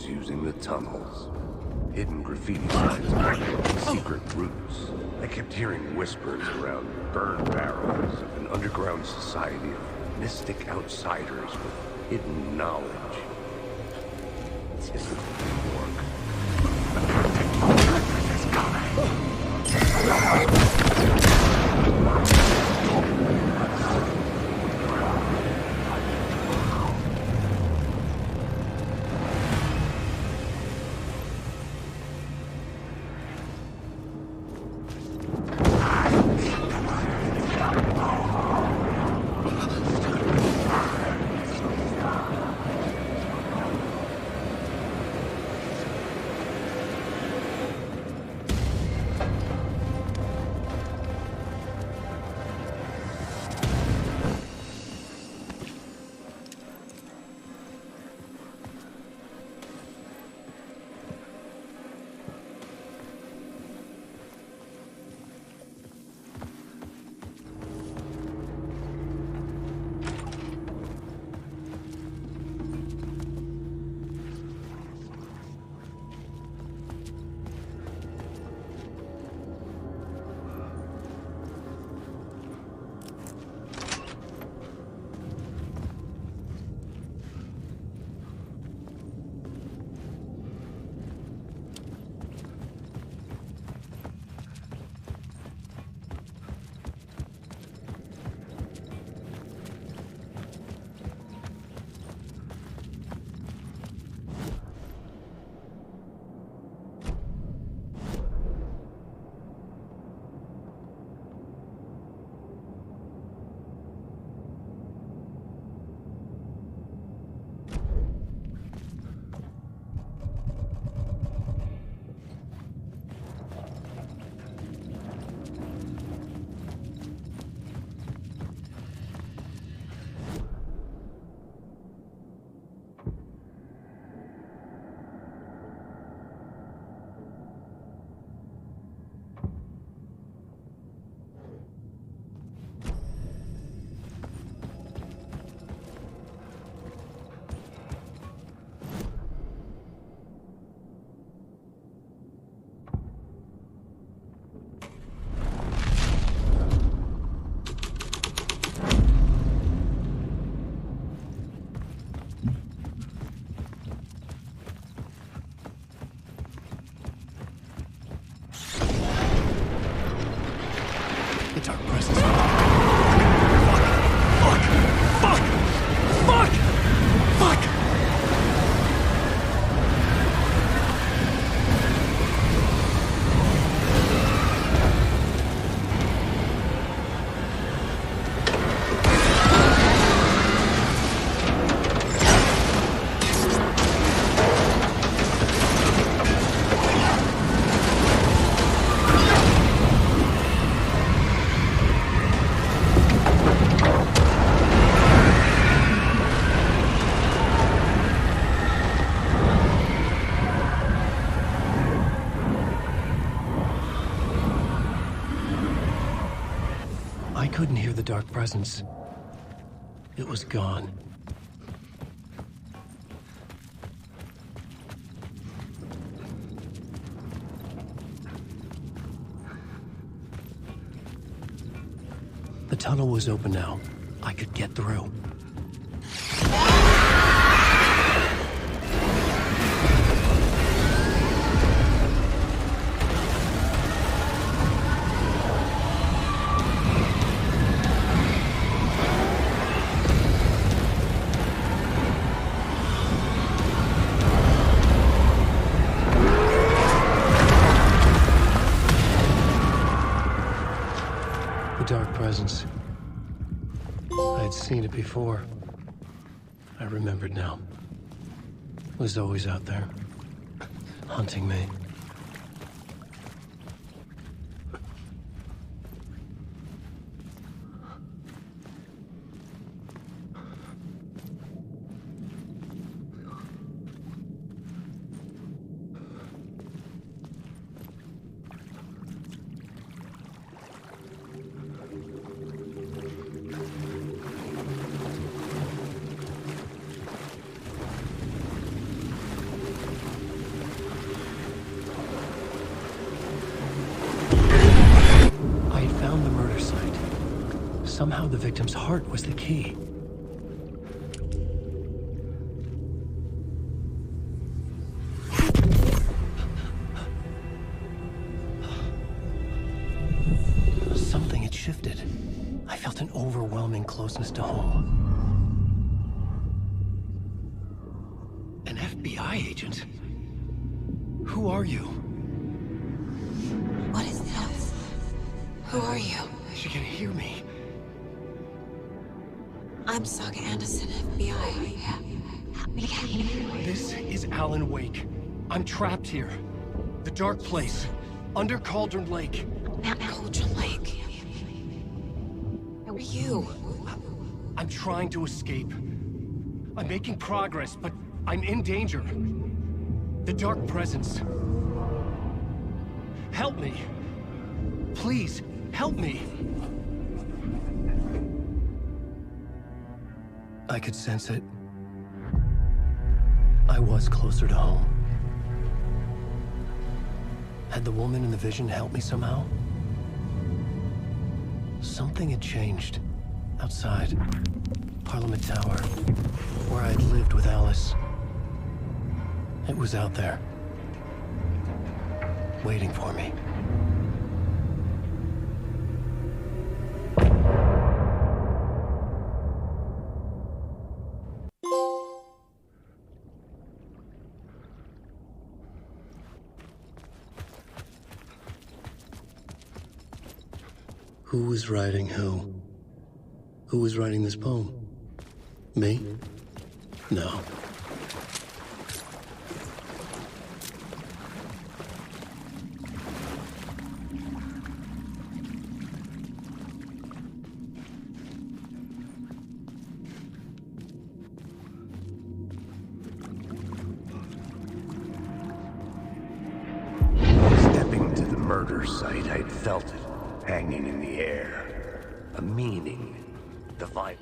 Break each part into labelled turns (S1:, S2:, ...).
S1: was using the tunnels. Hidden graffiti signs, secret routes. I kept hearing whispers around burn barrels of an underground society of mystic outsiders with hidden knowledge. This isn't New York.
S2: I couldn't hear the dark presence. It was gone. The tunnel was open now. I could get through. The dark presence. I had seen it before. I remembered now. It was always out there, hunting me. Somehow the victim's heart was the key. Something had shifted. I felt an overwhelming closeness to home. An FBI agent? Who are you?
S3: What is this? Who are you?
S2: She can hear me.
S3: I'm Saga Anderson, FBI.
S2: This is Alan Wake. I'm trapped here. The dark place. Under Cauldron Lake.
S3: Mount Cauldron Lake. Where are you?
S2: I'm trying to escape. I'm making progress, but I'm in danger. The Dark Presence. Help me. Please, help me. I could sense it. I was closer to home. Had the woman in the vision helped me somehow? Something had changed. Outside. Parliament Tower. Where I'd lived with Alice. It was out there. Waiting for me. Who was writing who? Who was writing this poem? Me? No.
S1: Stepping to the murder site, I'd felt it, hanging in the air. A meaning. Divine.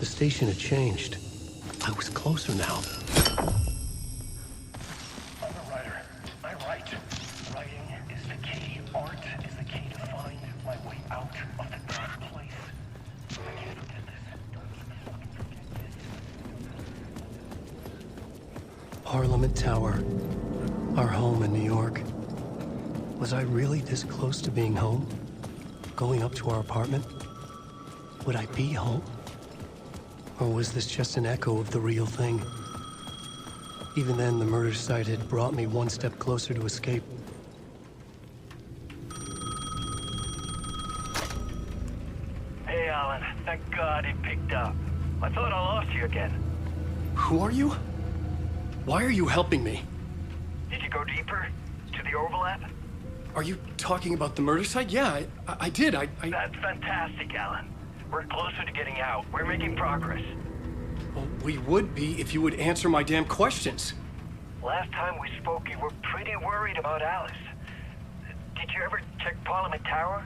S2: The station had changed. I was closer now.
S4: I'm a writer. I write. Writing is the key. Art is the key to find my way out of the dark place. I can't forget this. Don't fucking forget this.
S2: Parliament Tower. Our home in New York. Was I really this close to being home? Going up to our apartment? Would I be home? Or was this just an echo of the real thing? Even then, the murder site had brought me one step closer to escape.
S4: Hey, Alan. Thank God it picked up. I thought I lost you again.
S2: Who are you? Why are you helping me?
S4: Did you go deeper? To the overlap?
S2: Are you talking about the murder site? Yeah, I did. I...
S4: That's fantastic, Alan. We're closer to getting out. We're making progress.
S2: Well, we would be if you would answer my damn questions.
S4: Last time we spoke, you were pretty worried about Alice. Did you ever check Parliament Tower?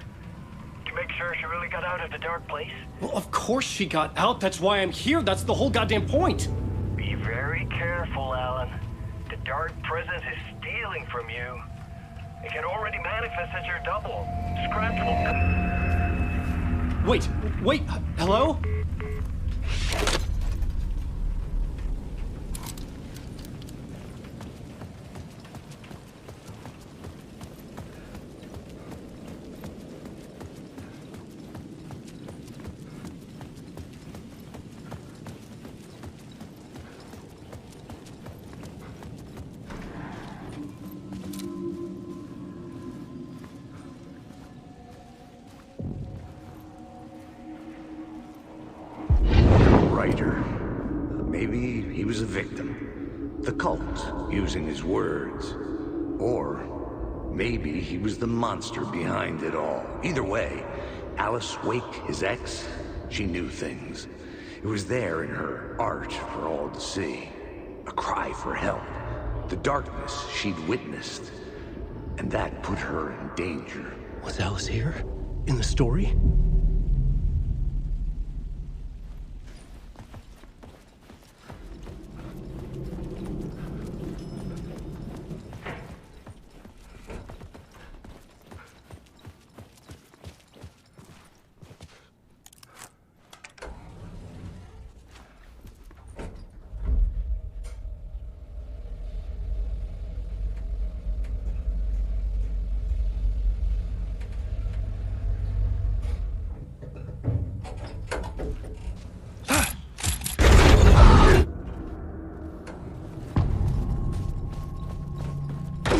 S4: To make sure she really got out of the dark place?
S2: Well, of course she got out. That's why I'm here. That's the whole goddamn point.
S4: Be very careful, Alan. The dark presence is stealing from you. It can already manifest as your double. Scratch will...
S2: Wait, hello?
S1: maybe he was a victim. The cult, using his words. Or maybe he was the monster behind it all. Either way, Alice Wake, his ex, she knew things. It was there in her art for all to see. A cry for help. The darkness she'd witnessed. And that put her in danger.
S2: Was Alice here? In the story?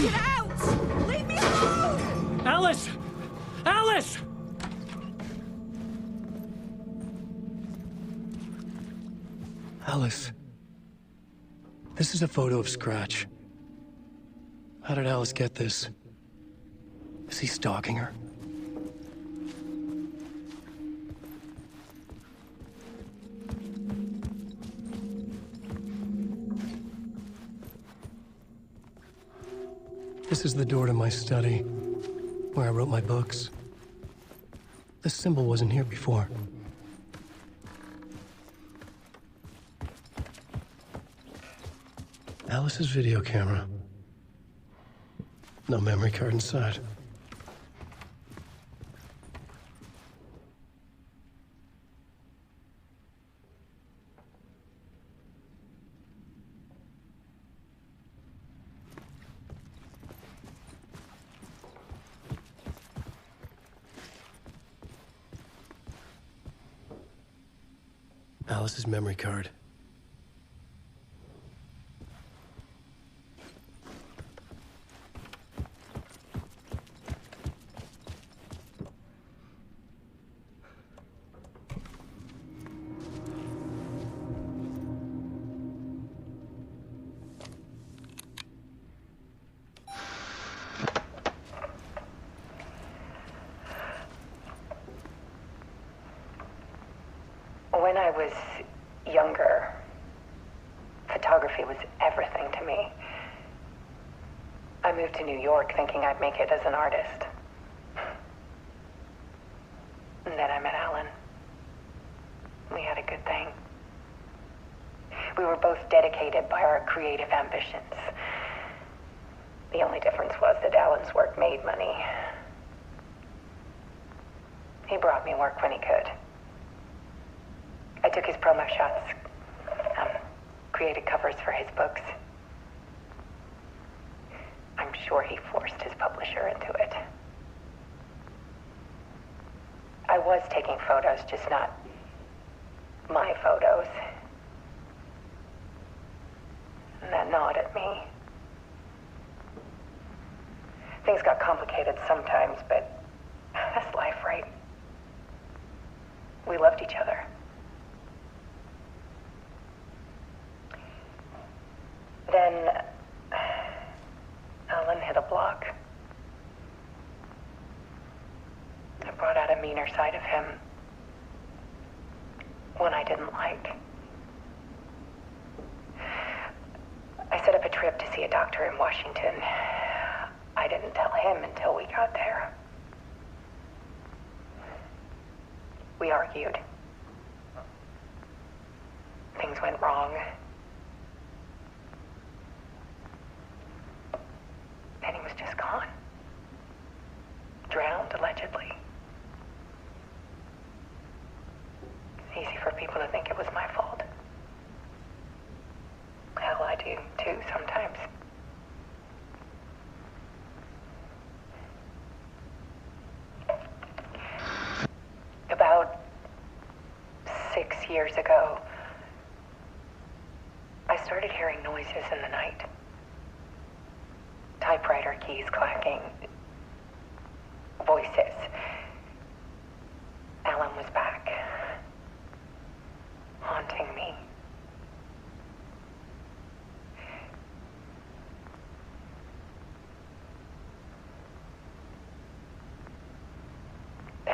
S3: Get out! Leave me alone!
S2: Alice! Alice! Alice. This is a photo of Scratch. How did Alice get this? Is he stalking her? This is the door to my study, where I wrote my books. This symbol wasn't here before. Alice's video camera. No memory card inside. Alice's memory card.
S5: When I was younger, photography was everything to me. I moved to New York thinking I'd make it as an artist. And then I met Alan. We had a good thing. We were both dedicated by our creative ambitions. The only difference was that Alan's work made money. He brought me work when he could. I took his promo shots, created covers for his books. I'm sure he forced his publisher into it. I was taking photos, just not my photos. And that gnawed at me. Things got complicated sometimes, but that's life, right? We loved each other. Then Alan hit a block. I brought out a meaner side of him. One I didn't like. I set up a trip to see a doctor in Washington. I didn't tell him until we got there. We argued. Things went wrong. And he was just gone. Drowned, allegedly. It's easy for people to think it was my fault. Hell, I do too sometimes. About 6 years ago, I started hearing noises in the night. Typewriter keys clacking. Voices. Alan was back. Haunting me.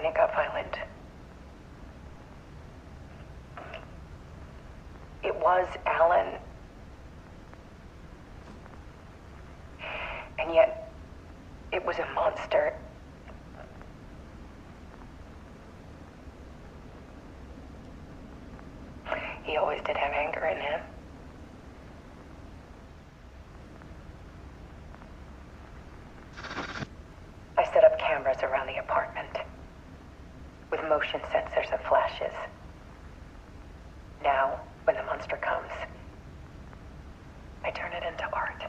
S5: when it got violent. It was Alan. And yet, it was a monster. He always did have anger in him. I set up cameras around the apartment with motion sensors and flashes. Now, when the monster comes, I turn it into art.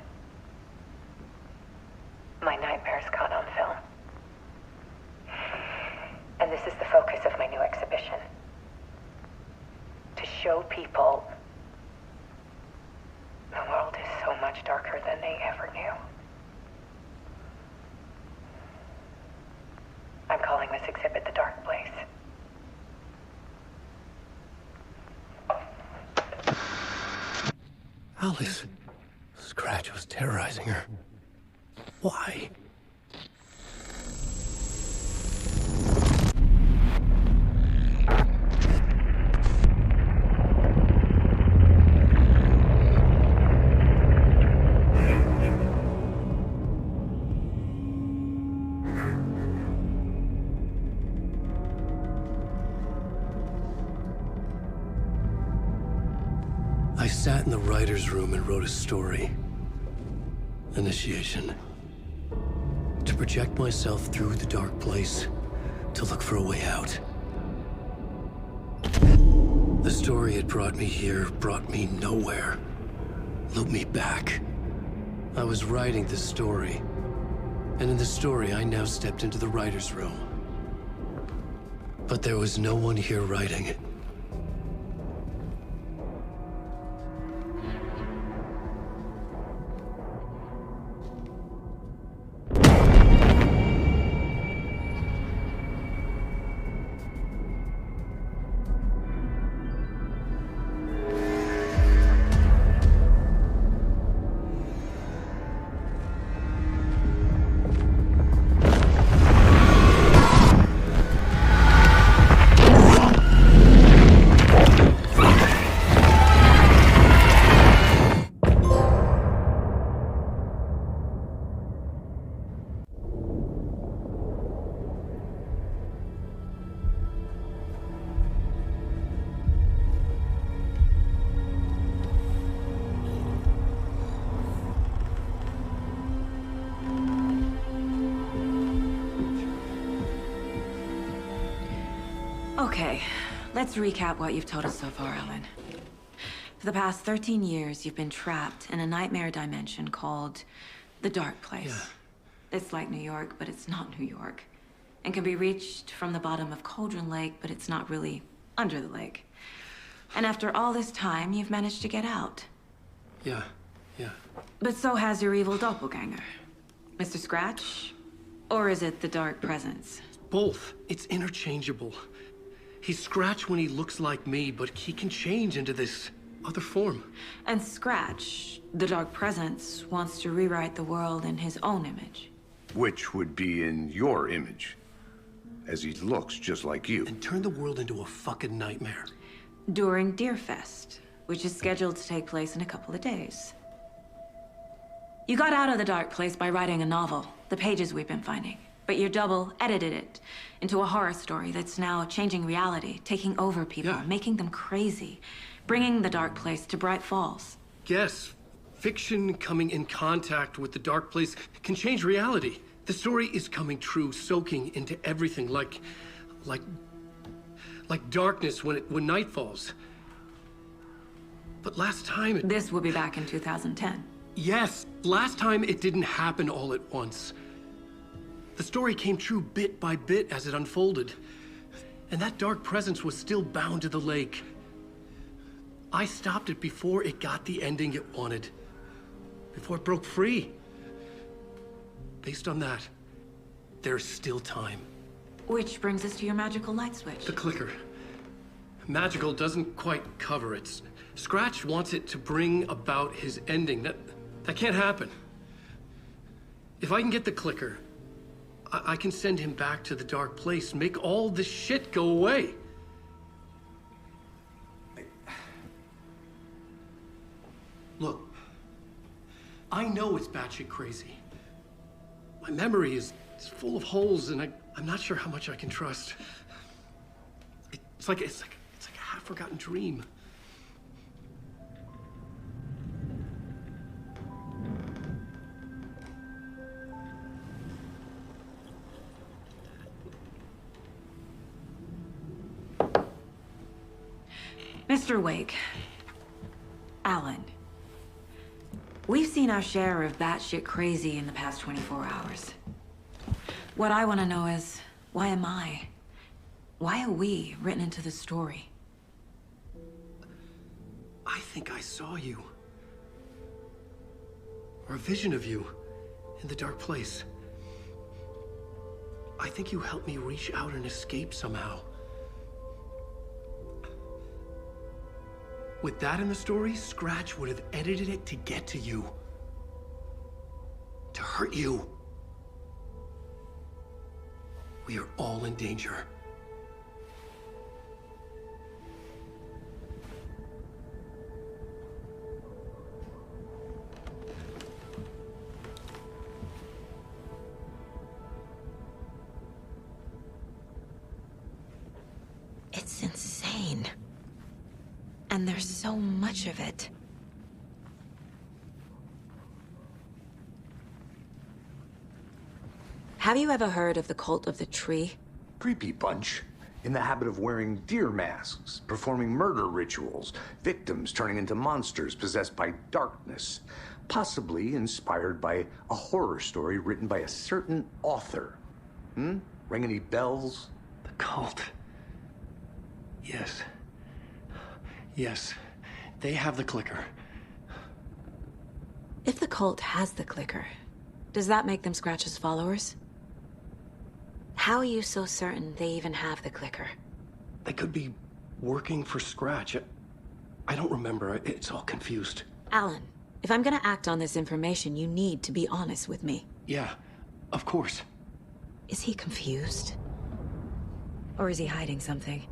S5: My nightmares caught on film. And this is the focus of my new exhibition. To show people the world is so much darker than they ever knew. I'm calling this exhibit The Dark Place.
S2: Alice. Scratch was terrorizing her. Why? I sat in the writer's room and wrote a story. Initiation. To project myself through the dark place, to look for a way out. The story had brought me here, brought me nowhere. Looped me back. I was writing the story. And in the story, I now stepped into the writer's room. But there was no one here writing it.
S3: Okay, let's recap what you've told us so far, Alan. For the past 13 years, you've been trapped in a nightmare dimension called the Dark Place.
S2: Yeah.
S3: It's like New York, but it's not New York. And can be reached from the bottom of Cauldron Lake, but it's not really under the lake. And after all this time, you've managed to get out.
S2: Yeah.
S3: But so has your evil doppelganger. Mr. Scratch? Or is it the Dark Presence?
S2: Both. It's interchangeable. He's Scratch when he looks like me, but he can change into this other form.
S3: And Scratch, the Dark Presence, wants to rewrite the world in his own image.
S1: Which would be in your image, as he looks just like you.
S2: And turn the world into a fucking nightmare.
S3: During Deerfest, which is scheduled to take place in a couple of days. You got out of the Dark Place by writing a novel, the pages we've been finding. But your double edited it into a horror story that's now changing reality, taking over people,
S2: Yeah.
S3: making them crazy, bringing the Dark Place to Bright Falls.
S2: Yes, fiction coming in contact with the dark place can change reality. The story is coming true, soaking into everything like darkness when night falls. But last time it...
S3: This will be back in 2010.
S2: Yes, last time it didn't happen all at once. The story came true bit by bit as it unfolded. And that dark presence was still bound to the lake. I stopped it before it got the ending it wanted. Before it broke free. Based on that, there's still time.
S3: Which brings us to your magical light switch.
S2: The clicker. Magical doesn't quite cover it. Scratch wants it to bring about his ending. That can't happen. If I can get the clicker, I can send him back to the dark place, make all this shit go away. Look, I know it's batshit crazy. My memory is full of holes, and I'm not sure how much I can trust. It's like a half-forgotten dream.
S3: Mr. Wake. Alan. We've seen our share of batshit crazy in the past 24 hours. What I want to know is, why am I? Why are we written into the story?
S2: I think I saw you. Or a vision of you in the dark place. I think you helped me reach out and escape somehow. With that in the story, Scratch would have edited it to get to you. To hurt you. We are all in danger.
S3: It's insane. And there's so much of it. Have you ever heard of the Cult of the Tree?
S1: Creepy bunch. In the habit of wearing deer masks, performing murder rituals, victims turning into monsters possessed by darkness. Possibly inspired by a horror story written by a certain author. Ring any bells?
S2: The cult. Yes. Yes. They have the clicker.
S3: If the cult has the clicker, does that make them Scratch's followers? How are you so certain they even have the clicker?
S2: They could be working for Scratch. I don't remember. It's all confused.
S3: Alan, if I'm gonna act on this information, you need to be honest with me.
S2: Yeah, of course.
S3: Is he confused? Or is he hiding something?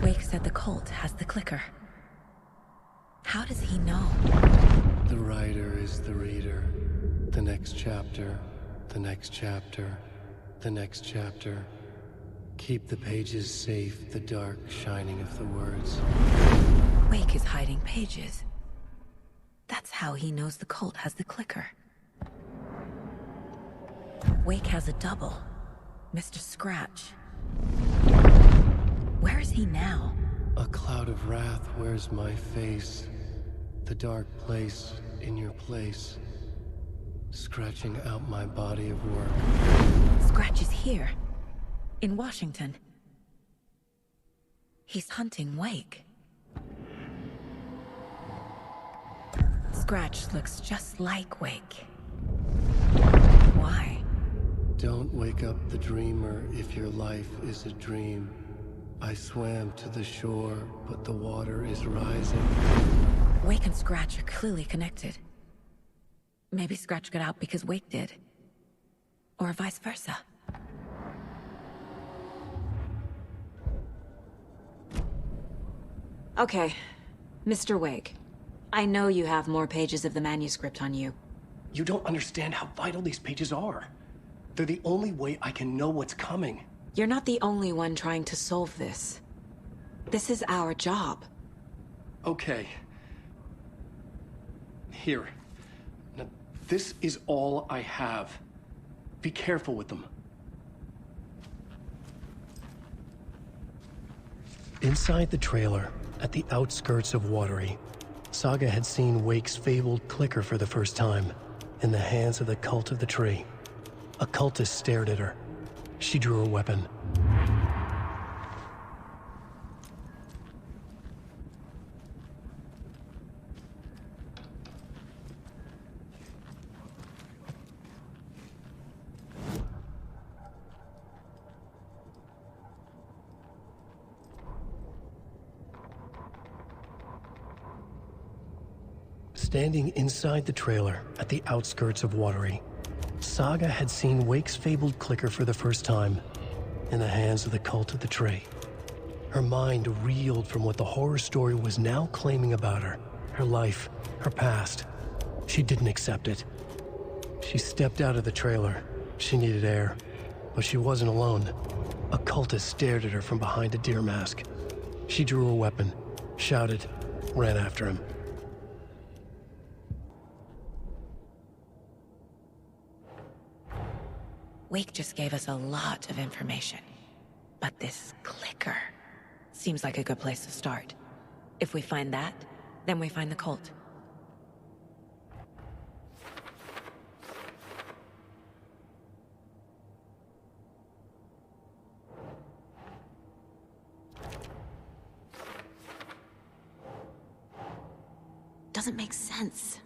S3: Wake said the cult has the clicker. How does he know?
S2: The writer is the reader. The next chapter, the next chapter, the next chapter. Keep the pages safe, the dark shining of the words.
S3: Wake is hiding pages. That's how he knows the cult has the clicker. Wake has a double. Mr. Scratch. Where is he now?
S2: A cloud of wrath wears my face. The dark place in your place. Scratching out my body of work.
S3: Scratch is here. In Washington. He's hunting Wake. Scratch looks just like Wake. Why?
S2: Don't wake up the dreamer if your life is a dream. I swam to the shore, but the water is rising.
S3: Wake and Scratch are clearly connected. Maybe Scratch got out because Wake did. Or vice versa. Okay, Mr. Wake. I know you have more pages of the manuscript on you.
S2: You don't understand how vital these pages are. They're the only way I can know what's coming.
S3: You're not the only one trying to solve this. This is our job.
S2: Okay. Here. Now, this is all I have. Be careful with them. Inside the trailer, at the outskirts of Watery, Saga had seen Wake's fabled clicker for the first time, in the hands of the Cult of the Tree. A cultist stared at her. She drew a weapon. Standing inside the trailer at the outskirts of Watery, Saga had seen Wake's fabled clicker for the first time, in the hands of the Cult of the Tree. Her mind reeled from what the horror story was now claiming about her, her life, her past. She didn't accept it. She stepped out of the trailer. She needed air, but she wasn't alone. A cultist stared at her from behind a deer mask. She drew a weapon, shouted, ran after him.
S3: Wake just gave us a lot of information. But this clicker seems like a good place to start. If we find that, then we find the cult. Doesn't make sense.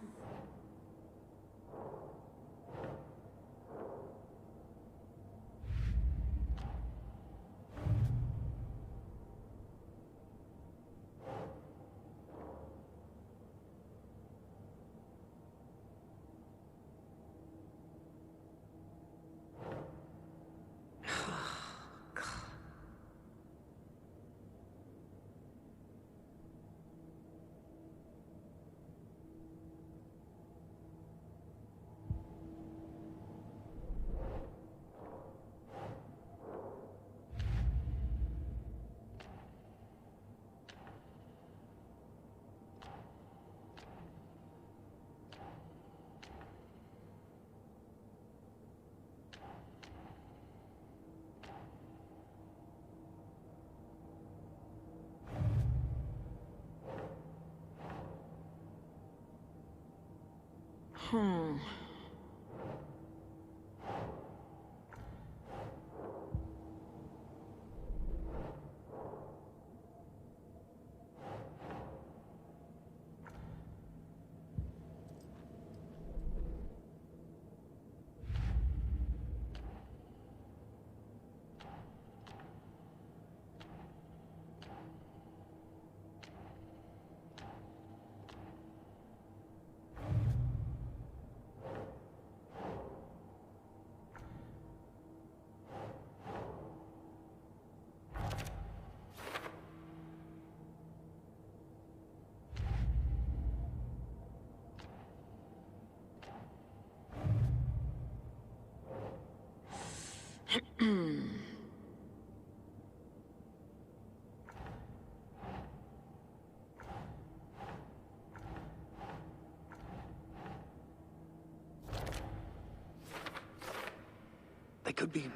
S2: They could be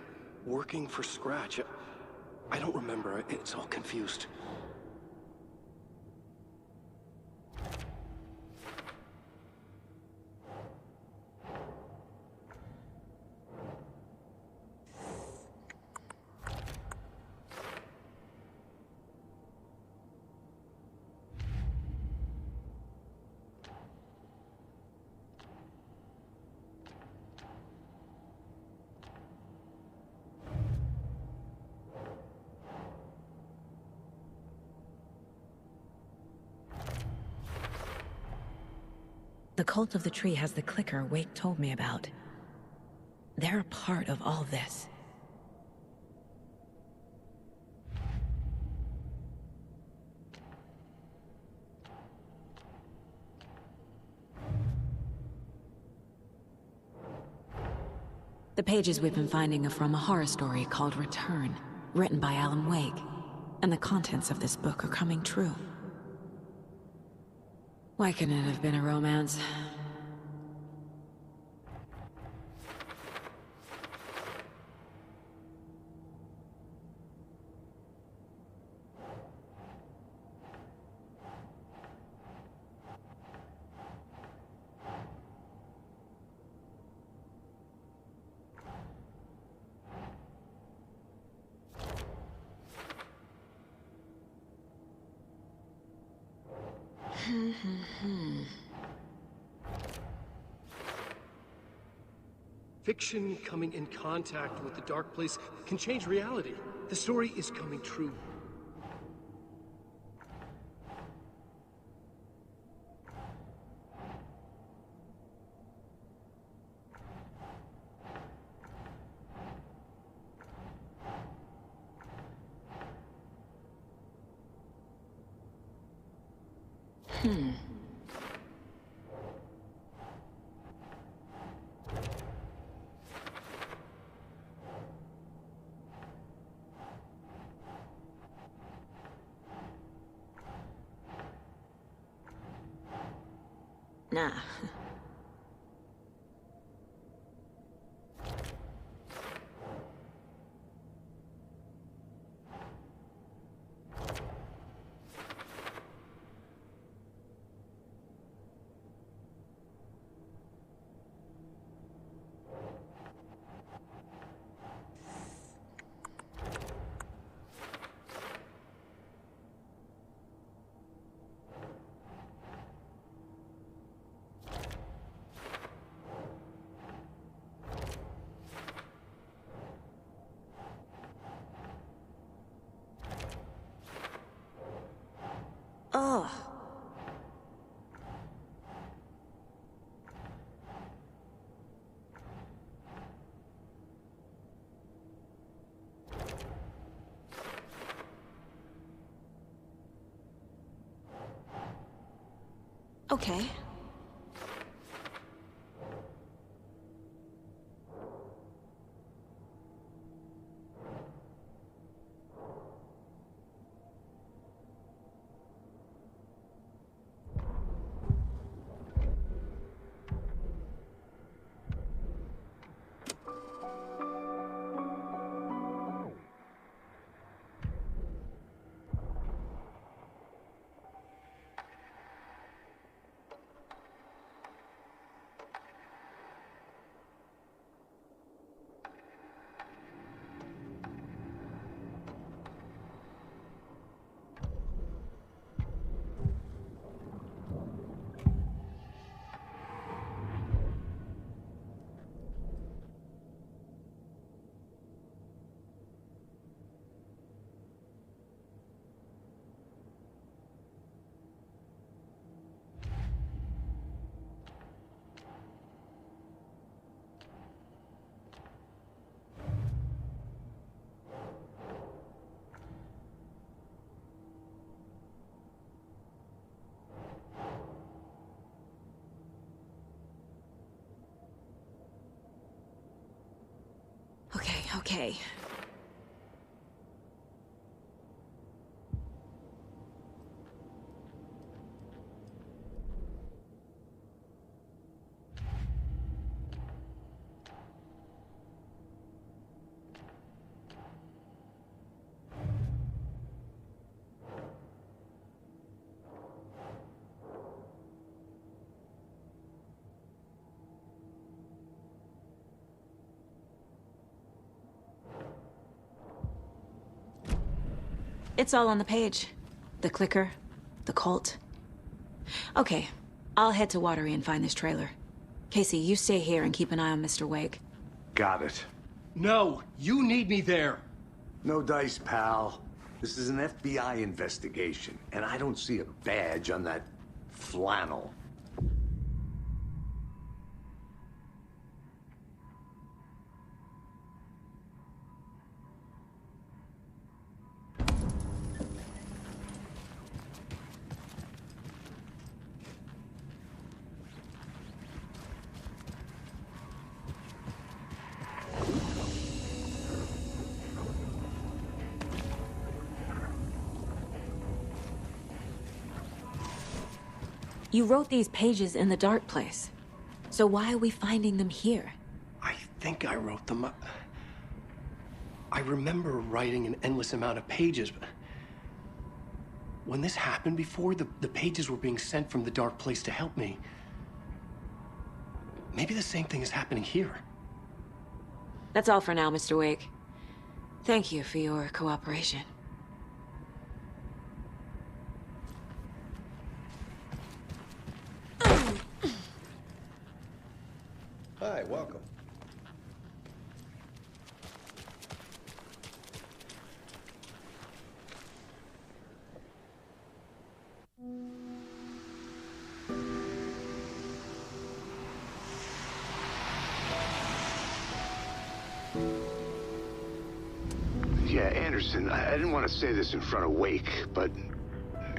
S2: working for Scratch. I don't remember. It's all confused.
S3: The Cult of the Tree has the clicker Wake told me about. They're a part of all this. The pages we've been finding are from a horror story called Return, written by Alan Wake. And the contents of this book are coming true. Why couldn't it have been a romance?
S2: Fiction coming in contact with the dark place can change reality. The story is coming true.
S3: Nah. Oh. Okay. Okay. It's all on the page. The clicker, the cult. Okay, I'll head to Watery and find this trailer. Casey, you stay here and keep an eye on Mr. Wake.
S1: Got it.
S2: No, you need me there.
S1: No dice, pal. This is an FBI investigation, and I don't see a badge on that flannel.
S3: You wrote these pages in the dark place. So why are we finding them here?
S2: I think I wrote them. I remember writing an endless amount of pages, but when this happened before, the pages were being sent from the dark place to help me. Maybe the same thing is happening here.
S3: That's all for now, Mr. Wake. Thank you for your cooperation.
S6: Hi, welcome.
S1: Yeah, Anderson, I didn't want to say this in front of Wake, but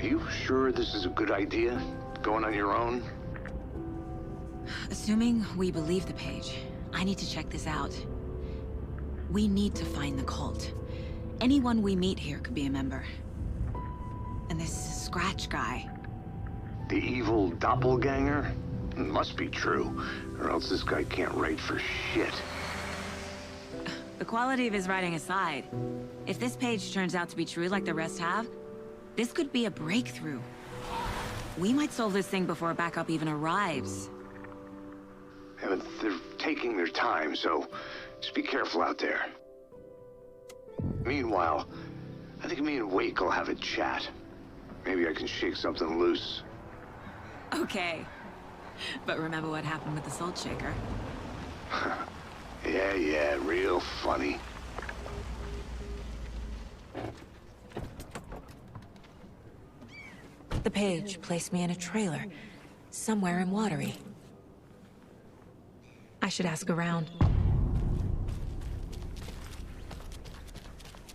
S1: you sure this is a good idea? Going on your own?
S3: Assuming we believe the page, I need to check this out. We need to find the cult. Anyone we meet here could be a member. And this Scratch guy.
S1: The evil doppelganger? Must be true, or else this guy can't write for shit.
S3: The quality of his writing aside, if this page turns out to be true like the rest have, this could be a breakthrough. We might solve this thing before backup even arrives.
S1: Yeah, but they're taking their time, so just be careful out there. Meanwhile, I think me and Wake will have a chat. Maybe I can shake something loose.
S3: Okay. But remember what happened with the Salt Shaker?
S1: Yeah, real funny.
S3: The page placed me in a trailer, somewhere in Watery. I should ask around.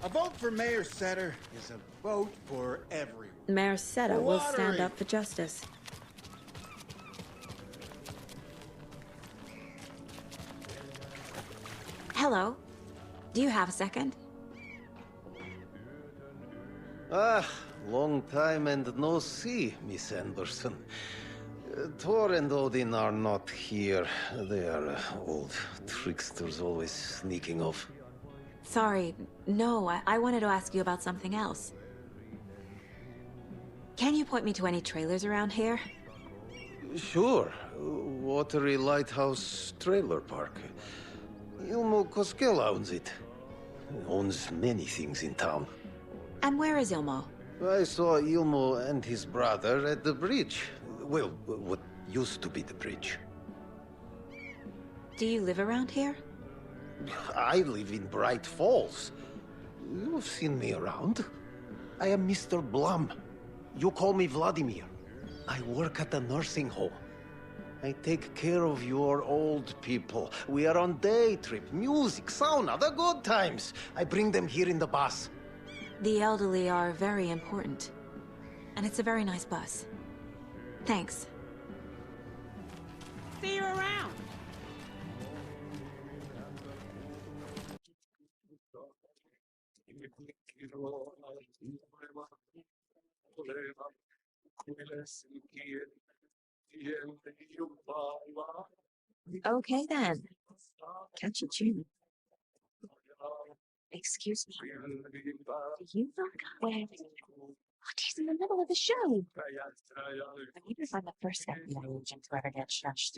S6: A vote for Mayor Setter is a vote for everyone.
S3: Mayor Seta will stand
S6: Watery.
S3: up for justice. Hello. Do you have a second?
S7: Ah, long time and no see, Miss Anderson. Thor and Odin are not here. They are old tricksters always sneaking off.
S3: Sorry, no, I wanted to ask you about something else. Can you point me to any trailers around here?
S7: Sure. Watery Lighthouse Trailer Park. Ilmo Koskela owns it. Owns many things in town.
S3: And where is Ilmo?
S7: I saw Ilmo and his brother at the bridge. Well, what used to be the bridge.
S3: Do you live around here?
S7: I live in Bright Falls. You've seen me around. I am Mr. Blum. You call me Vladimir. I work at a nursing home. I take care of your old people. We are on day trip, music, sauna, the good times. I bring them here in the bus.
S3: The elderly are very important. And it's a very nice bus. Thanks. See you around! Okay then. Catchy tune. Excuse me. Do you look where... What is in the middle of the show? I need to find the first FBI agent to ever get shushed.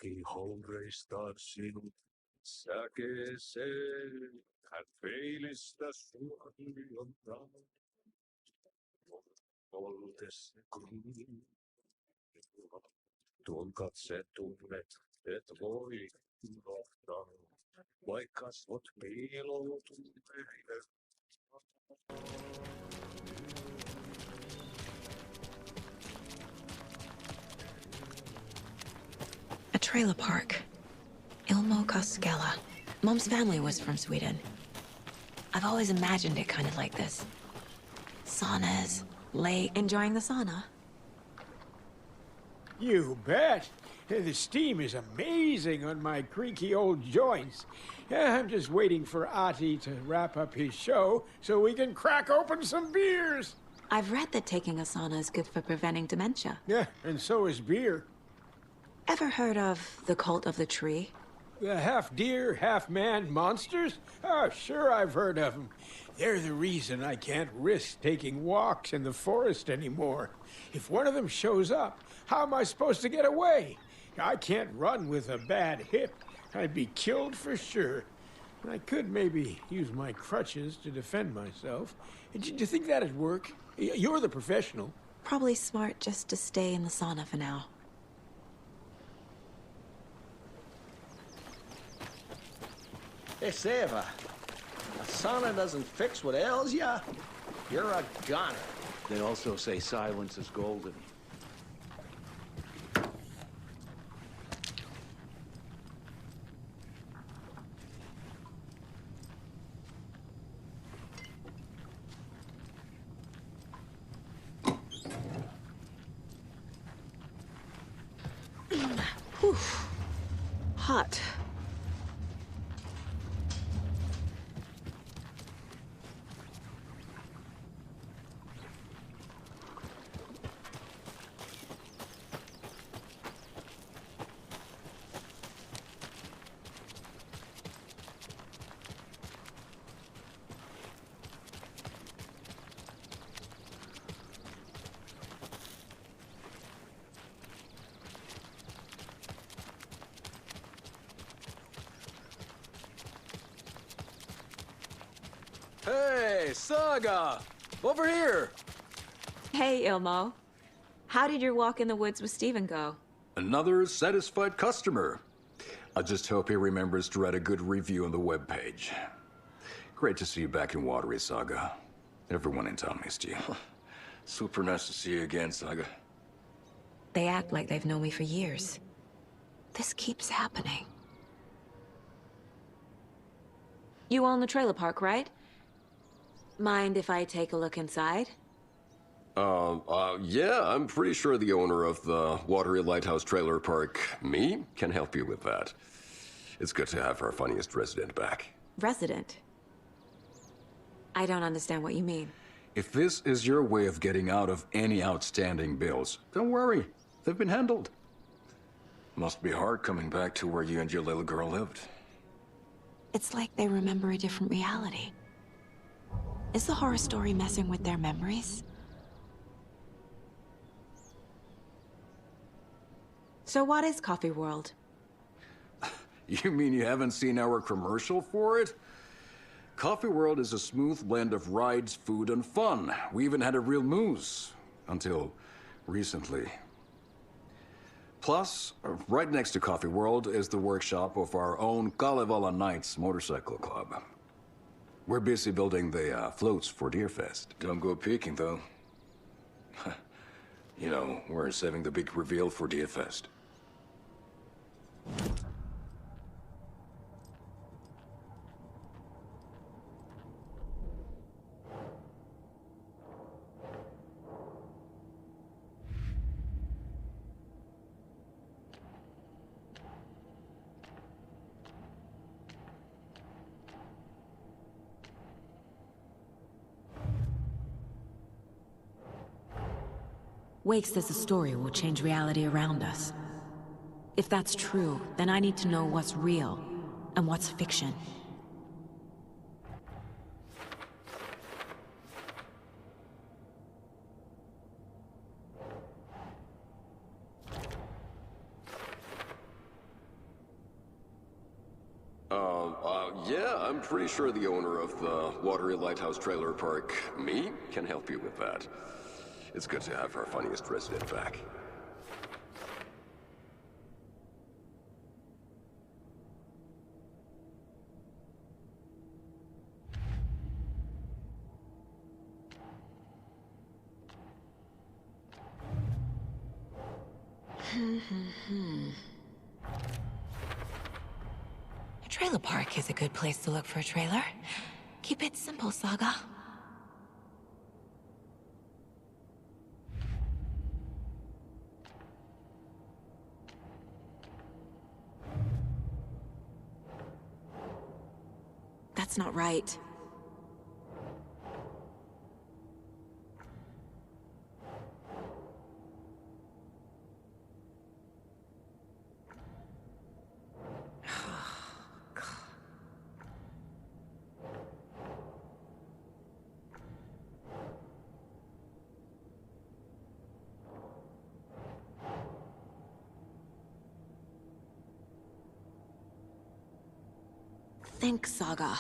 S8: Que hombre está sin saque se carfelista su voluntad voltes kun tuon katse tunnet et voi unohtaa vaikka oot piiloutuneinen.
S3: A trailer park. Ilmo Koskela. Mom's family was from Sweden. I've always imagined it kind of like this. Saunas, lake, enjoying the sauna.
S9: You bet. The steam is amazing on my creaky old joints. I'm just waiting for Ati to wrap up his show so we can crack open some beers.
S3: I've read that taking a sauna is good for preventing dementia.
S9: Yeah, and so is beer.
S3: Ever heard of the Cult of the Tree?
S9: The half-deer, half-man monsters? Oh, sure I've heard of them. They're the reason I can't risk taking walks in the forest anymore. If one of them shows up, how am I supposed to get away? I can't run with a bad hip. I'd be killed for sure. I could maybe use my crutches to defend myself. Do you think that'd work? You're the professional.
S3: Probably smart just to stay in the sauna for now.
S10: Hey, Seva. A sauna doesn't fix what ails ya. You're a goner.
S6: They also say silence is golden.
S3: Whew. Hot.
S11: Hey, Saga! Over here!
S3: Hey, Ilmo. How did your walk in the woods with Steven go?
S11: Another satisfied customer. I just hope he remembers to write a good review on the webpage. Great to see you back in Watery, Saga. Everyone in town missed you. Super nice to see you again, Saga.
S3: They act like they've known me for years. This keeps happening. You own the trailer park, right? Mind if I take a look inside?
S12: Yeah, I'm pretty sure the owner of the Watery Lighthouse Trailer Park, me, can help you with that. It's good to have our funniest resident back.
S3: Resident? I don't understand what you mean.
S11: If this is your way of getting out of any outstanding bills, don't worry. They've been handled. Must be hard coming back to where you and your little girl lived.
S3: It's like they remember a different reality. Is the horror story messing with their memories? So what is Coffee World?
S11: You mean you haven't seen our commercial for it? Coffee World is a smooth blend of rides, food, and fun. We even had a real moose. Until recently. Plus, right next to Coffee World is the workshop of our own Kalevala Knights Motorcycle Club. We're busy building the floats for Deerfest. Don't go peeking, though. You know, we're saving the big reveal for Deerfest.
S3: Wake says the story will change reality around us. If that's true, then I need to know what's real and what's fiction.
S12: Yeah, I'm pretty sure the owner of the Watery Lighthouse Trailer Park, me, can help you with that. It's good to have our funniest resident back.
S3: A trailer park is a good place to look for a trailer. Keep it simple, Saga. That's not right. think, Saga.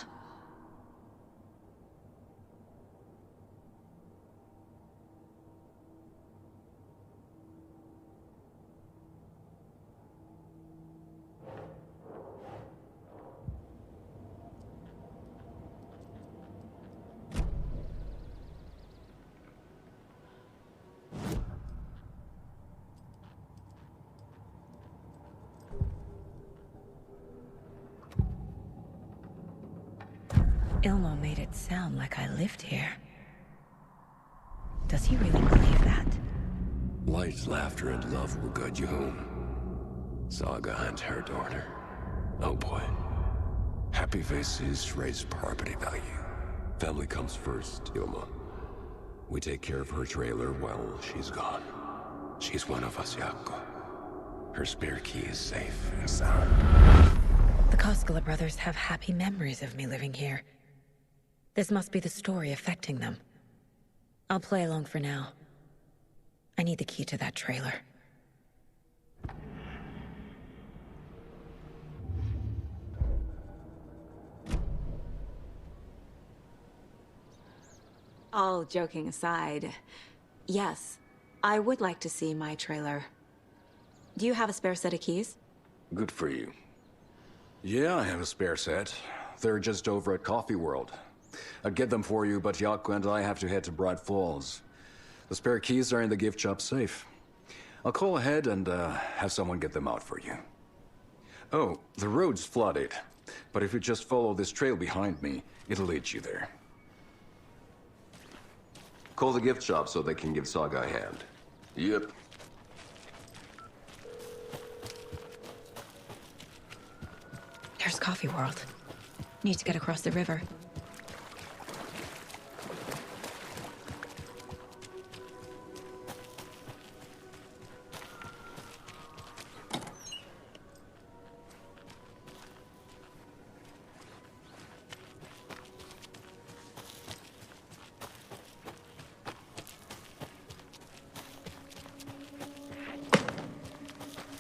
S3: Ilmo made it sound like I lived here. Does he really believe that?
S1: Light, laughter, and love will guide you home. Saga and her daughter. Oh boy. Happy faces raise property value. Family comes first, Ilma. We take care of her trailer while she's gone. She's one of us, Jaakko. Her spare key is safe and sound.
S3: The Koskela brothers have happy memories of me living here. This must be the story affecting them. I'll play along for now. I need the key to that trailer. All joking aside, yes, I would like to see my trailer. Do you have a spare set of keys?
S1: Good for you.
S11: Yeah, I have a spare set. They're just over at Coffee World. I'd get them for you, but Jaakko and I have to head to Bright Falls. The spare keys are in the gift shop safe. I'll call ahead and have someone get them out for you. Oh, the road's flooded, but if you just follow this trail behind me, it'll lead you there.
S12: Call the gift shop so they can give Saga a hand. Yep.
S3: There's Coffee World. Need to get across the river.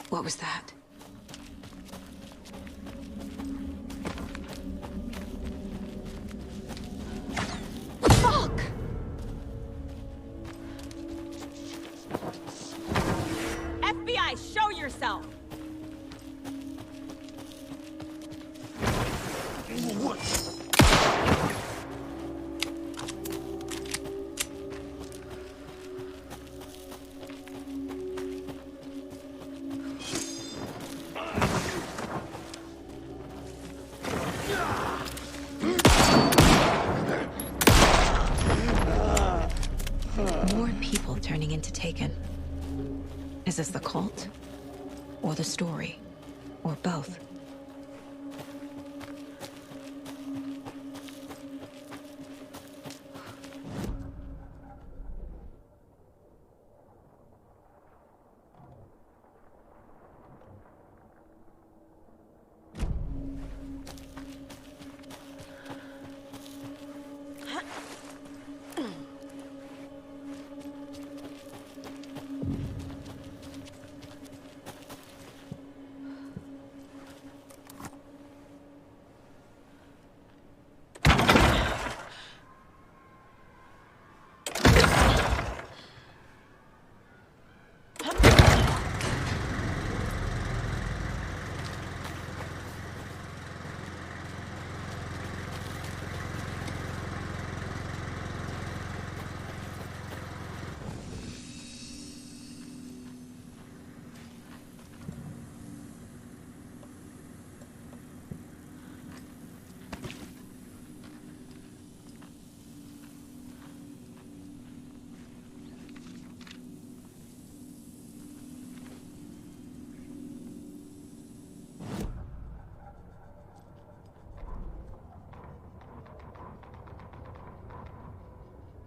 S3: What was that? Fuck! FBI, show yourself! More people turning into Taken. Is this the cult? Or the story? Or both?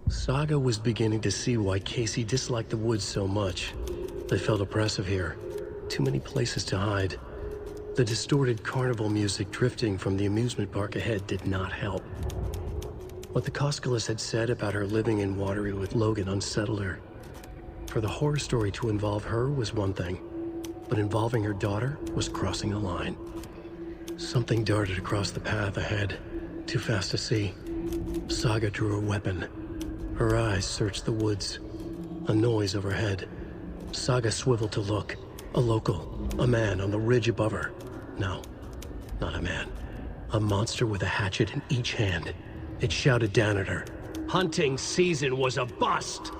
S2: Saga was beginning to see why Casey disliked the woods so much. They felt oppressive here. Too many places to hide. The distorted carnival music drifting from the amusement park ahead did not help. What the Koskelas had said about her living in Watery with Logan unsettled her. For the horror story to involve her was one thing, but involving her daughter was crossing a line. Something darted across the path ahead, too fast to see. Saga drew her weapon. Her eyes searched the woods. A noise overhead. Saga swiveled to look. A local. A man on the ridge above her. No, not a man. A monster with a hatchet in each hand. It shouted down at her. Hunting season was a bust!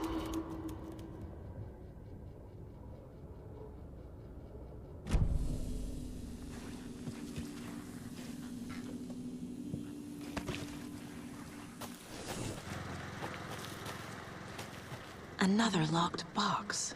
S3: Another locked box.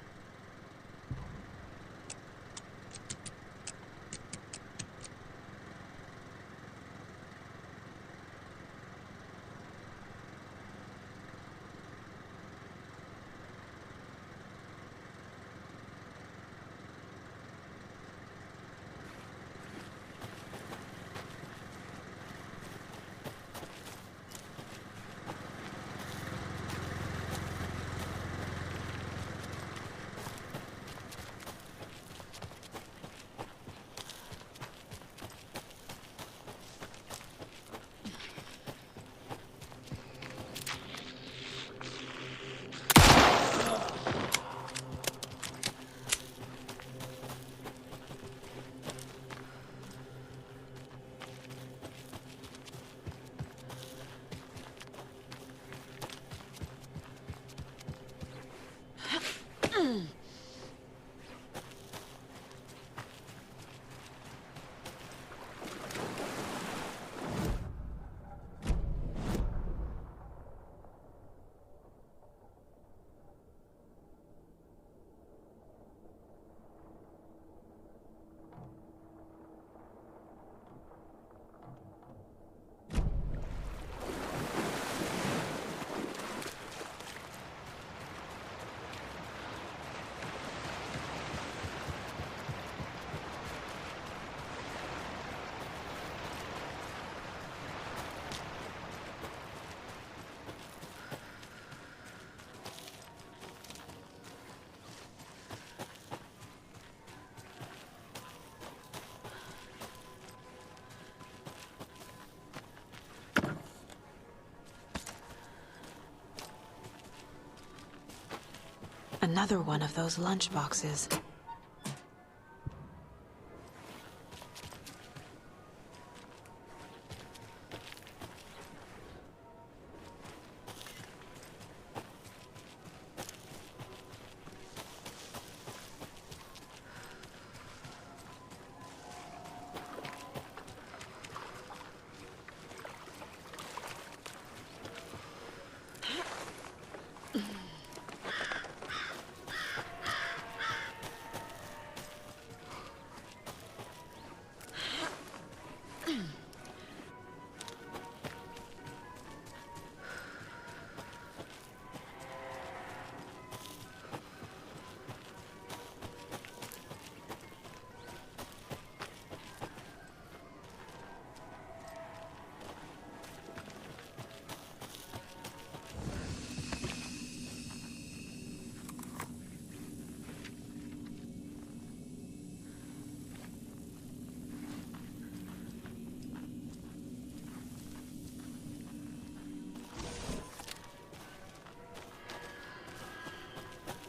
S3: Another one of those lunch boxes.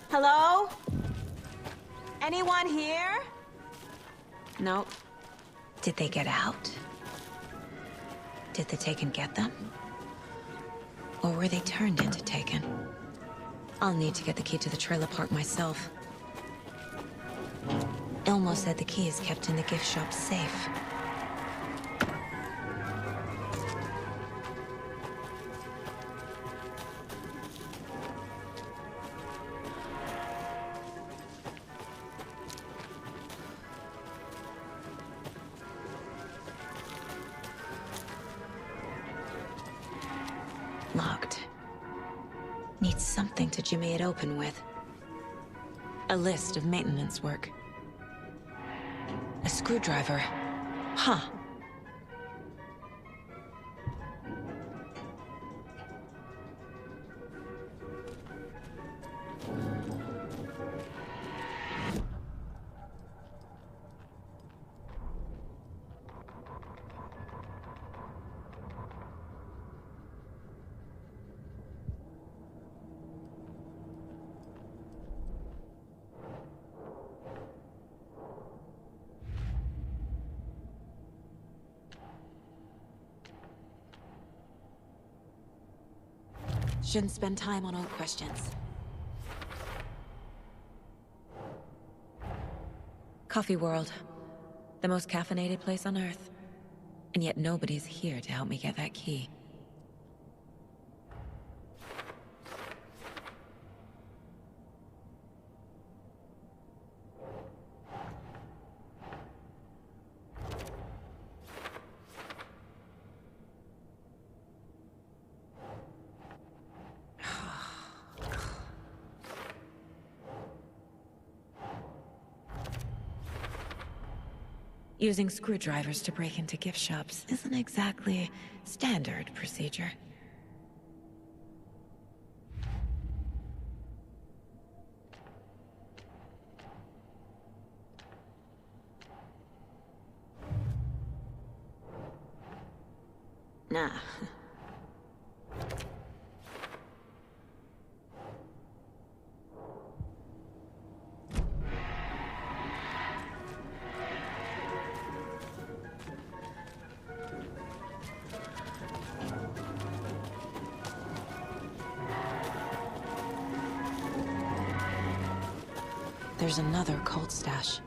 S3: Hello? Anyone here? Nope. Did they get out? Did the Taken get them? Or were they turned into Taken? I'll need to get the key to the trailer park myself. Ilmo said the key is kept in the gift shop safe. Locked. Needs something to jimmy it open with. A list of maintenance work. A screwdriver. Huh. Shouldn't spend time on old questions. Coffee World. The most caffeinated place on Earth. And yet nobody's here to help me get that key. Using screwdrivers to break into gift shops isn't exactly standard procedure. Nah. There's another cult stash.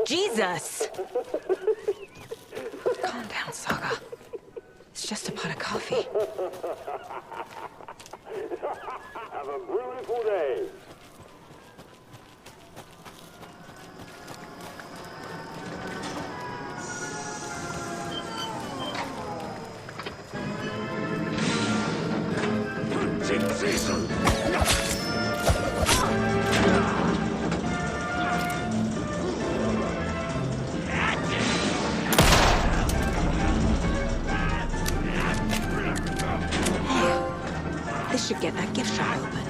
S3: Jesus! Calm down, Saga. It's just a pot of coffee.
S13: Have a beautiful day.
S3: This should get that gift shop open.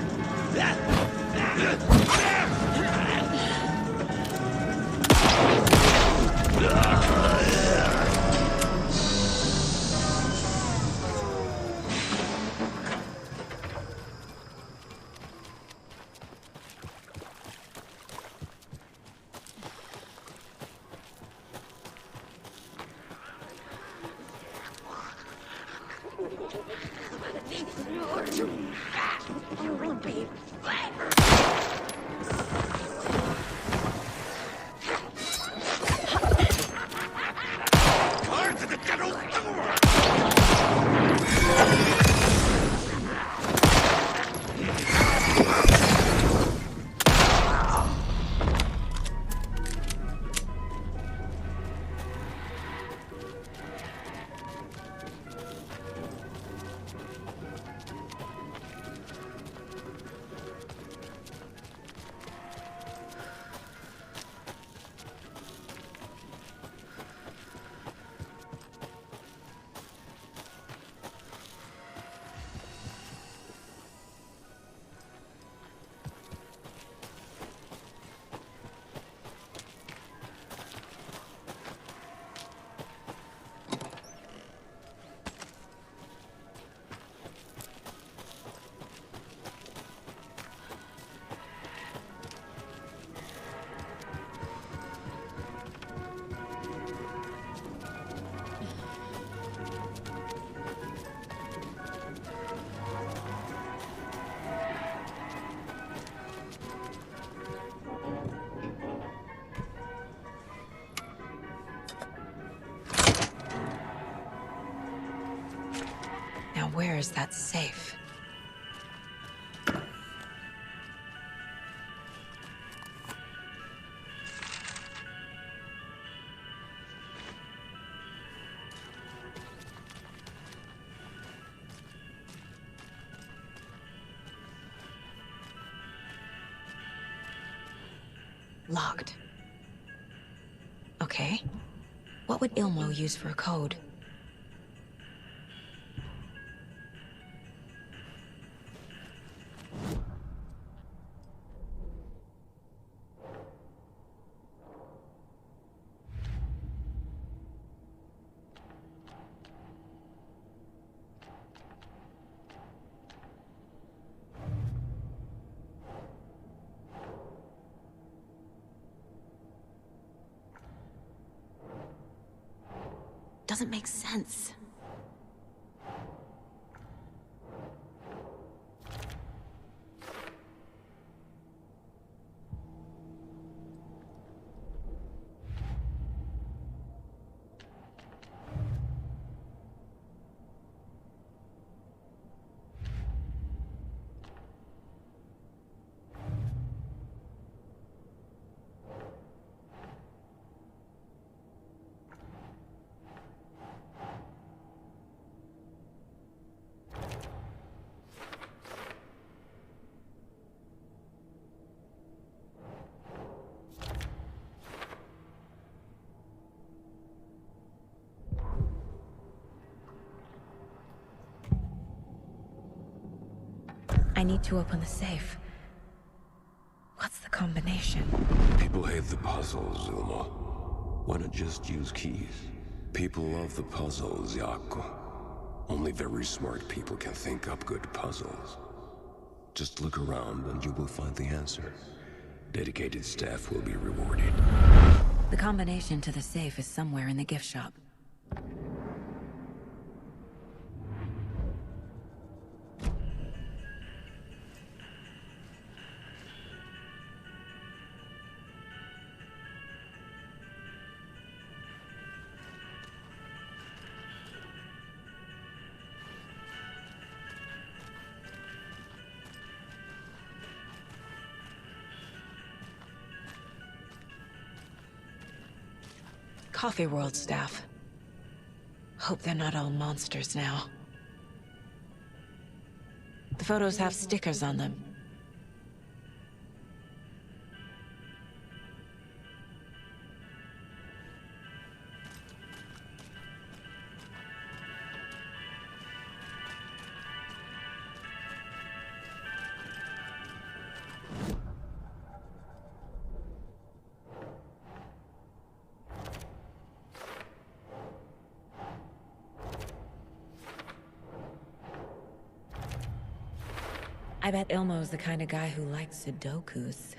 S3: where is that safe? Locked. Okay. What would Ilmo use for a code? Doesn't make sense. I need to open the safe. What's the combination?
S1: People hate the puzzles, Ilmo. Why not just use keys? People love the puzzles, Yaku. Only very smart people can think up good puzzles. Just look around and you will find the answer. Dedicated staff will be rewarded.
S3: The combination to the safe is somewhere in the gift shop. Coffee World staff. Hope they're not all monsters now. The photos have stickers on them. I bet Ilmo's the kind of guy who likes Sudokus.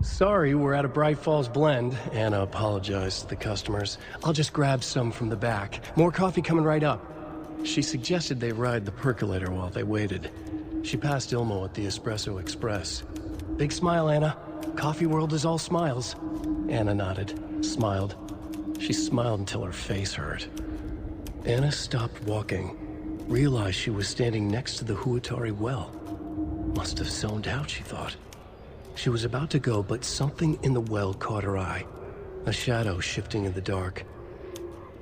S2: Sorry, we're at a Bright Falls blend. Anna apologized to the customers. I'll just grab some from the back. More coffee coming right up. She suggested they ride the percolator while they waited. She passed Ilmo at the Espresso Express. Big smile, Anna. Coffee World is all smiles. Anna nodded, smiled. She smiled until her face hurt. Anna stopped walking, realized she was standing next to the Huatari well. Must have zoned out, she thought. She was about to go, but something in the well caught her eye. A shadow shifting in the dark.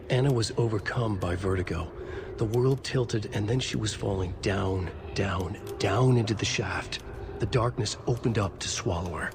S2: Anna was overcome by vertigo. The world tilted, and then she was falling down, down, down into the shaft. The darkness opened up to swallow her.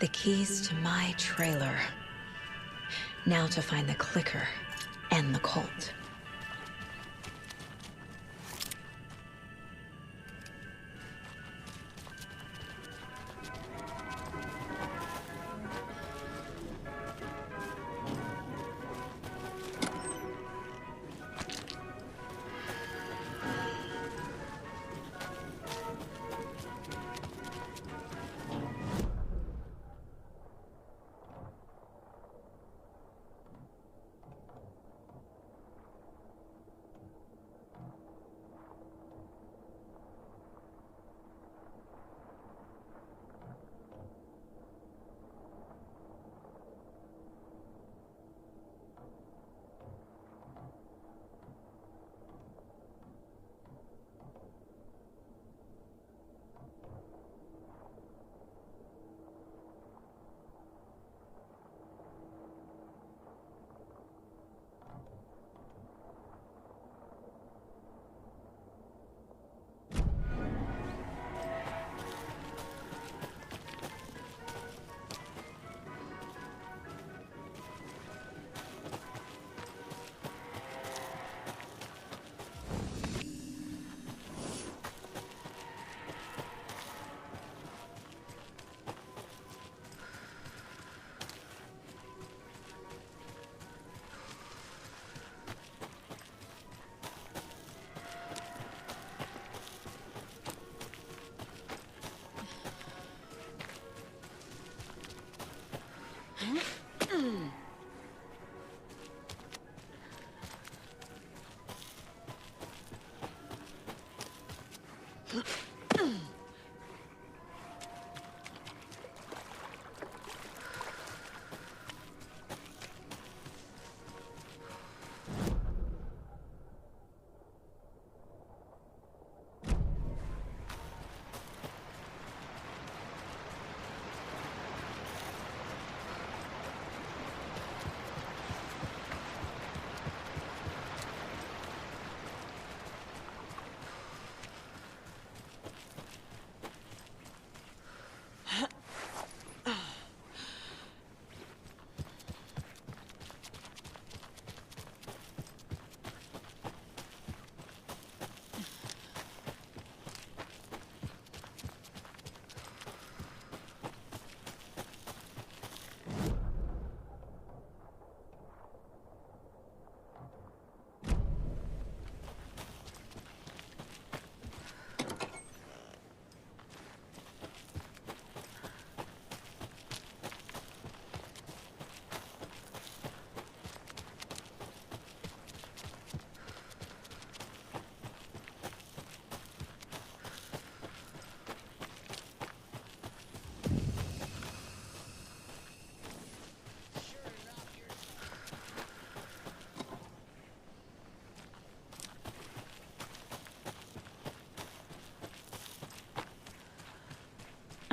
S3: The keys to my trailer. Now to find the clicker and the Colt.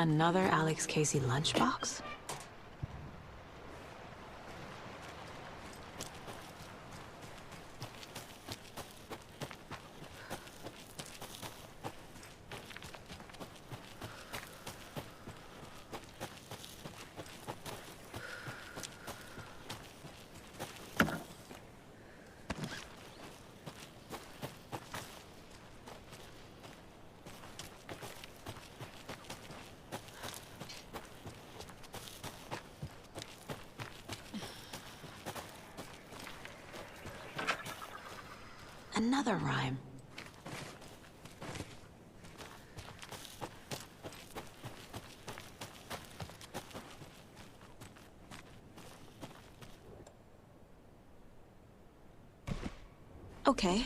S3: Another Alex Casey lunchbox? Another rhyme. Okay.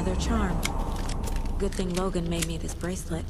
S3: another charm. Good thing Logan made me this bracelet.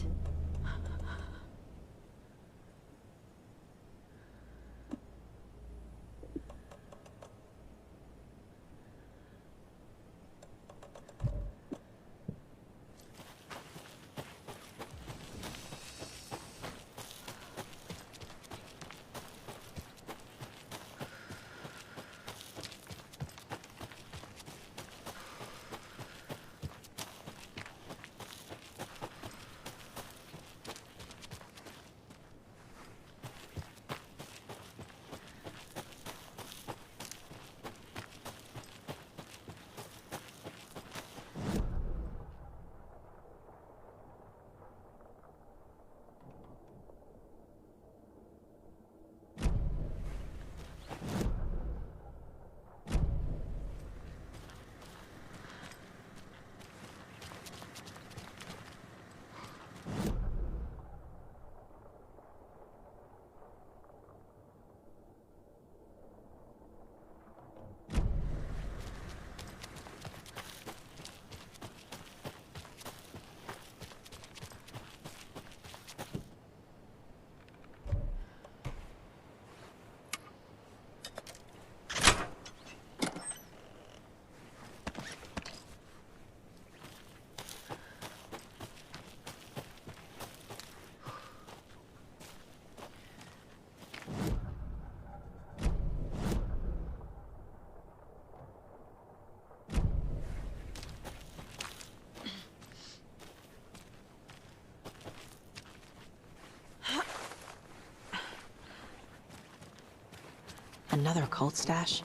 S3: Another cult stash?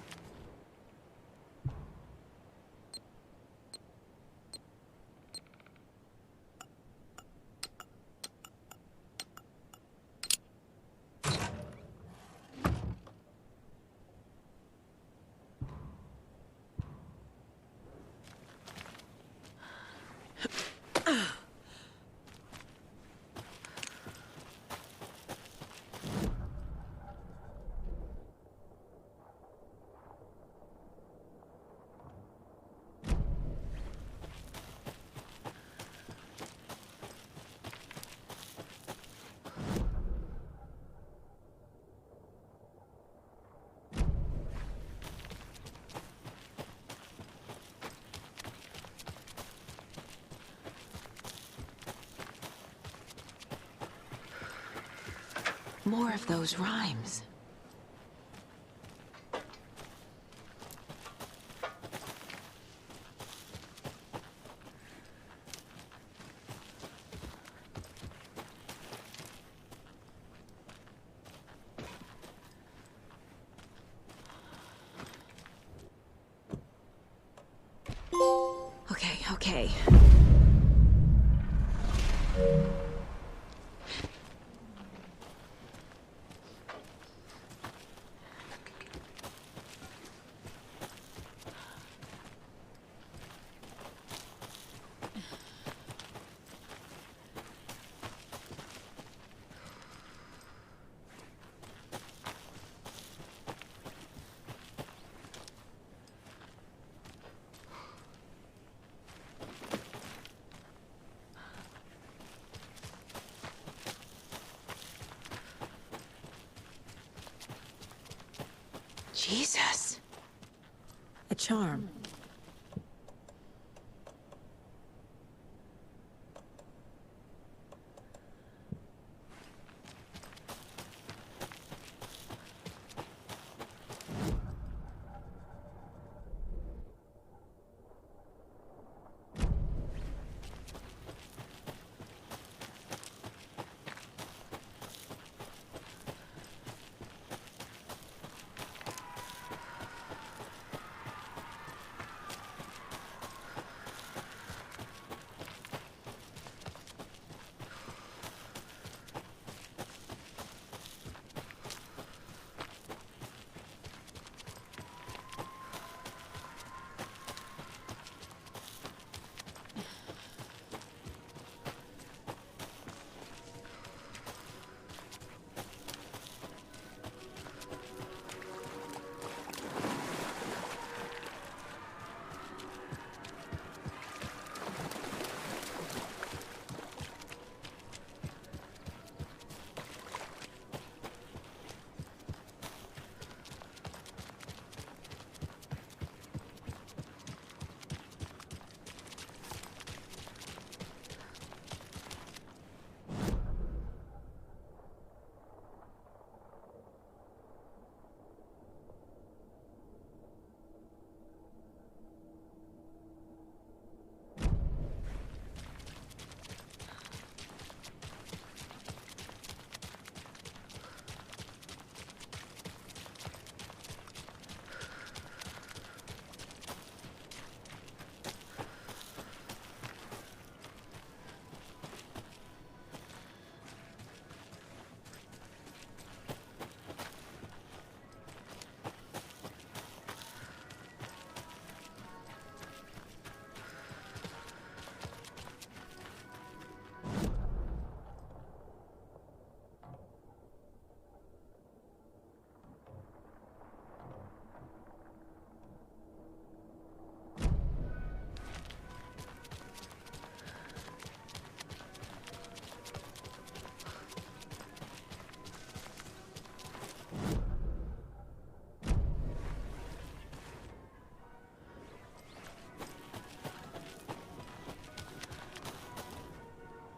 S3: More of those rhymes. Okay. Jesus. A charm.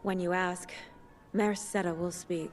S3: When you ask, Mayor Seta will speak.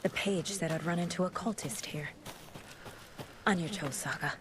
S3: The page said I'd run into a cultist here. On your toes, Saga.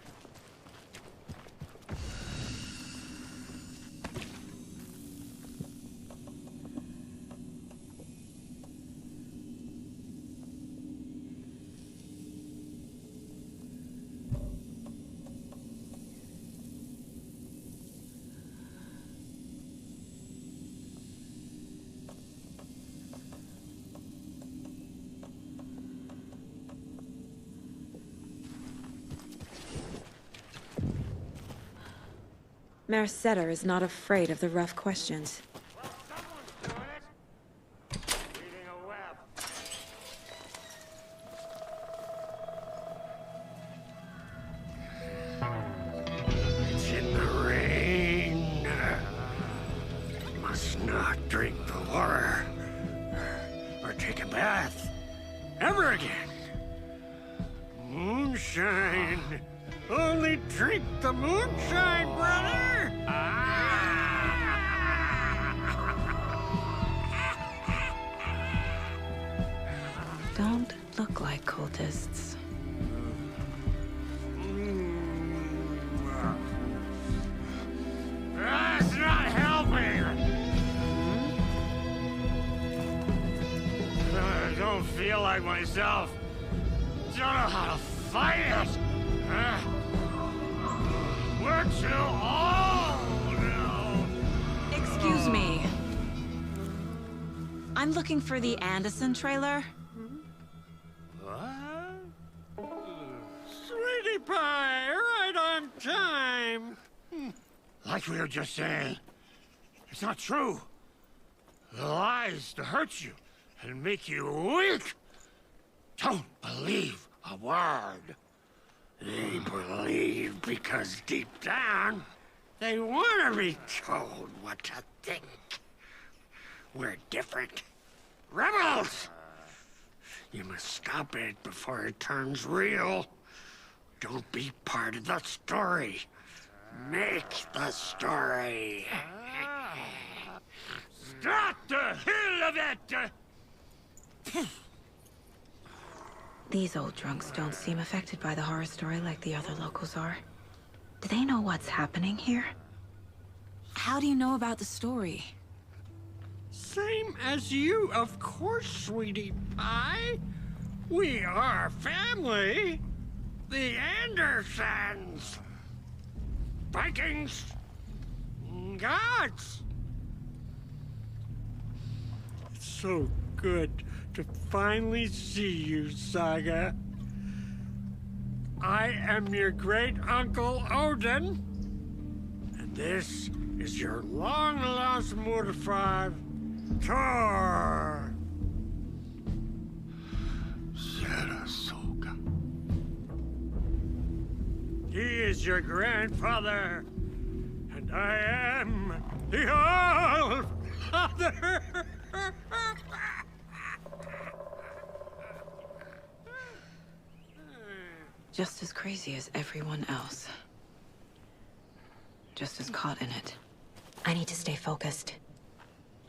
S3: Mayor Seta is not afraid of the rough questions.
S9: It's in the rain. Must not drink the water or take a bath ever again. Moonshine. Only drink the moonshine, brother!
S3: Don't look like cultists.
S9: That's not helping! I don't feel like myself. Don't know how to fight it! We're too old now.
S3: Excuse me. I'm looking for the Anderson trailer.
S9: What? Sweetie pie, right on time. Like we were just saying, it's not true. The lies to hurt you and make you weak. Don't believe a word. They believe because deep down, they want to be told what to think. We're different. Rebels! You must stop it before it turns real. Don't be part of the story. Make the story. Stop the hell of it!
S3: These old drunks don't seem affected by the horror story like the other locals are. Do they know what's happening here? How do you know about the story?
S9: Same as you, of course, sweetie pie. We are family. The Andersons. Vikings. Gods. It's so good to finally see you, Saga. I am your great-uncle Odin. And this is your long-lost Murfar, Thor. Sarasota. He is your grandfather. And I am the All-Father.
S3: Just as crazy as everyone else. Just as caught in it. I need to stay focused.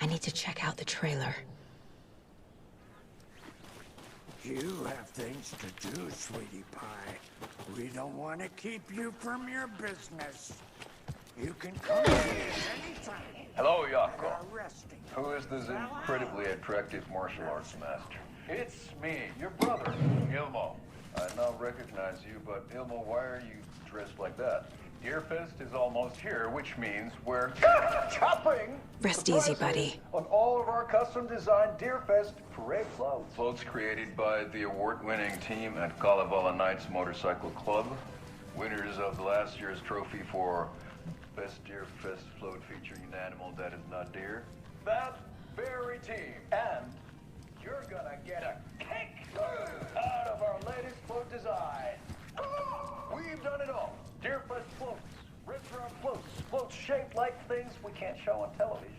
S3: I need to check out the trailer.
S9: You have things to do, sweetie pie. We don't want to keep you from your business. You can come here anytime.
S14: Hello, Yako.
S9: Arresting.
S14: Who is this incredibly attractive attractive martial arts master. It's me, your brother, Ilmo. I now recognize you, but Ilmo, why are you dressed like that? Deerfest is almost here, which means we're chopping.
S3: Rest easy, buddy.
S14: On all of our custom-designed Deerfest parade floats. Floats created by the award-winning team at Kalevala Knights Motorcycle Club. Winners of last year's trophy for Best Deerfest float featuring an animal that is not deer. That very team. And you're gonna get a kick out of our latest float design. We've done it all. Deerfest floats, retro floats, floats shaped like things we can't show on television.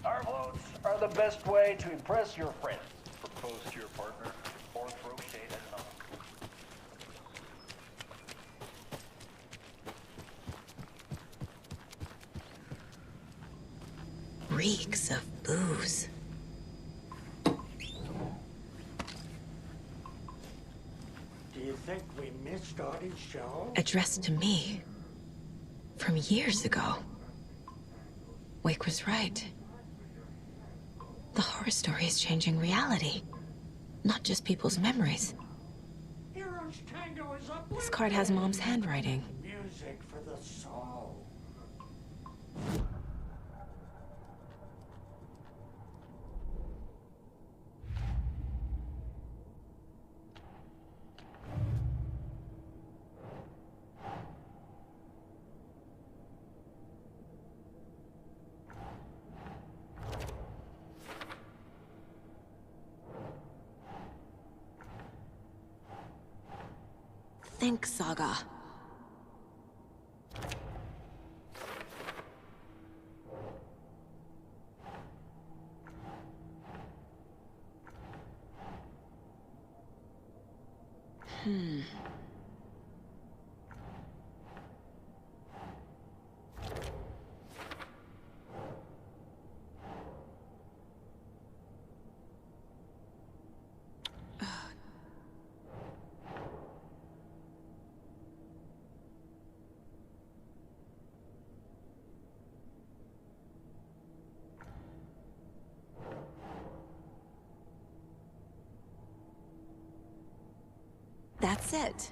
S14: Our floats are the best way to impress your friends. Propose to your partner or throw shade at another.
S3: Reeks of booze.
S15: Do you think we missed Audie's show?
S3: Addressed to me. From years ago. Wake was right. The horror story is changing reality. Not just people's memories.
S15: Heroes Tango is up.
S3: This card has Mom's handwriting.
S15: Music for the soul.
S3: Think, Saga. That's it.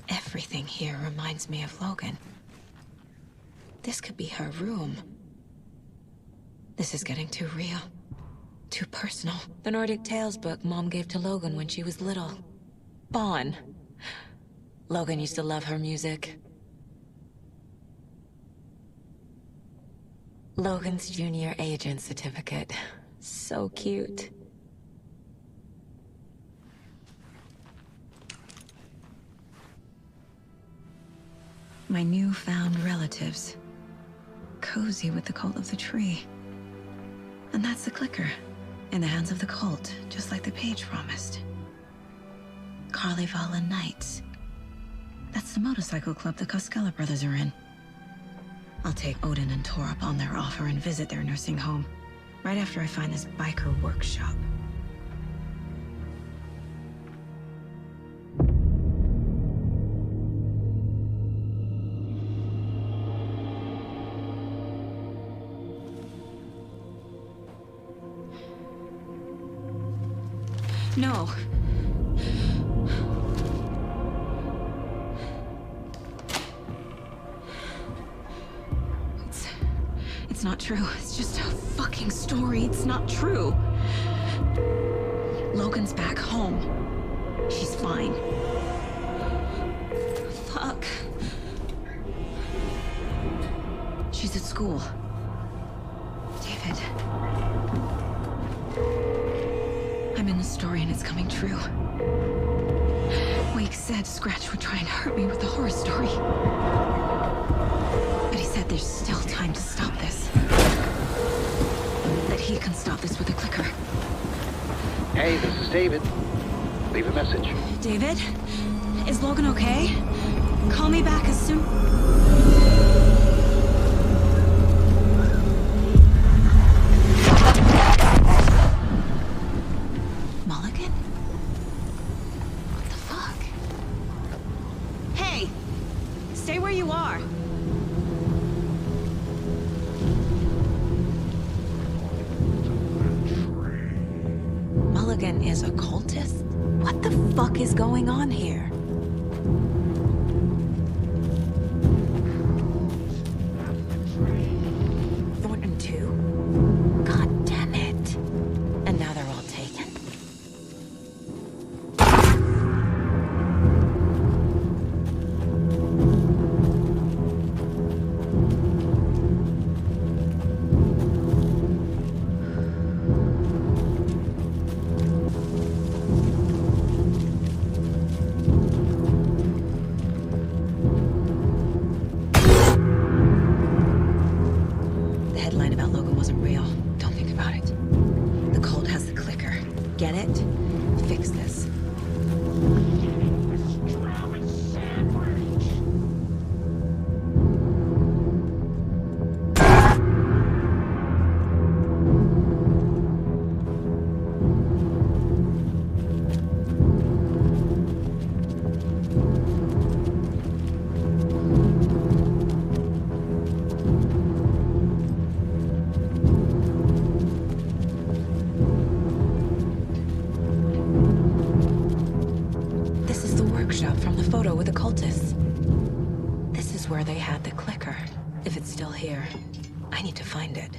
S3: Everything here reminds me of Logan. This could be her room. This is getting too real. Too personal. The Nordic Tales book Mom gave to Logan when she was little. Bon. Logan used to love her music. Logan's junior agent certificate. So cute. My newfound relatives. Cozy with the cult of the tree. And that's the clicker. In the hands of the cult, just like the page promised. Kalevala Knights. That's the motorcycle club the Koskela brothers are in. I'll take Odin and Tor up on their offer and visit their nursing home. Right after I find this biker workshop. No. It's not true. It's just a fucking story. It's not true. Logan's back home. She's fine. Fuck. She's at school. David. I'm in the story and it's coming true. Wake said Scratch would try and hurt me with the horror story. But he said there's still time to stop this. That he can stop this with a clicker.
S16: Hey, this is David. Leave a message.
S3: David? Is Logan okay? Call me back as soon... Logan is a cultist? What the fuck is going on here? Thornton 2? God damn it. And now they're all taken? The headline about Logan wasn't real. Don't think about it. The cult has the clicker. Get it? Fix this. This is the workshop from the photo with the cultists. This is where they had the clicker. If it's still here, I need to find it.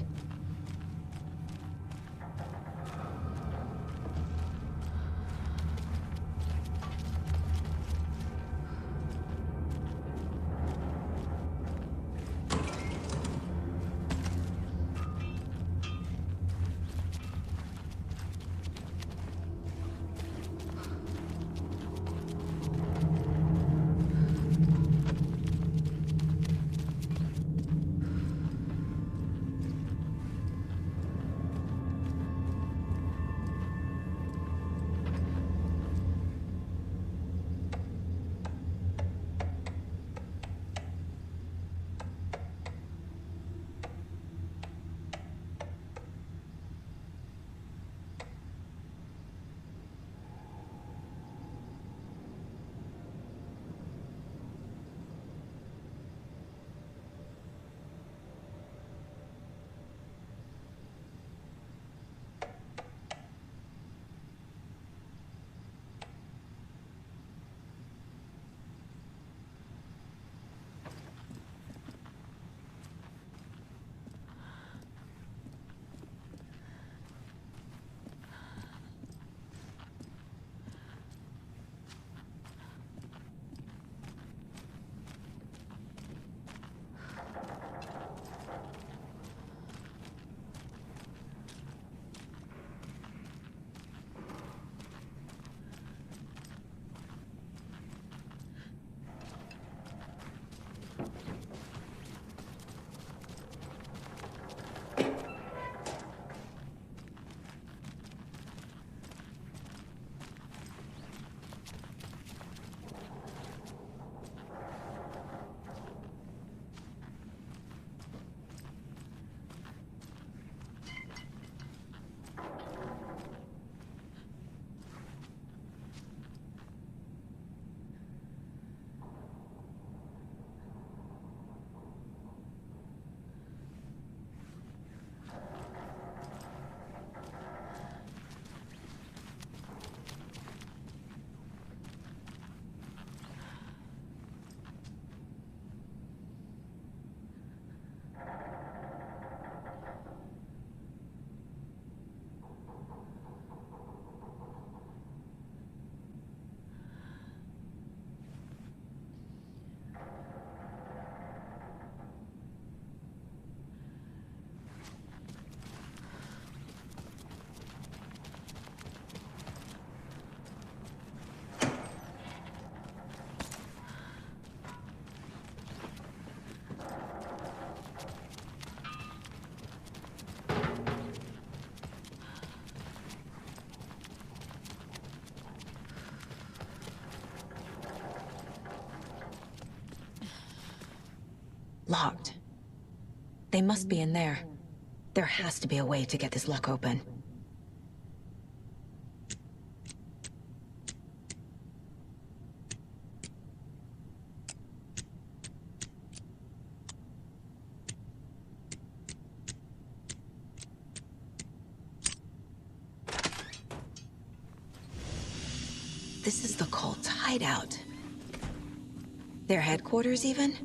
S3: Locked. They must be in there. There has to be a way to get this lock open. this is the cult's hideout. Their headquarters, even?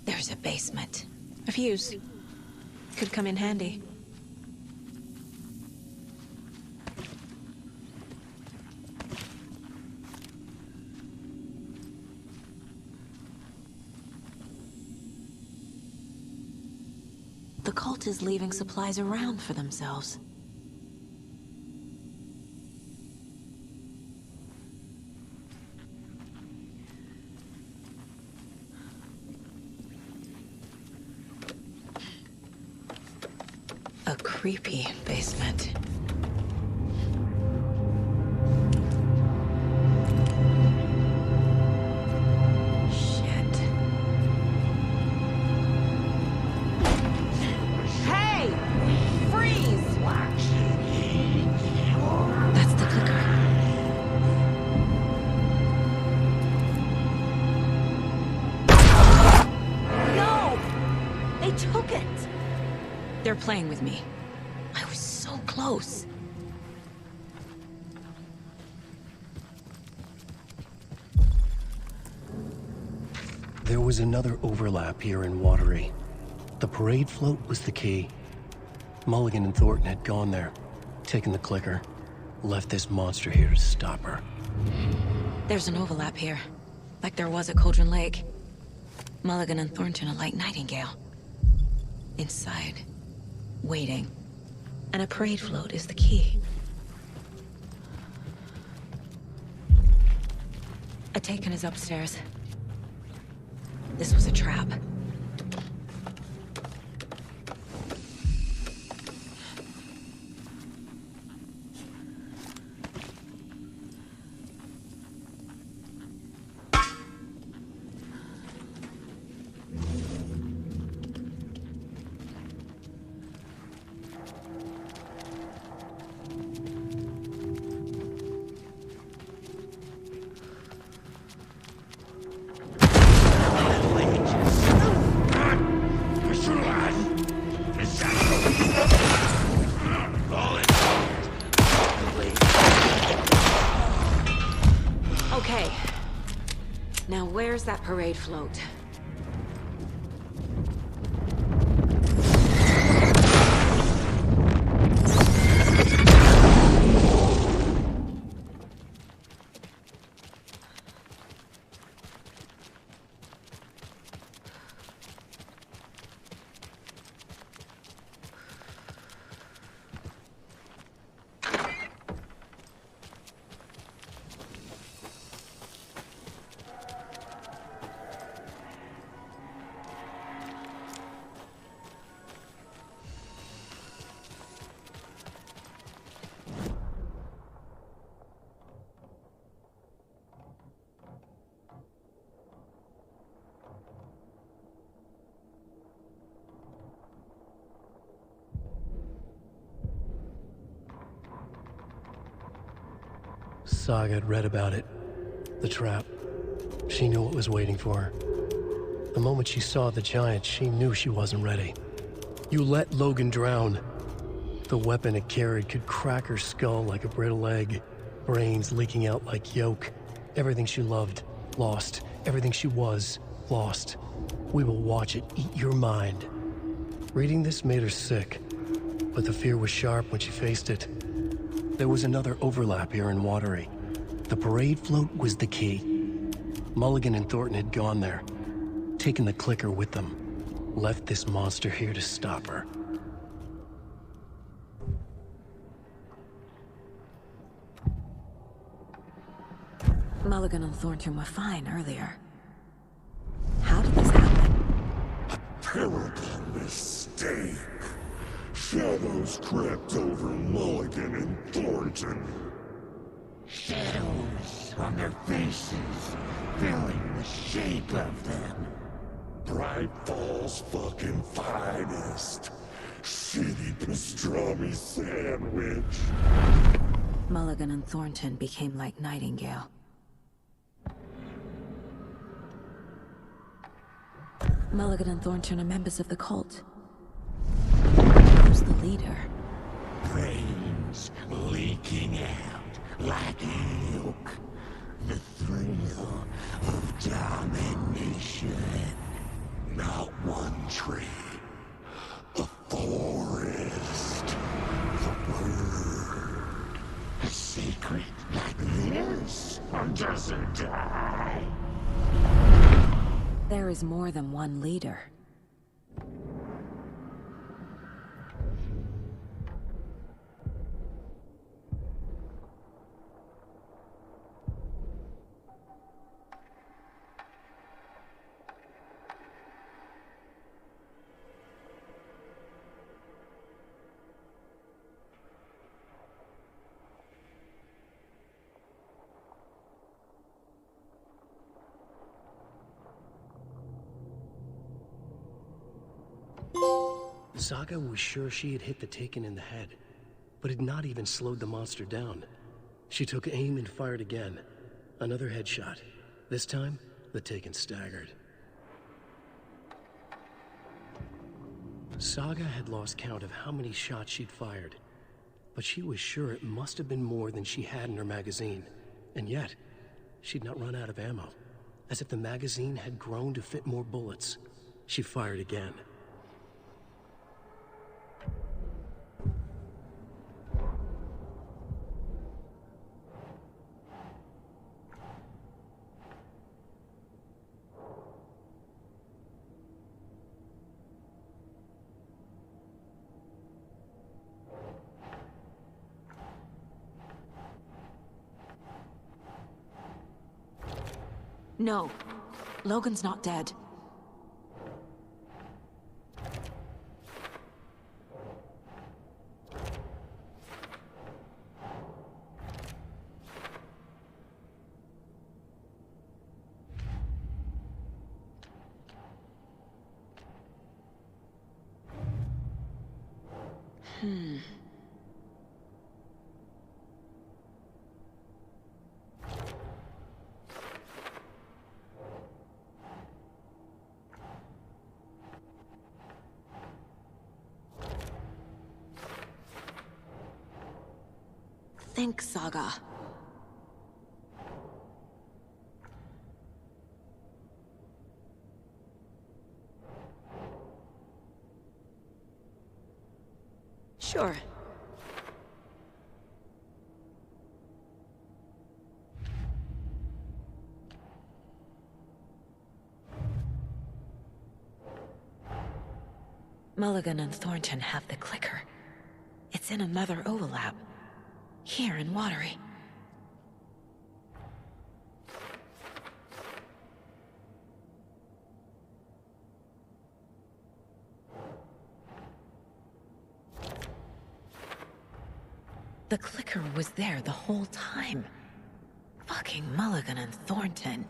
S3: There's a basement. A fuse. Could come in handy. The cult is leaving supplies around for themselves. A creepy basement. They're playing with me. I was so close.
S2: There was another overlap here in Watery. The parade float was the key. Mulligan and Thornton had gone there, taken the clicker, left this monster here to stop her.
S3: There's an overlap here, like there was at Cauldron Lake. Mulligan and Thornton are like Nightingale. Inside. Waiting. And a parade float is the key. Atakan is upstairs. This was a trap. Okay. Now where's that parade float?
S2: Saga had read about it. The trap. She knew what was waiting for her. The moment she saw the giant, she knew she wasn't ready. You let Logan drown. The weapon it carried could crack her skull like a brittle egg. Brains leaking out like yolk. Everything she loved, lost. Everything she was, lost. We will watch it eat your mind. Reading this made her sick, but the fear was sharp when she faced it. There was another overlap here in Watery. The parade float was the key. Mulligan and Thornton had gone there, taken the clicker with them, left this monster here to stop her.
S3: Mulligan and Thornton were fine earlier. How did this happen?
S17: A terrible mistake. Shadows crept over Mulligan and Thornton.
S15: Shadows on their faces, filling the shape of them.
S17: Bright Falls fucking finest. Shitty pastrami sandwich.
S3: Mulligan and Thornton became like Nightingale. Mulligan and Thornton are members of the cult. Who's the leader?
S15: Brains leaking out like milk. The thrill of domination. Not one tree. A forest. The bird. A secret like this doesn't die.
S3: There is more than one leader.
S2: Saga was sure she had hit the Taken in the head, but had not even slowed the monster down. She took aim and fired again. Another headshot. This time, the Taken staggered. Saga had lost count of how many shots she'd fired, but she was sure it must have been more than she had in her magazine. And yet, she'd not run out of ammo. As if the magazine had grown to fit more bullets. She fired again.
S3: No. Logan's not dead. Think, Saga. Sure. Mulligan and Thornton have the clicker. It's in another overlap. Here in Watery. The clicker was there the whole time. Fucking Mulligan and Thornton.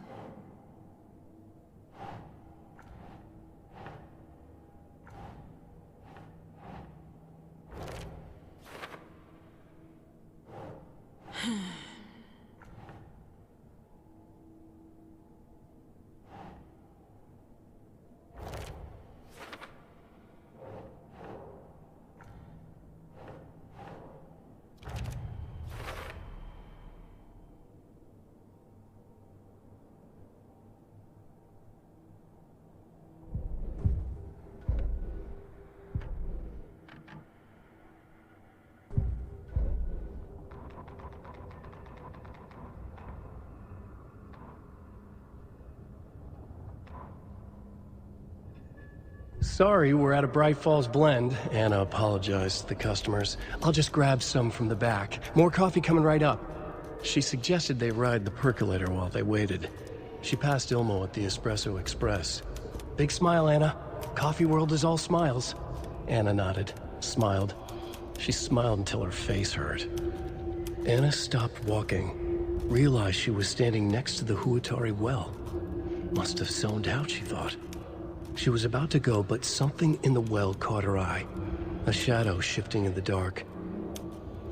S2: Sorry, we're out of Bright Falls blend. Anna apologized to the customers. I'll just grab some from the back. More coffee coming right up. She suggested they ride the percolator while they waited. She passed Ilmo at the Espresso Express. Big smile, Anna. Coffee world is all smiles. Anna nodded, smiled. She smiled until her face hurt. Anna stopped walking, realized she was standing next to the Huatari well. Must have zoned out, she thought. She was about to go, but something in the well caught her eye. A shadow shifting in the dark.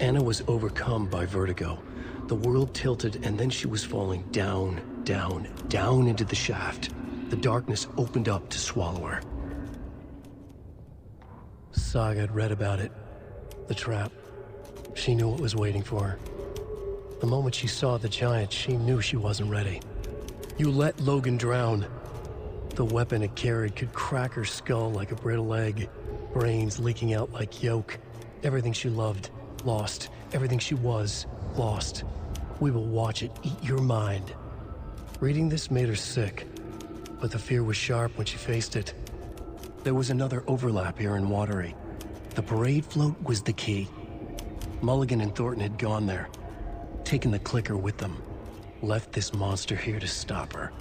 S2: Anna was overcome by vertigo. The world tilted, and then she was falling down, down, down into the shaft. The darkness opened up to swallow her. Saga had read about it. The trap. She knew what was waiting for her. The moment she saw the giant, she knew she wasn't ready. You let Logan drown. The weapon it carried could crack her skull like a brittle egg. Brains leaking out like yolk. Everything she loved, lost. Everything she was, lost. We will watch it eat your mind. Reading this made her sick, but the fear was sharp when she faced it. There was another overlap here in Watery. The parade float was the key. Mulligan and Thornton had gone there, taken the clicker with them, left this monster here to stop her.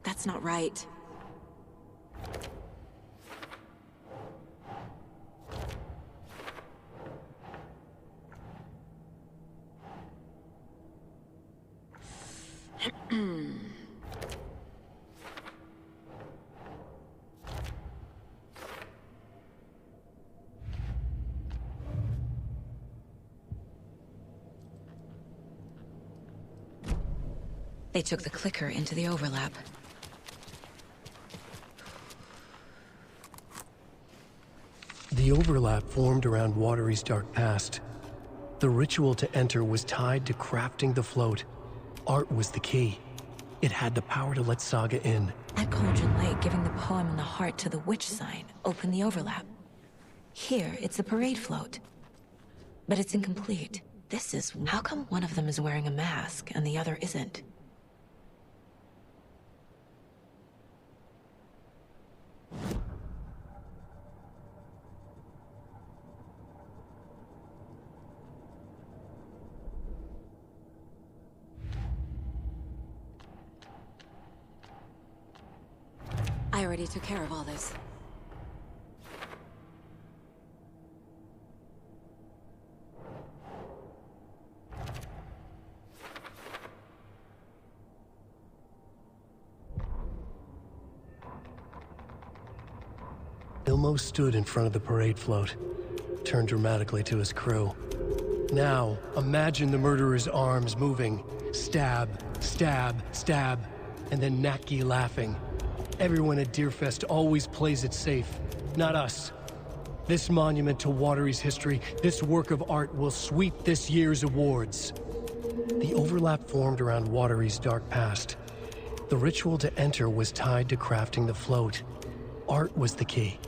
S3: That's not right. They took the clicker into the overlap.
S2: The overlap formed around Watery's dark past. The ritual to enter was tied to crafting the float. Art was the key. It had the power to let Saga in.
S3: At Cauldron Lake, giving the poem and the heart to the witch sign opened the overlap. Here, it's the parade float. But it's incomplete. This is... How come one of them is wearing a mask and the other isn't?
S18: I already took care of all this.
S2: Ilmo stood in front of the parade float, turned dramatically to his crew. Now, imagine the murderer's arms moving. Stab, stab, stab, and then Naki laughing. Everyone at Deerfest always plays it safe, not us. This monument to Watery's history, this work of art will sweep this year's awards. The overlap formed around Watery's dark past. The ritual to enter was tied to crafting the float. Art was the key.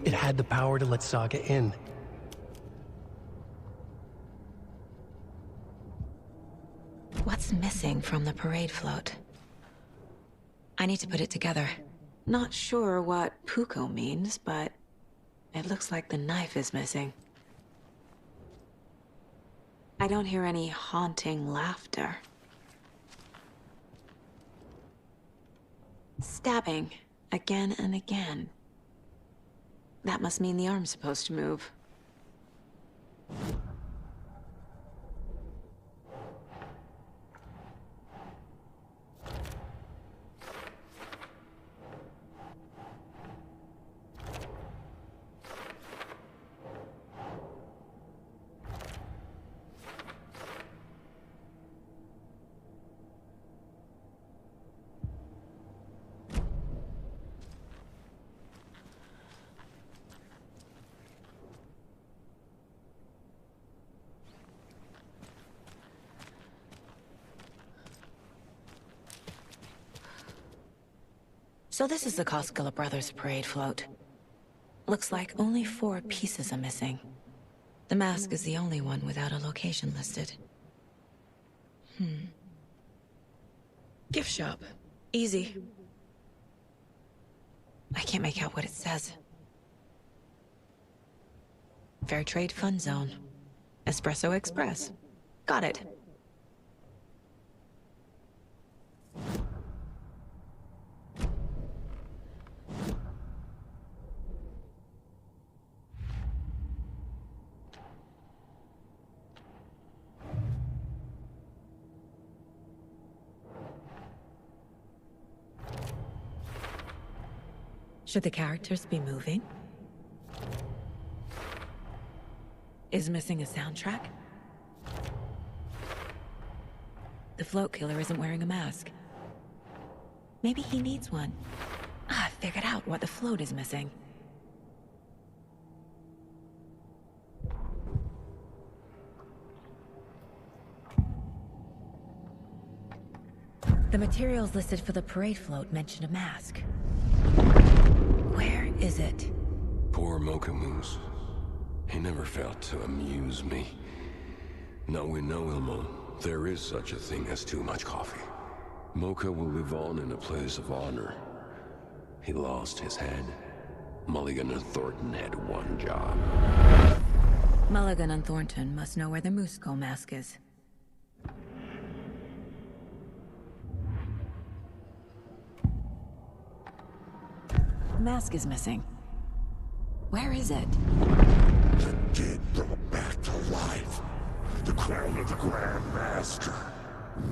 S2: It had the power to let Saga in.
S3: What's missing from the parade float? I need to put it together. Not sure what Puko means, but it looks like the knife is missing. I don't hear any haunting laughter. Stabbing, again and again. That must mean the arm's supposed to move. So this is the Koskela Brothers parade float. Looks like only 4 pieces are missing. The mask is the only one without a location listed. Gift shop. Easy. I can't make out what it says. Fair Trade Fund Zone. Espresso Express. Got it. Should the characters be moving? Is missing a soundtrack? The float killer isn't wearing a mask. Maybe he needs one. I figured out what the float is missing. The materials listed for the parade float mention a mask. Where is it?
S1: Poor Mocha Moose. He never failed to amuse me. Now we know, Ilmo, there is such a thing as too much coffee. Mocha will live on in a place of honor. He lost his head. Mulligan and Thornton had one job.
S3: Mulligan and Thornton must know where the Moose Skull mask is. The mask is missing. Where is it?
S17: The dead brought back to life. The crown of the Grand Master.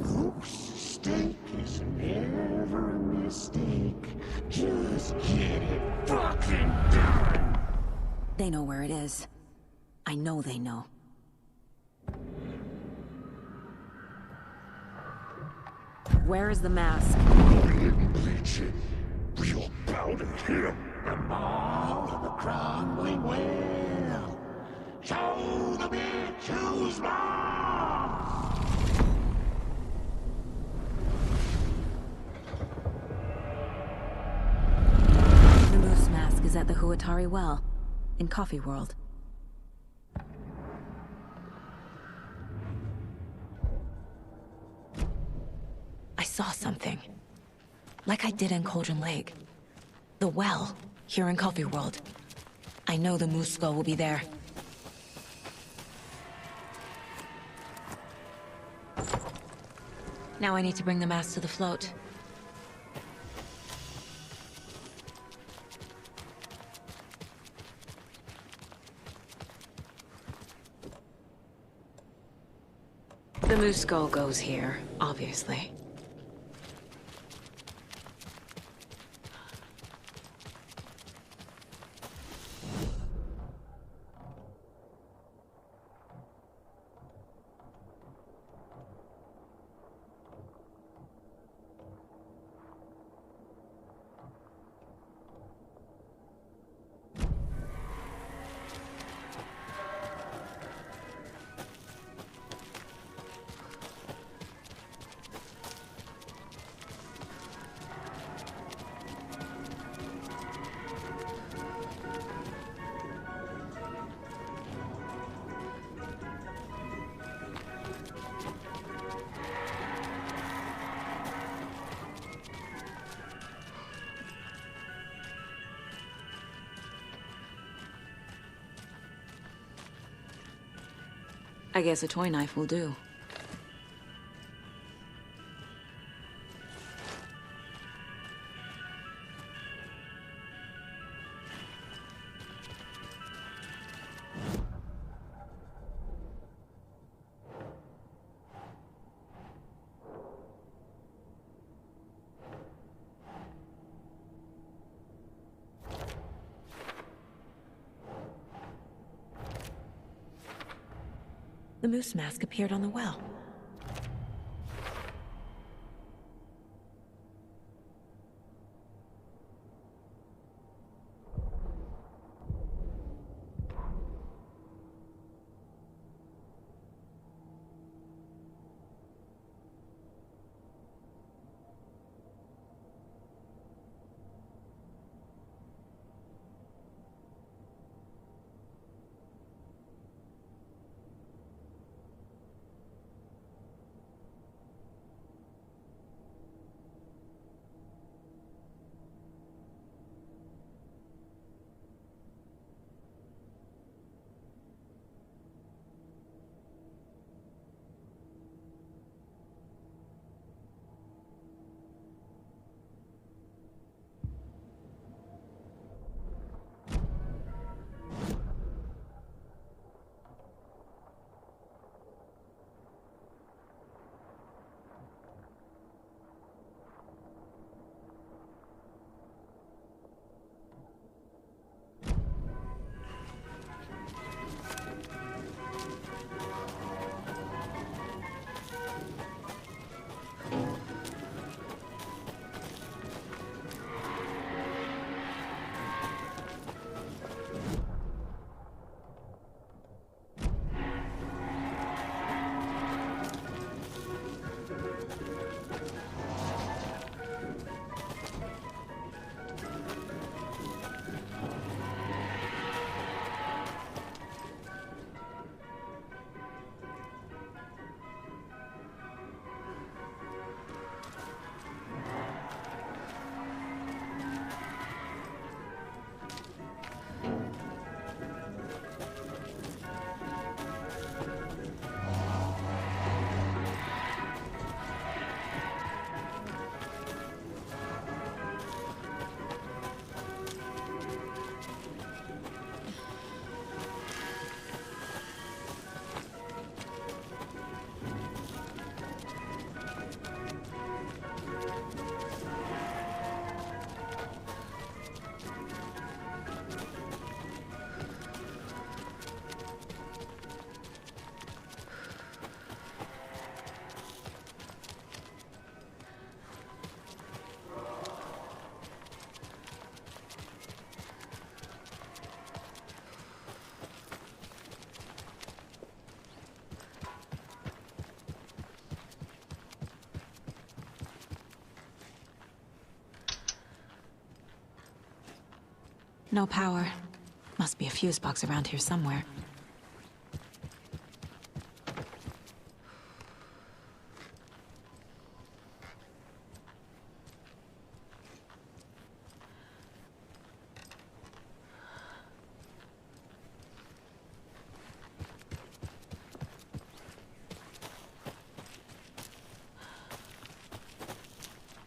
S17: Moose steak is never a mistake. Just get it fucking done.
S3: They know where it is. I know they know. Where is the mask?
S17: We didn't bleach it. Real powder him. And all of the crown we will. Show the bitch who's boss.
S3: The moose mask is at the Huatari Well, in Coffee World. I saw something. Like I did in Cauldron Lake. The well, here in Coffee World. I know the Moose Skull will be there. Now I need to bring the mask to the float. The Moose Skull goes here, obviously. I guess a toy knife will do. The moose mask appeared on the well. No power. Must be a fuse box around here somewhere.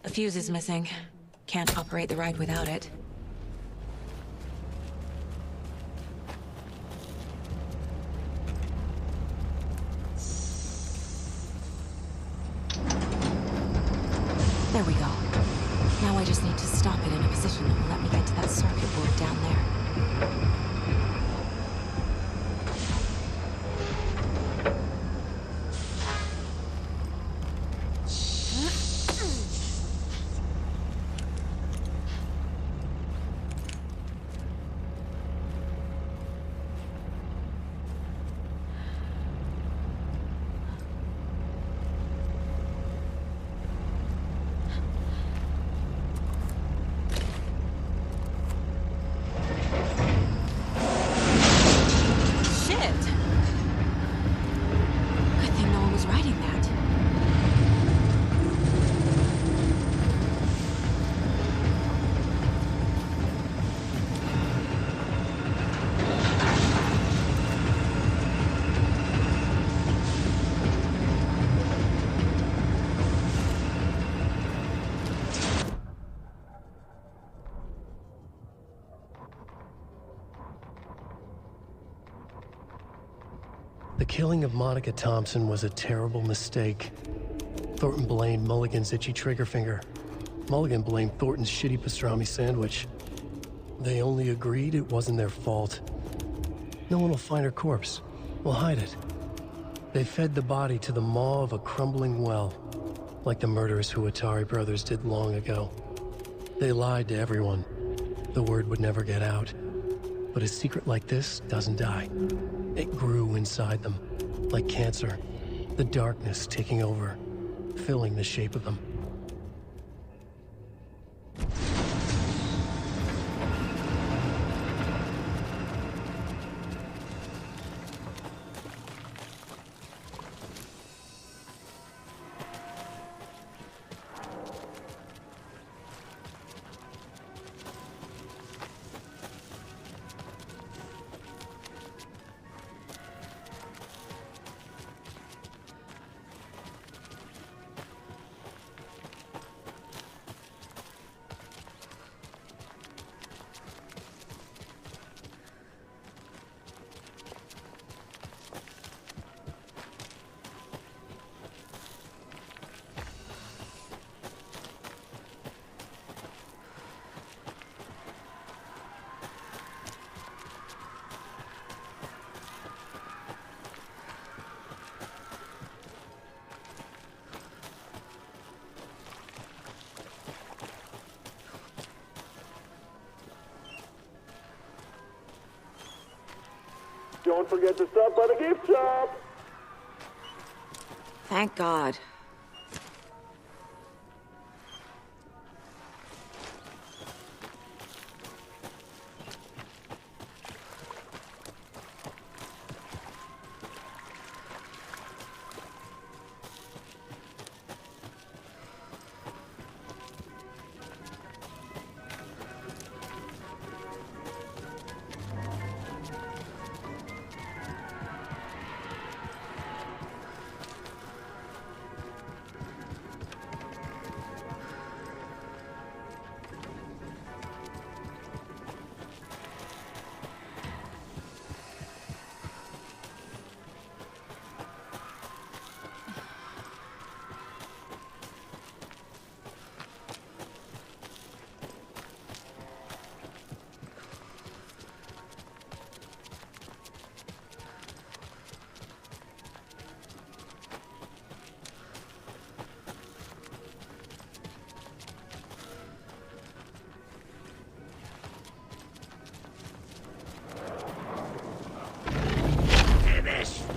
S3: A fuse is missing. Can't operate the ride without it. There we go. Now I just need to stop it in a position that will let me get to that circuit board down there.
S2: The killing of Monica Thompson was a terrible mistake. Thornton blamed Mulligan's itchy trigger finger. Mulligan blamed Thornton's shitty pastrami sandwich. They only agreed it wasn't their fault. No one will find her corpse. We'll hide it. They fed the body to the maw of a crumbling well, like the murderous Huatari brothers did long ago. They lied to everyone. The word would never get out. But a secret like this doesn't die. It grew inside them, like cancer. The darkness taking over, filling the shape of them.
S13: Don't forget to stop by the gift shop!
S18: Thank God.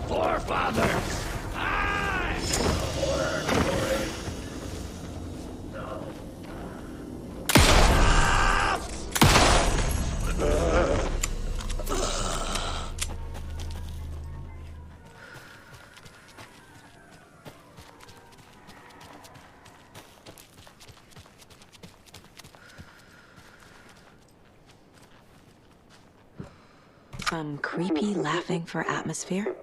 S17: Forefathers!
S3: Some creepy laughing for atmosphere?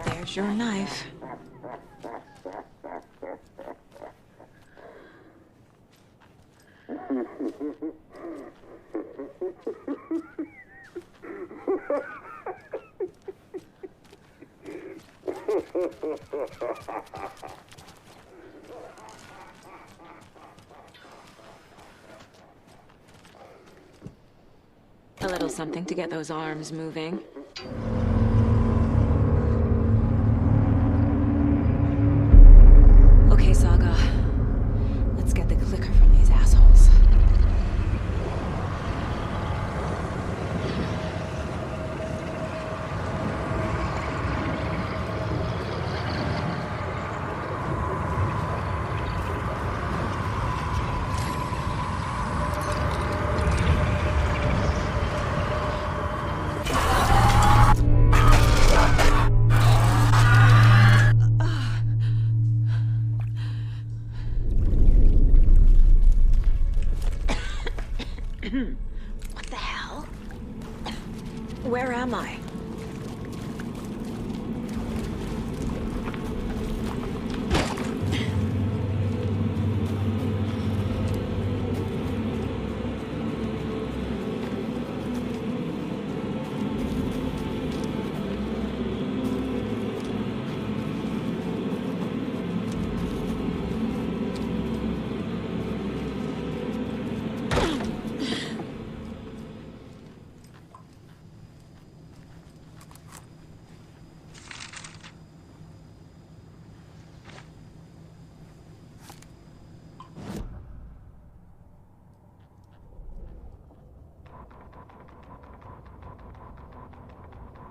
S3: There's your knife. A little something to get those arms moving. Okay, Saga. Let's get the clicker from these assholes. What the hell? Where am I?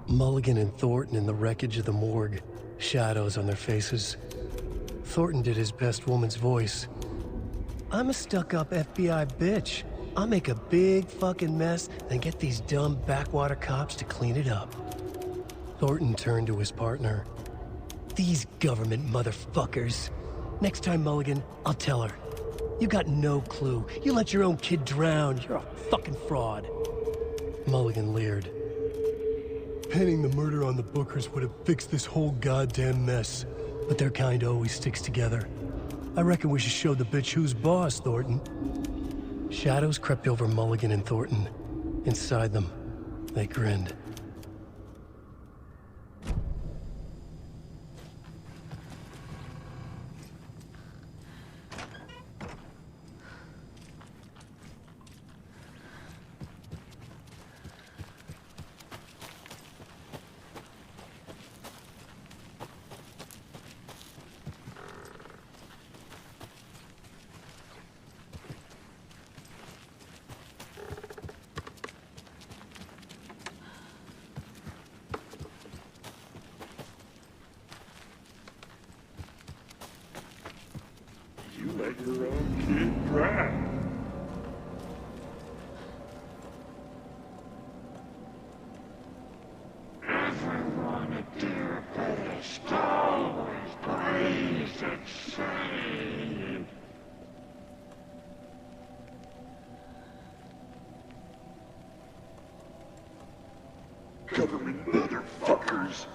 S2: Mulligan and Thornton in the wreckage of the morgue, shadows on their faces. Thornton did his best woman's voice. I'm a stuck-up FBI bitch. I'll make a big fucking mess, then get these dumb backwater cops to clean it up. Thornton turned to his partner. These government motherfuckers. Next time, Mulligan, I'll tell her. You got no clue. You let your own kid drown. You're a fucking fraud. Mulligan leered. Pinning the murder on the Bookers would have fixed this whole goddamn mess. But their kind always sticks together. I reckon we should show the bitch who's boss, Thornton. Shadows crept over Mulligan and Thornton. Inside them, they grinned.
S17: You let your own kid drown. Everyone at Deer Fest always believes it's safe. Government motherfuckers.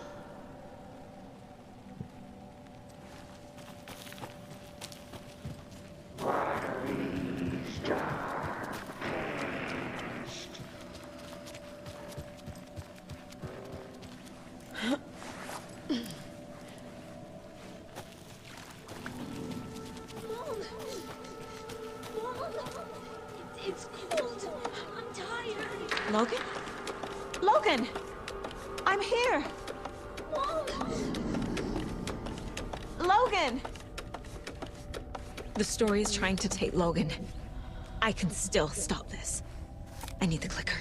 S3: It's cold. I'm tired. Logan? Logan! I'm here! Logan! The story is trying to take Logan. I can still stop this. I need the clicker.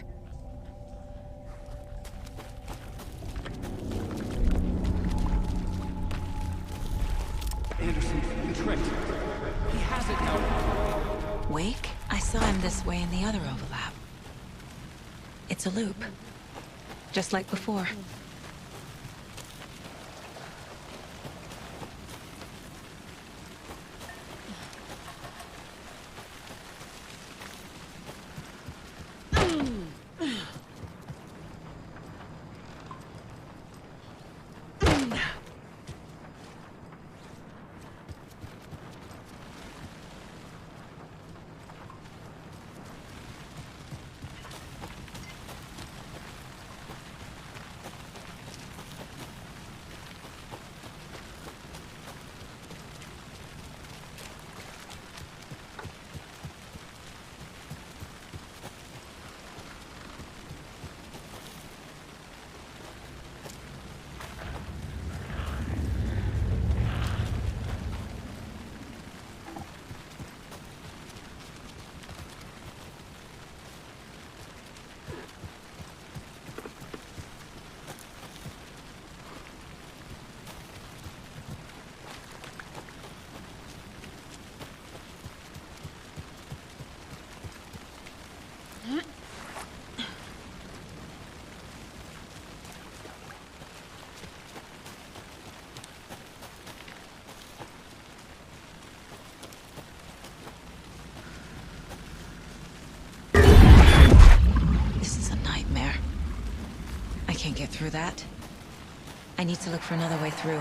S19: Anderson, you tricked. He has it now.
S3: Wake? I saw him this way in the other overlap. It's a loop. Just like before. Can't get through that. I need to look for another way through.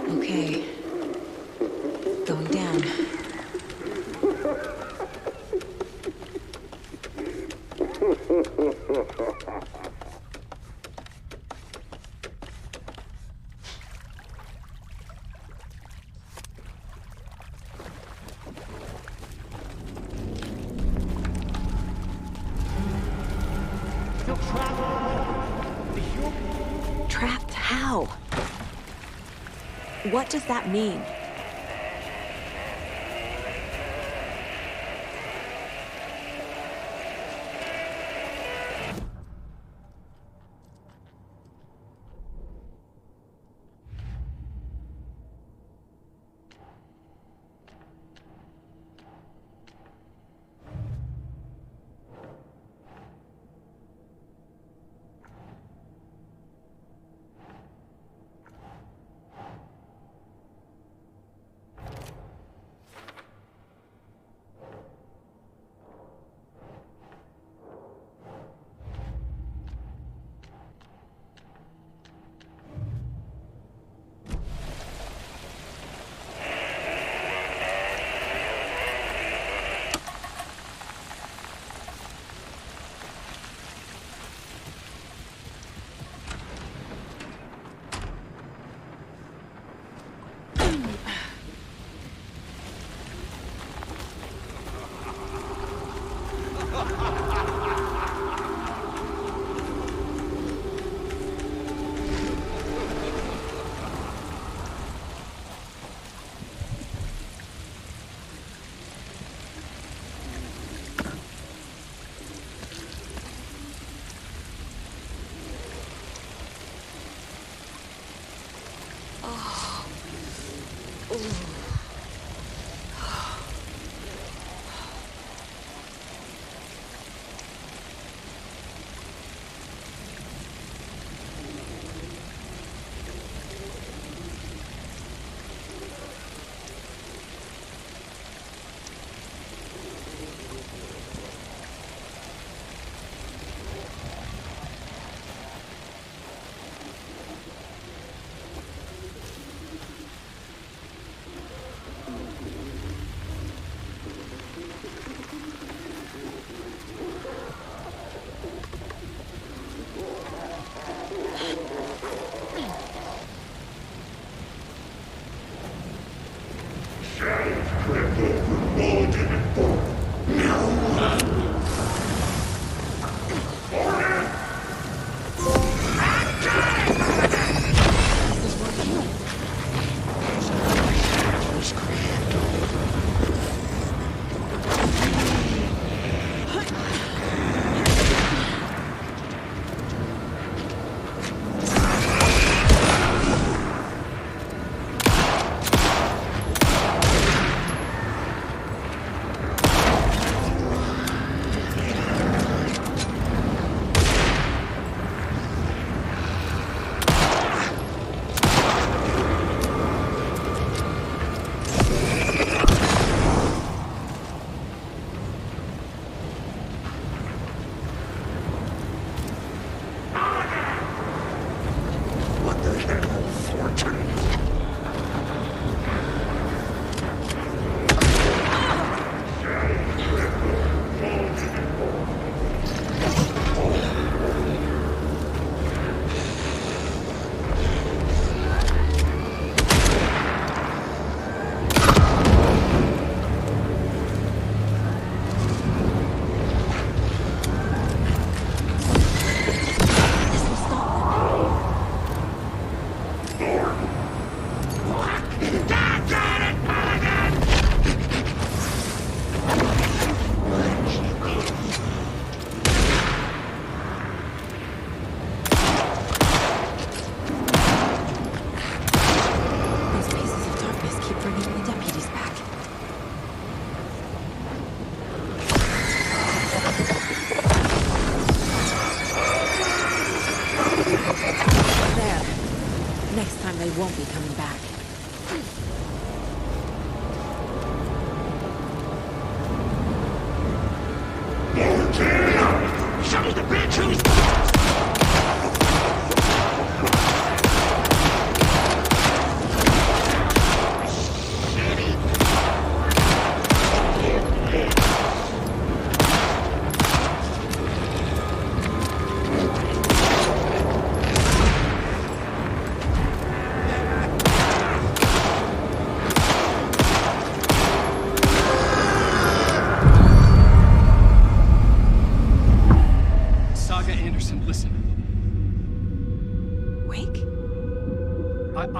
S3: Okay. Going down. Trapped? How? What does that mean?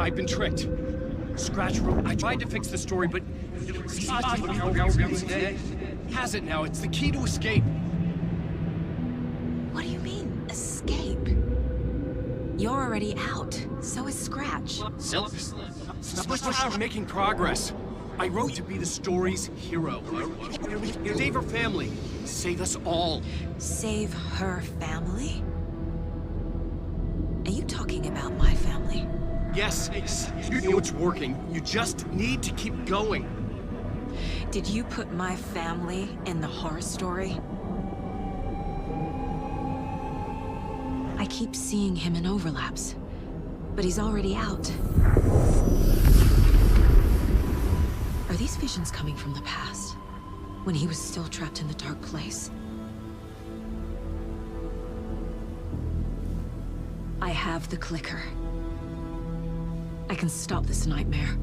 S20: I've been tricked. Scratch wrote, I tried to fix the story, but... He has it now. It's the key to escape.
S3: What do you mean, escape? You're already out. So is Scratch.
S20: We're making progress. I wrote to be the story's hero. Save her family. Save us all.
S3: Save her family? Are you talking about my family?
S20: Yes, you know it's working. You just need to keep going.
S3: Did you put my family in the horror story? I keep seeing him in overlaps, but he's already out. Are these visions coming from the past, when he was still trapped in the dark place? I have the clicker. I can stop this nightmare.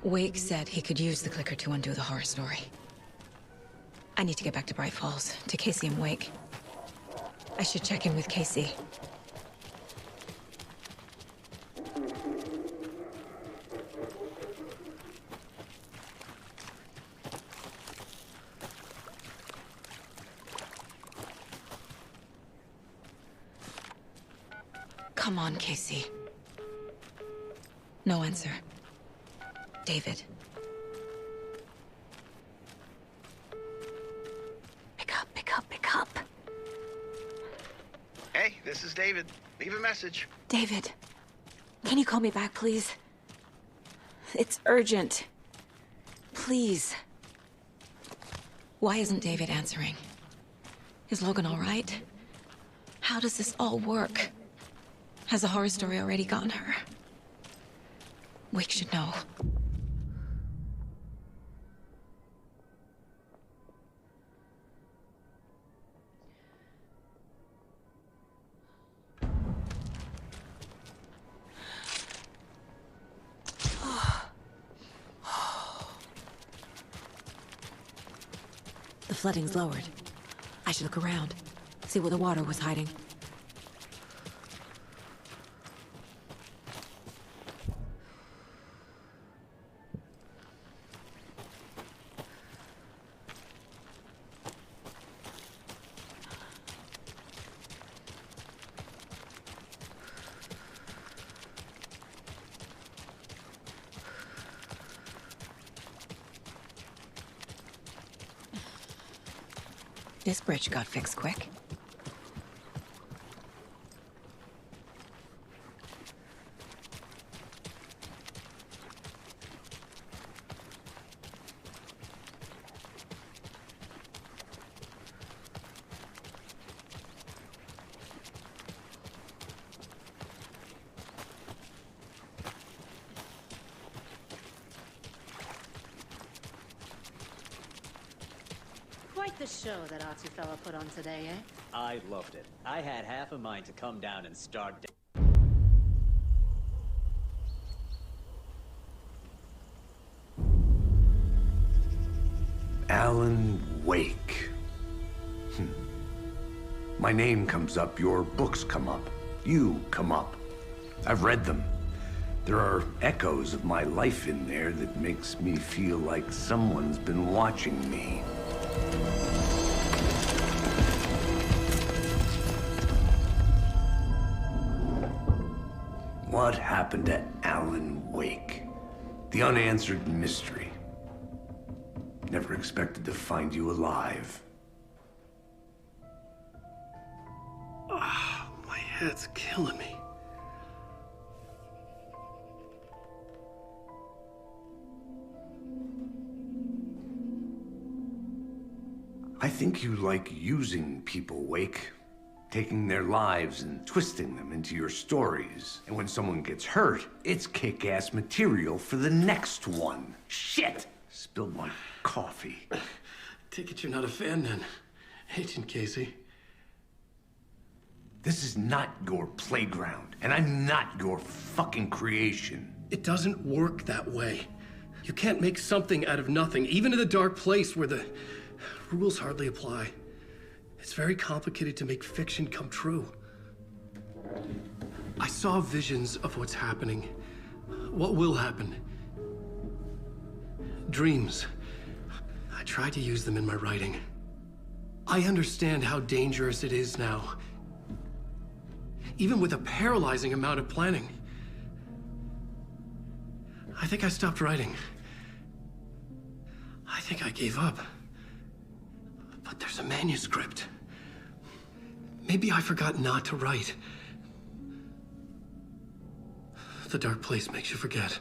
S3: Wake said he could use the clicker to undo the horror story. I need to get back to Bright Falls, to Casey and Wake. I should check in with Casey. Come on, Casey. No answer. David. Pick up.
S16: Hey, this is David. Leave a message.
S3: David, can you call me back, please? It's urgent. Please. Why isn't David answering? Is Logan all right? How does this all work? Has the horror story already gotten her? Wake should know. The flooding's lowered. I should look around, see where the water was hiding. This bridge got fixed quick.
S21: Quite the show that artsy fella put on today, eh?
S22: I loved it. I had half a mind to come down and start...
S1: Alan Wake. My name comes up, your books come up, you come up. I've read them. There are echoes of my life in there that makes me feel like someone's been watching me. What happened to Alan Wake? The unanswered mystery. Never expected to find you alive.
S2: Ah, my head's killing me.
S1: I think you like using people, Wake. Taking their lives and twisting them into your stories. And when someone gets hurt, it's kick-ass material for the next one. Shit! Spilled my coffee.
S2: Take it you're not a fan then, Agent Casey.
S1: This is not your playground, and I'm not your fucking creation.
S2: It doesn't work that way. You can't make something out of nothing, even in the dark place where the rules hardly apply. It's very complicated to make fiction come true. I saw visions of what's happening, what will happen. Dreams. I tried to use them in my writing. I understand how dangerous it is now, even with a paralyzing amount of planning. I think I stopped writing. I think I gave up. But there's a manuscript. Maybe I forgot not to write. The dark place makes you forget.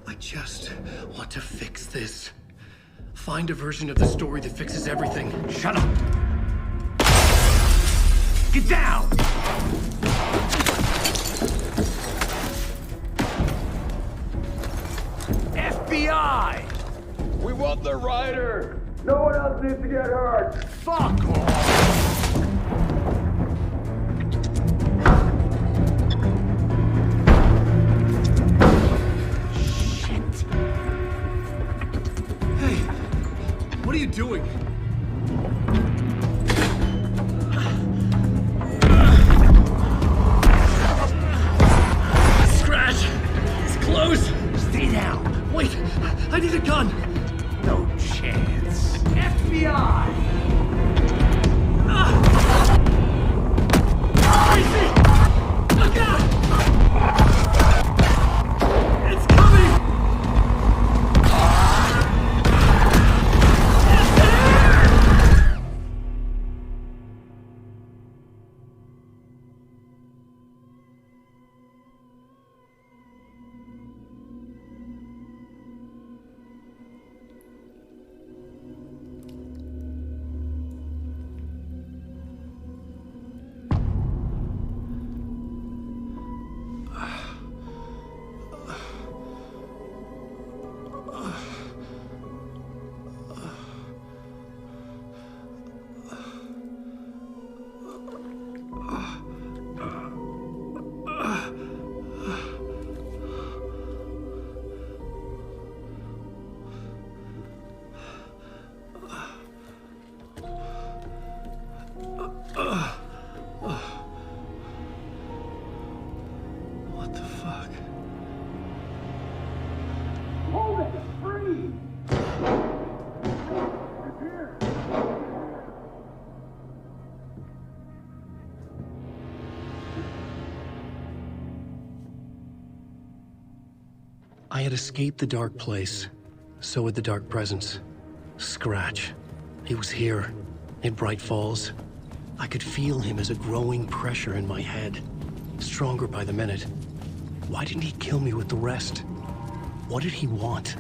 S2: I just want to fix this. Find a version of the story that fixes everything.
S17: Shut up! Get down! FBI!
S10: We want the rider!
S13: No one else needs to get hurt!
S17: Fuck off!
S2: Shit. Hey, what are you doing? Scratch! It's close!
S17: Stay down!
S2: Wait, I need a gun!
S17: No chance. FBI!
S2: Tracy! Look out! It's coming! It's there! What the fuck?
S13: Hold it! Freeze!
S2: I had escaped the dark place. So had the dark presence. Scratch. He was here, in Bright Falls. I could feel him as a growing pressure in my head. Stronger by the minute. Why didn't he kill me with the rest? What did he want?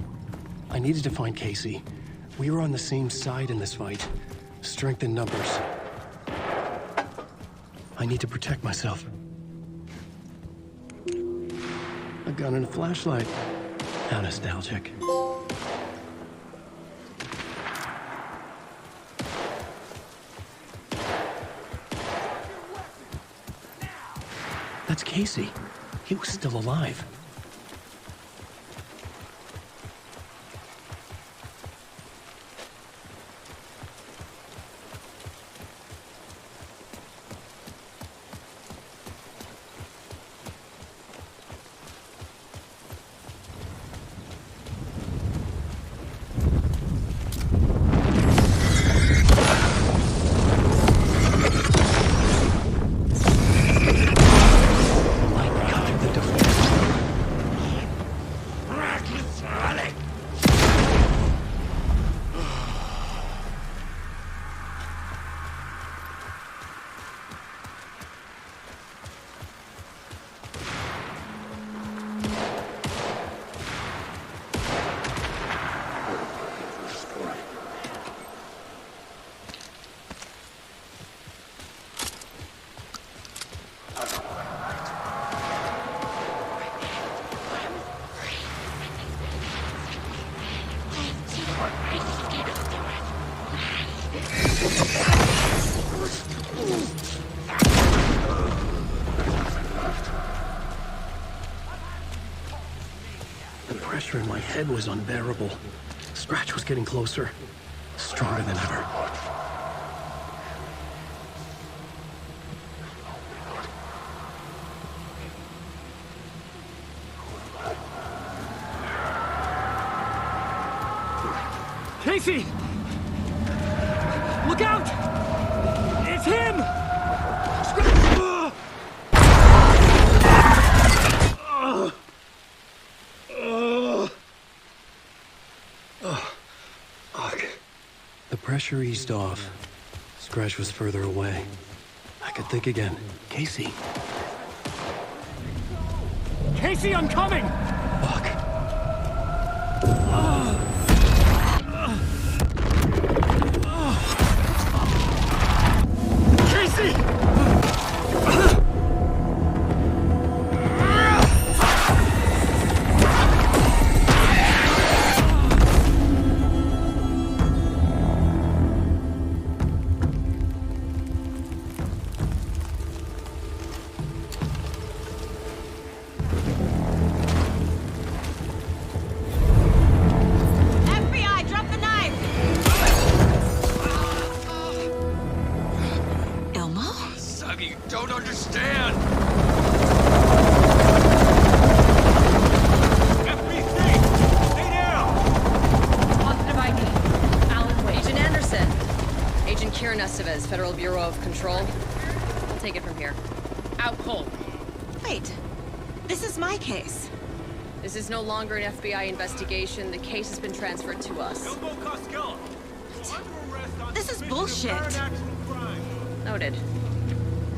S2: I needed to find Casey. We were on the same side in this fight. Strength in numbers. I need to protect myself. A gun and a flashlight. How nostalgic. That's Casey. He was still alive. The pressure in my head was unbearable. Scratch was getting closer, stronger than ever.
S20: Casey! Look out! It's him!
S2: The pressure eased off. Scratch was further away. I could think again. Casey.
S20: Casey, I'm coming!
S2: Fuck.
S20: Casey!
S4: Federal Bureau of Control. I'll take it from here.
S21: Out cold.
S4: Wait. This is my case. This is no longer an FBI investigation. The case has been transferred to us.
S3: This is bullshit.
S4: Noted.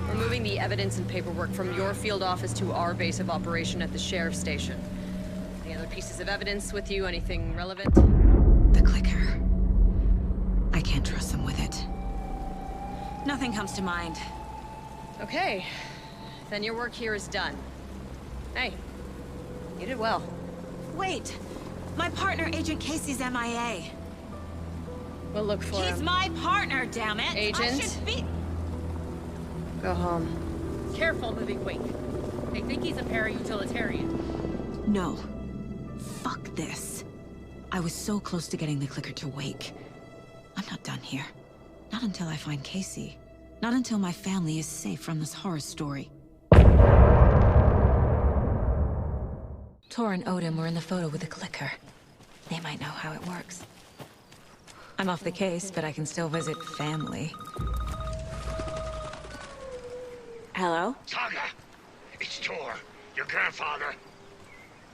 S4: We're moving the evidence and paperwork from your field office to our base of operation at the sheriff's station. Any other pieces of evidence with you? Anything relevant?
S3: The clicker. I can't trust them with it. Nothing comes to mind.
S4: Okay. Then your work here is done. Hey, you did well.
S3: Wait! My partner, Agent Casey's MIA.
S4: We'll look for him.
S3: He's my partner, damn it!
S4: Agent?
S3: I should be...
S4: Go home.
S21: Careful moving Wake. They think he's a para-utilitarian.
S3: No. Fuck this. I was so close to getting the clicker to Wake. I'm not done here. Not until I find Casey. Not until my family is safe from this horror story. Tor and Odin were in the photo with the clicker. They might know how it works. I'm off the case, but I can still visit family. Hello?
S17: Saga, it's Tor, your grandfather.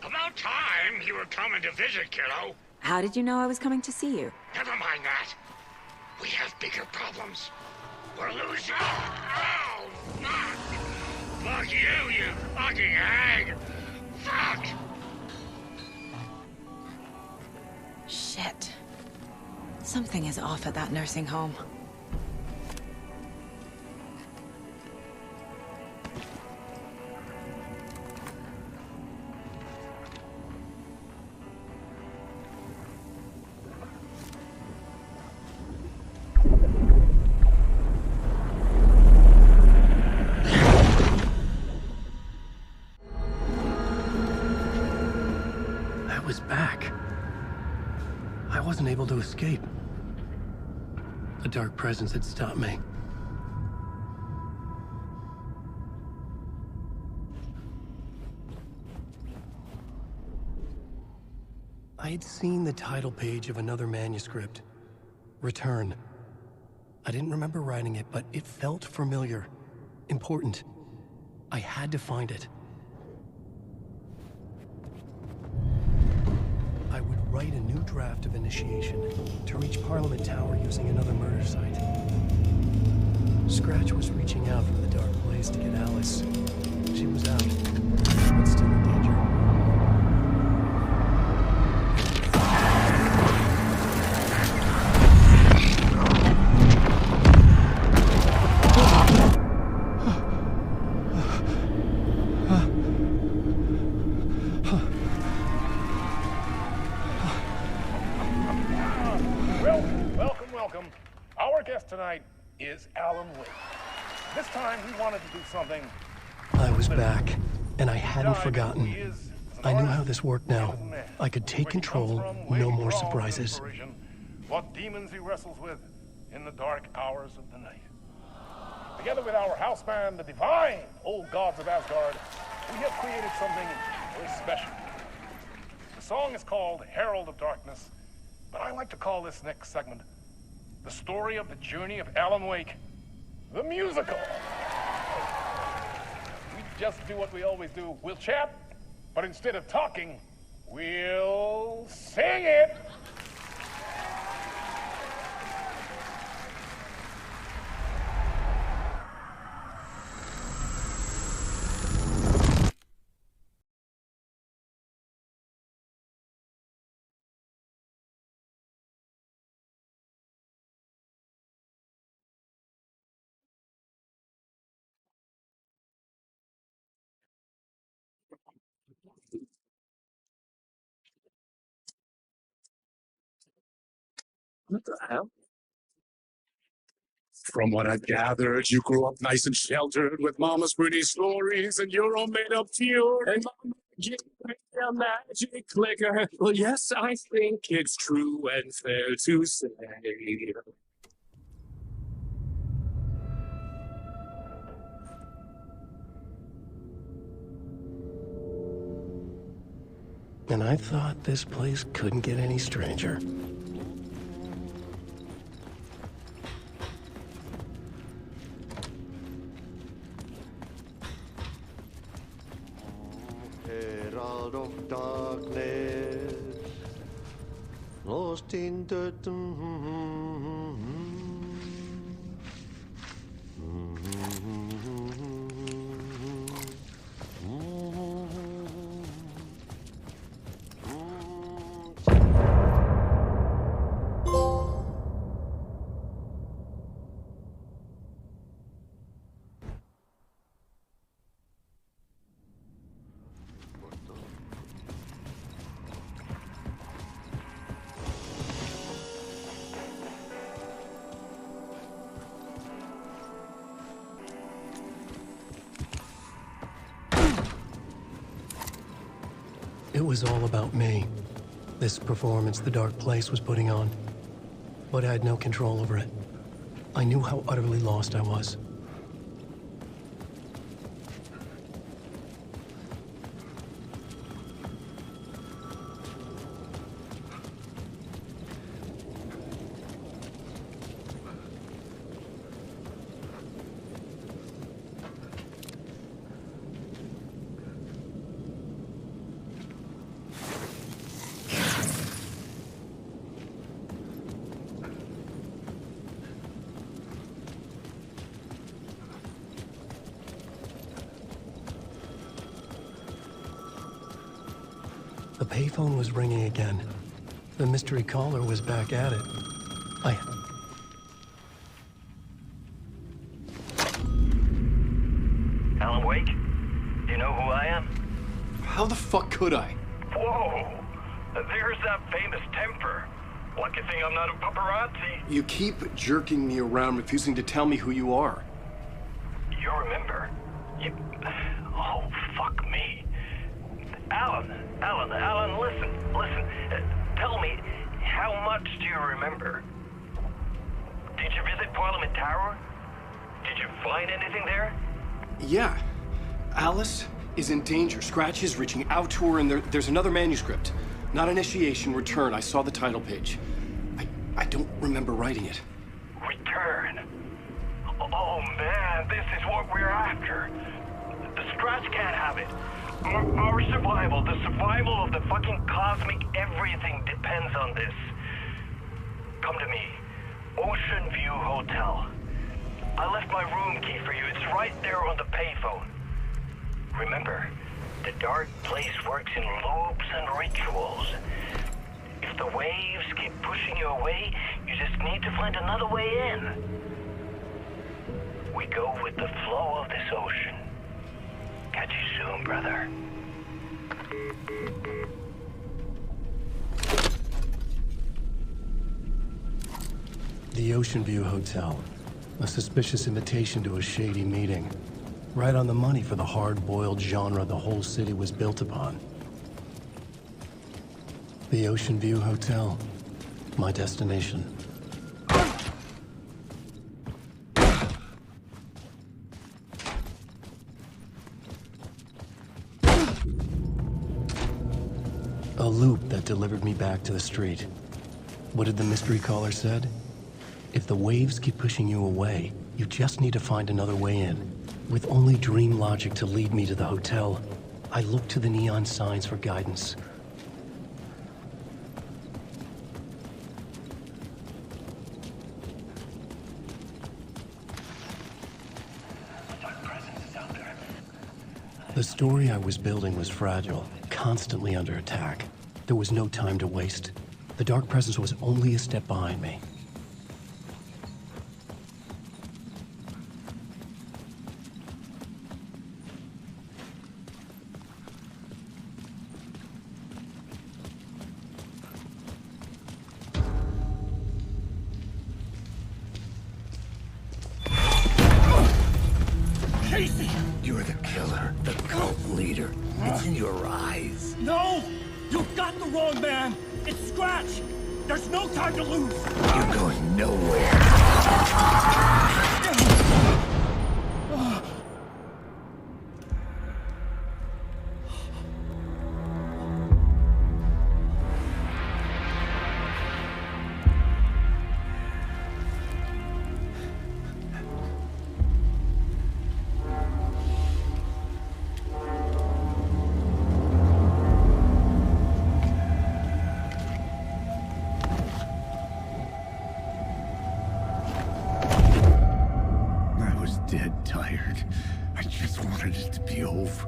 S17: About time you were coming to visit, kiddo.
S3: How did you know I was coming to see you?
S17: Never mind that. We have bigger problems. We're losing. Oh, fuck! Fuck you, you fucking hag! Fuck!
S3: Shit. Something is off at that nursing home.
S2: Was back. I wasn't able to escape. A dark presence had stopped me. I had seen the title page of another manuscript. Return. I didn't remember writing it, but it felt familiar. Important. I had to find it. I would write a new draft of initiation to reach Parliament Tower using another murder site. Scratch was reaching out from the dark place to get Alice. She was out, but still in danger.
S5: Welcome. Our guest tonight is Alan Wake. This time, we wanted to do something.
S2: I was back, and I hadn't forgotten. I knew how this worked now. I could take control, no more surprises.
S5: What demons he wrestles with in the dark hours of the night. Together with our house band, the Divine Old Gods of Asgard, we have created something very special. The song is called Herald of Darkness, but I like to call this next segment the story of the journey of Alan Wake, the musical. We just do what we always do. We'll chat, but instead of talking, we'll sing it.
S8: What the hell? From what I've gathered, you grew up nice and sheltered with mama's pretty stories, and you're all made up pure. And mama gave me a magic clicker. Well, yes, I think it's true and fair to say.
S2: And I thought this place couldn't get any stranger.
S7: Herald of darkness, lost in dirt.
S2: It was all about me. This performance the Dark Place was putting on. But I had no control over it. I knew how utterly lost I was. The payphone was ringing again. The mystery caller was back at it.
S23: Alan Wake? Do you know who I am?
S20: How the fuck could I?
S23: Whoa! There's that famous temper. Lucky thing I'm not a paparazzi.
S20: You keep jerking me around, refusing to tell me who you are.
S23: You remember? Oh, fuck me. Alan, listen. Tell me, how much do you remember? Did you visit Parliament Tower? Did you find anything there?
S20: Yeah. Alice is in danger. Scratch is reaching out to her, and there's another manuscript. Not initiation, return. I saw the title page. I don't remember writing it.
S23: Return? Oh, man, this is what we're after. The Scratch can't have it. Our survival, the survival of the fucking cosmic everything depends on this. Come to me. Ocean View Hotel. I left my room key for you. It's right there on the payphone. Remember, the Dark Place works in loops and rituals. If the waves keep pushing you away, you just need to find another way in. We go with the flow of this ocean. Catch you soon, brother.
S2: The Ocean View Hotel. A suspicious invitation to a shady meeting. Right on the money for the hard-boiled genre the whole city was built upon. The Ocean View Hotel. My destination. A loop that delivered me back to the street. What did the mystery caller said? If the waves keep pushing you away, you just need to find another way in. With only dream logic to lead me to the hotel, I looked to the neon signs for guidance. The story I was building was fragile, constantly under attack. There was no time to waste. The Dark Presence was only a step behind me.
S15: Casey! You're the killer, the cult leader. It's in your eyes.
S13: No! You've got the wrong man! It's Scratch! There's no time to lose!
S15: You're going nowhere.
S17: Dead tired. I just wanted it to be over.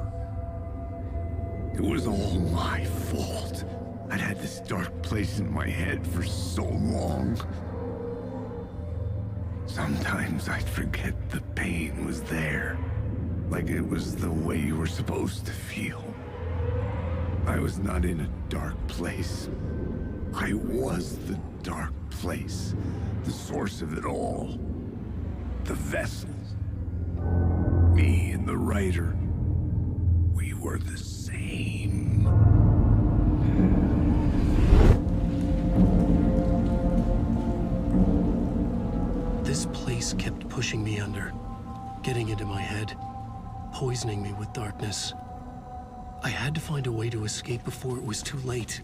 S17: It was all my fault. I'd had this dark place in my head for so long. Sometimes I'd forget the pain was there. Like it was the way you were supposed to feel. I was not in a dark place. I was the dark place. The source of it all. The vessel. Me and the writer, we were the same.
S2: This place kept pushing me under, getting into my head, poisoning me with darkness. I had to find a way to escape before it was too late.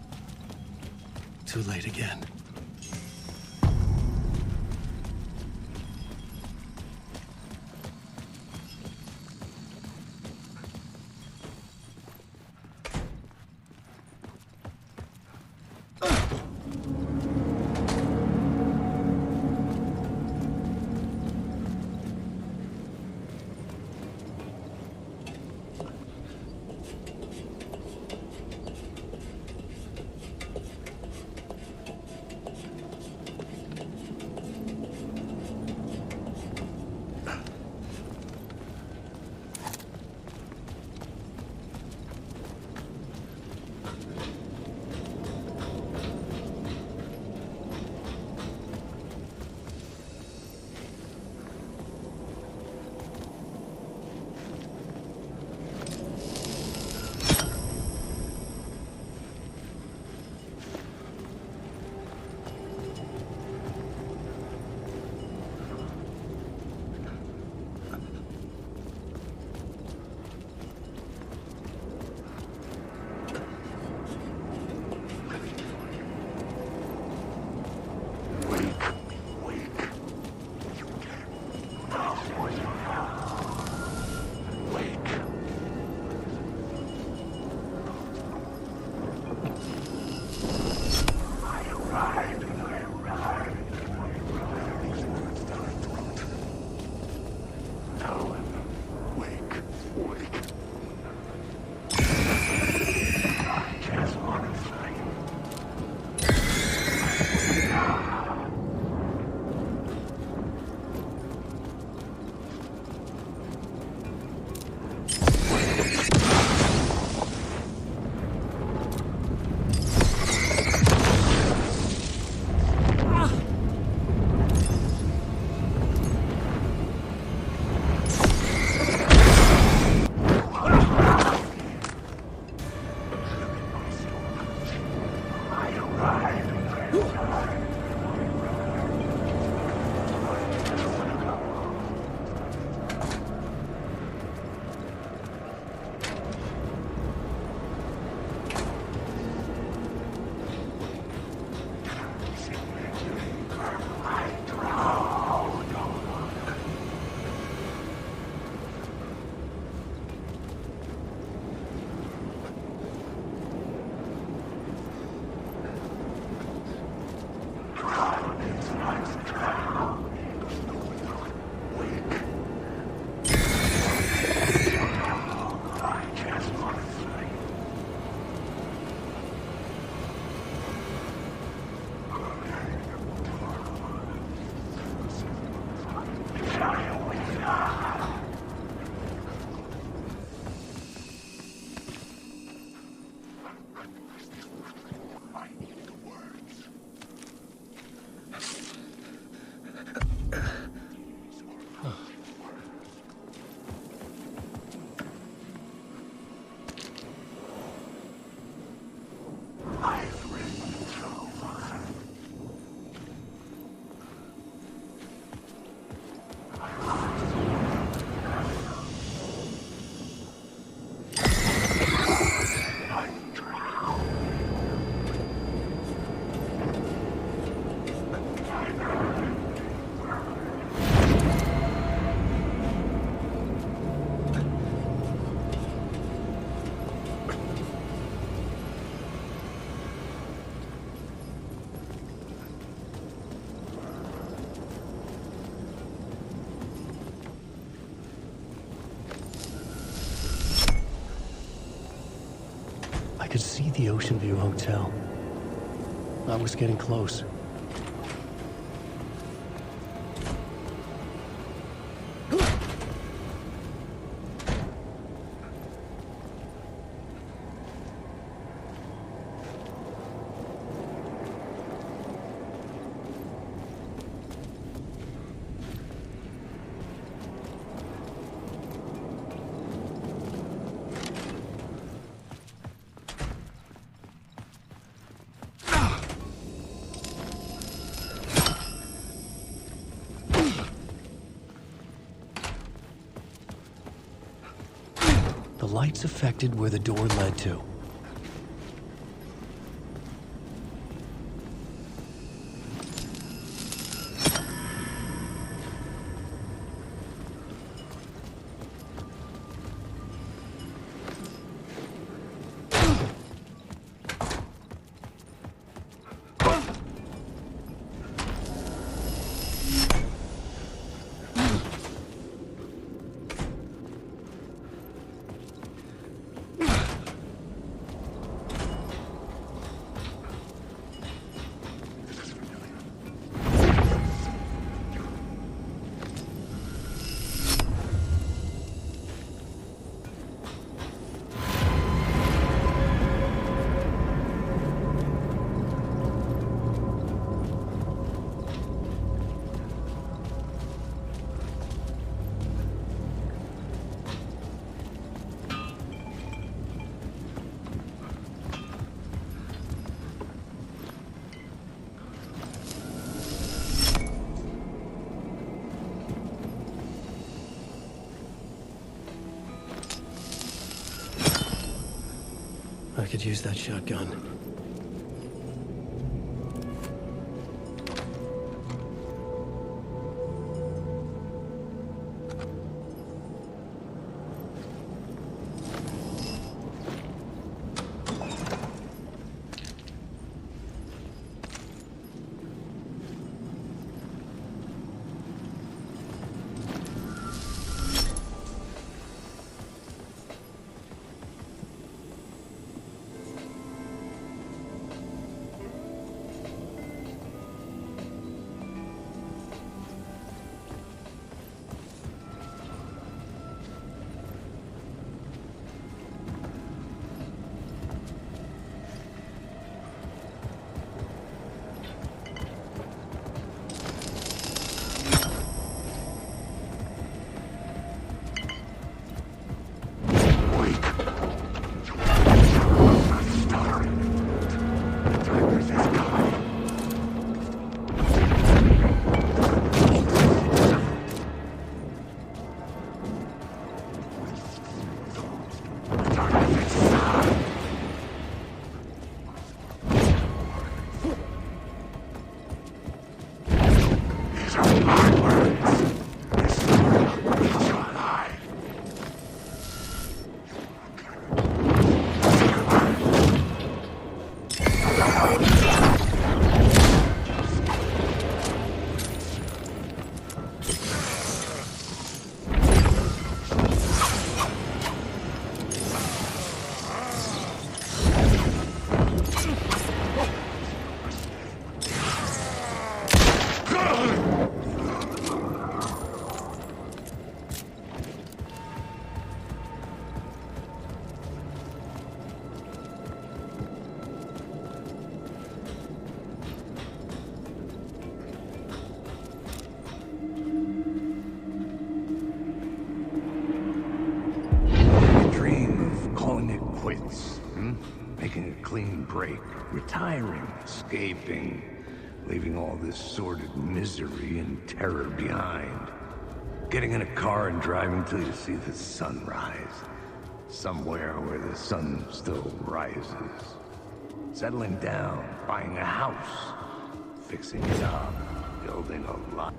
S2: Too late again. I could see the Ocean View Hotel. I was getting close. The lights affected where the door led to. I could use that shotgun.
S1: clean break. Retiring, escaping, leaving all this sordid misery and terror behind. Getting in a car and driving till you see the sun rise. Somewhere where the sun still rises. Settling down, buying a house, fixing it up, building a life.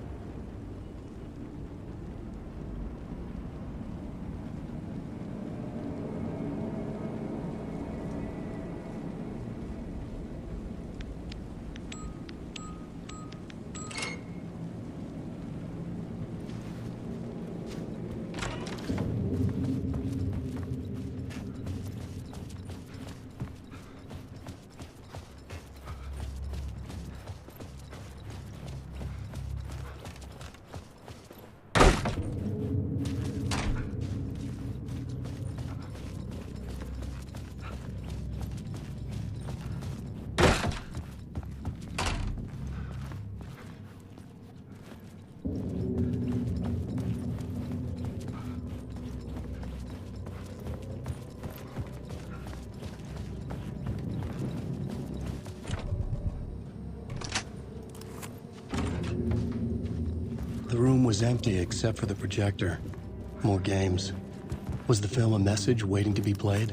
S2: The room was empty except for the projector. More games. Was the film a message waiting to be played?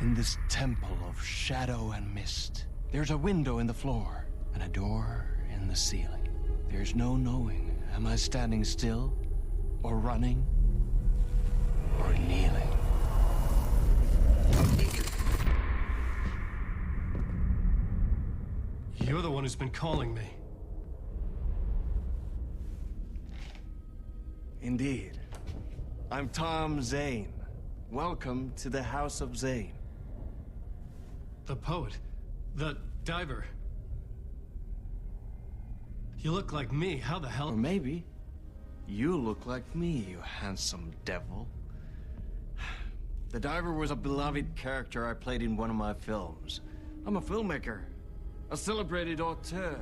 S6: In this temple of shadow and mist, there's a window in the floor and a door in the ceiling. There's no knowing, am I standing still, or running, or kneeling?
S2: You're the one who's been calling me.
S6: Indeed. I'm Tom Zane. Welcome to the House of Zane.
S2: The poet. The diver. You look like me. How the hell?
S6: Or maybe you look like me, you handsome devil. The diver was a beloved character I played in one of my films. I'm a filmmaker, a celebrated auteur.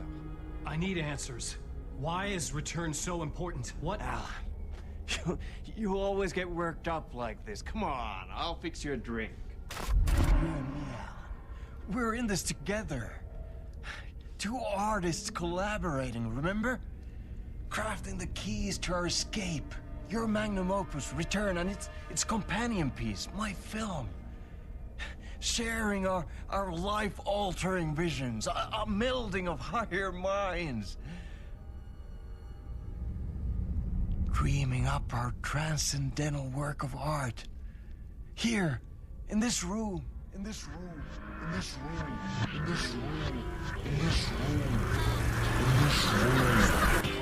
S2: I need answers. Why is Return so important? What?
S6: Alan, you always get worked up like this. Come on, I'll fix you a drink. You and me, Alan. We're in this together. Two artists collaborating, remember? Crafting the keys to our escape. Your magnum opus, Return, and its companion piece, my film. Sharing our life-altering visions, a melding of higher minds. Dreaming up our transcendental work of art. Here, in this room, in this room, in this room, in this room, in this room, in this room.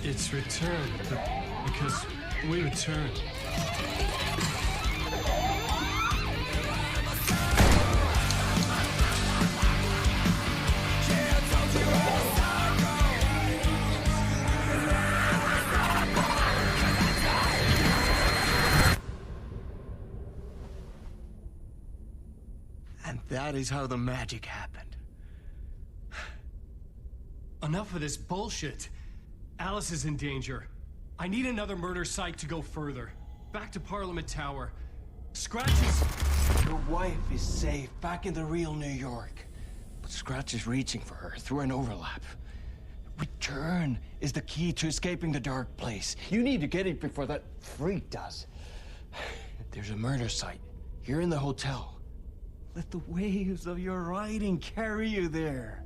S2: It's Return, because we return.
S6: And that is how the magic happened.
S20: Enough of this bullshit. Alice is in danger. I need another murder site to go further. Back to Parliament Tower. Scratch is...
S6: Your wife is safe, back in the real New York. But Scratch is reaching for her through an overlap. Return is the key to escaping the dark place. You need to get it before that freak does. There's a murder site here in the hotel. Let the waves of your writing carry you there.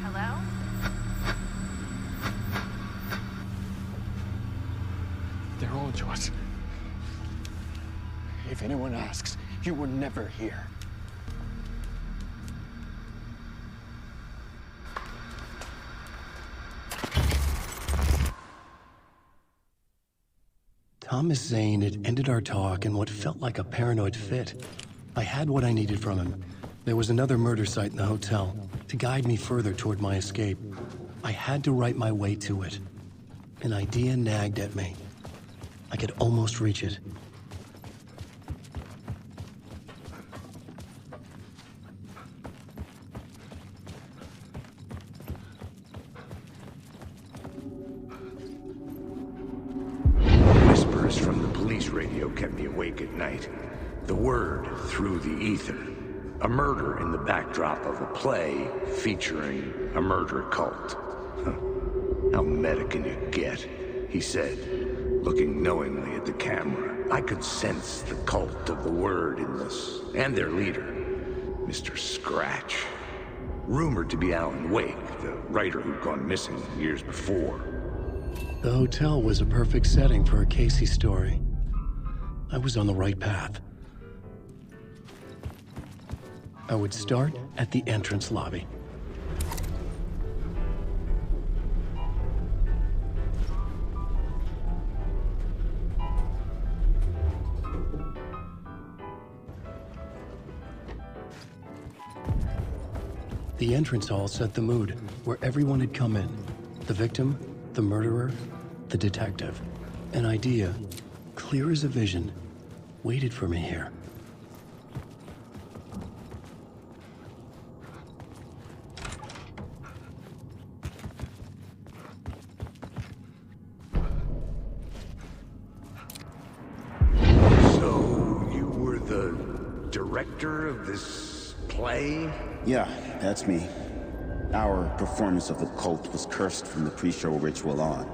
S9: Hello?
S6: They're on to us. If anyone asks, you were never here.
S2: Thomas Zane had ended our talk in what felt like a paranoid fit. I had what I needed from him. There was another murder site in the hotel to guide me further toward my escape. I had to write my way to it. An idea nagged at me. I could almost reach it.
S1: Whispers from the police radio kept me awake at night. The word through the ether. A murder in the backdrop of a play featuring a murder cult. Huh. How meta can you get? He said, looking knowingly at the camera. I could sense the cult of the word in this, and their leader, Mr. Scratch. Rumored to be Alan Wake, the writer who'd gone missing years before.
S2: The hotel was a perfect setting for a Casey story. I was on the right path. I would start at the entrance lobby. The entrance hall set the mood, where everyone had come in. The victim, the murderer, the detective. An idea, clear as a vision, waited for me here.
S1: So, you were the director of this play?
S11: Yeah, that's me. Our performance of the cult was cursed from the pre-show ritual on.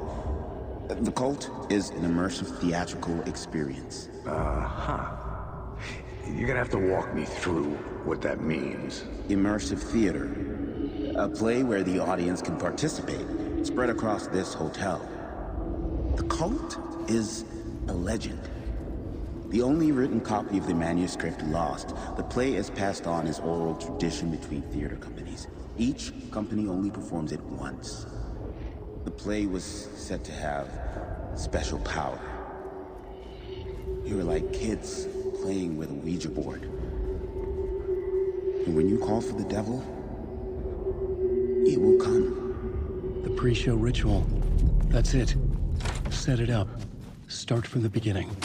S11: The cult is an immersive theatrical experience.
S1: Uh-huh. You're gonna have to walk me through what that means.
S11: Immersive theater. A play where the audience can participate, spread across this hotel. The cult is a legend. The only written copy of the manuscript lost, the play is passed on as oral tradition between theater companies. Each company only performs it once. The play was said to have special power. You were like kids playing with a Ouija board. And when you call for the devil, it will come.
S2: The pre-show ritual. That's it. Set it up. Start from the beginning.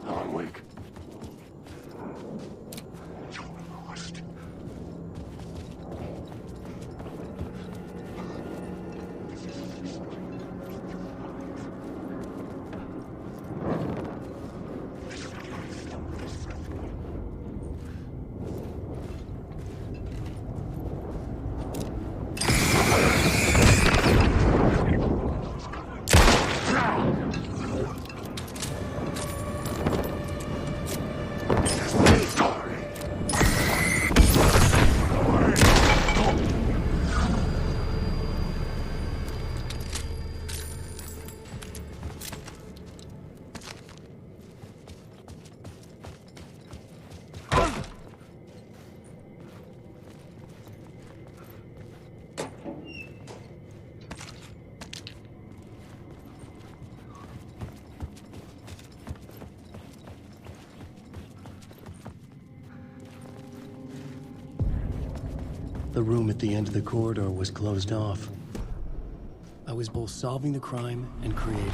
S1: Alan Wake.
S17: You're lost.
S2: The room at the end of the corridor was closed off. I was both solving the crime and creating it.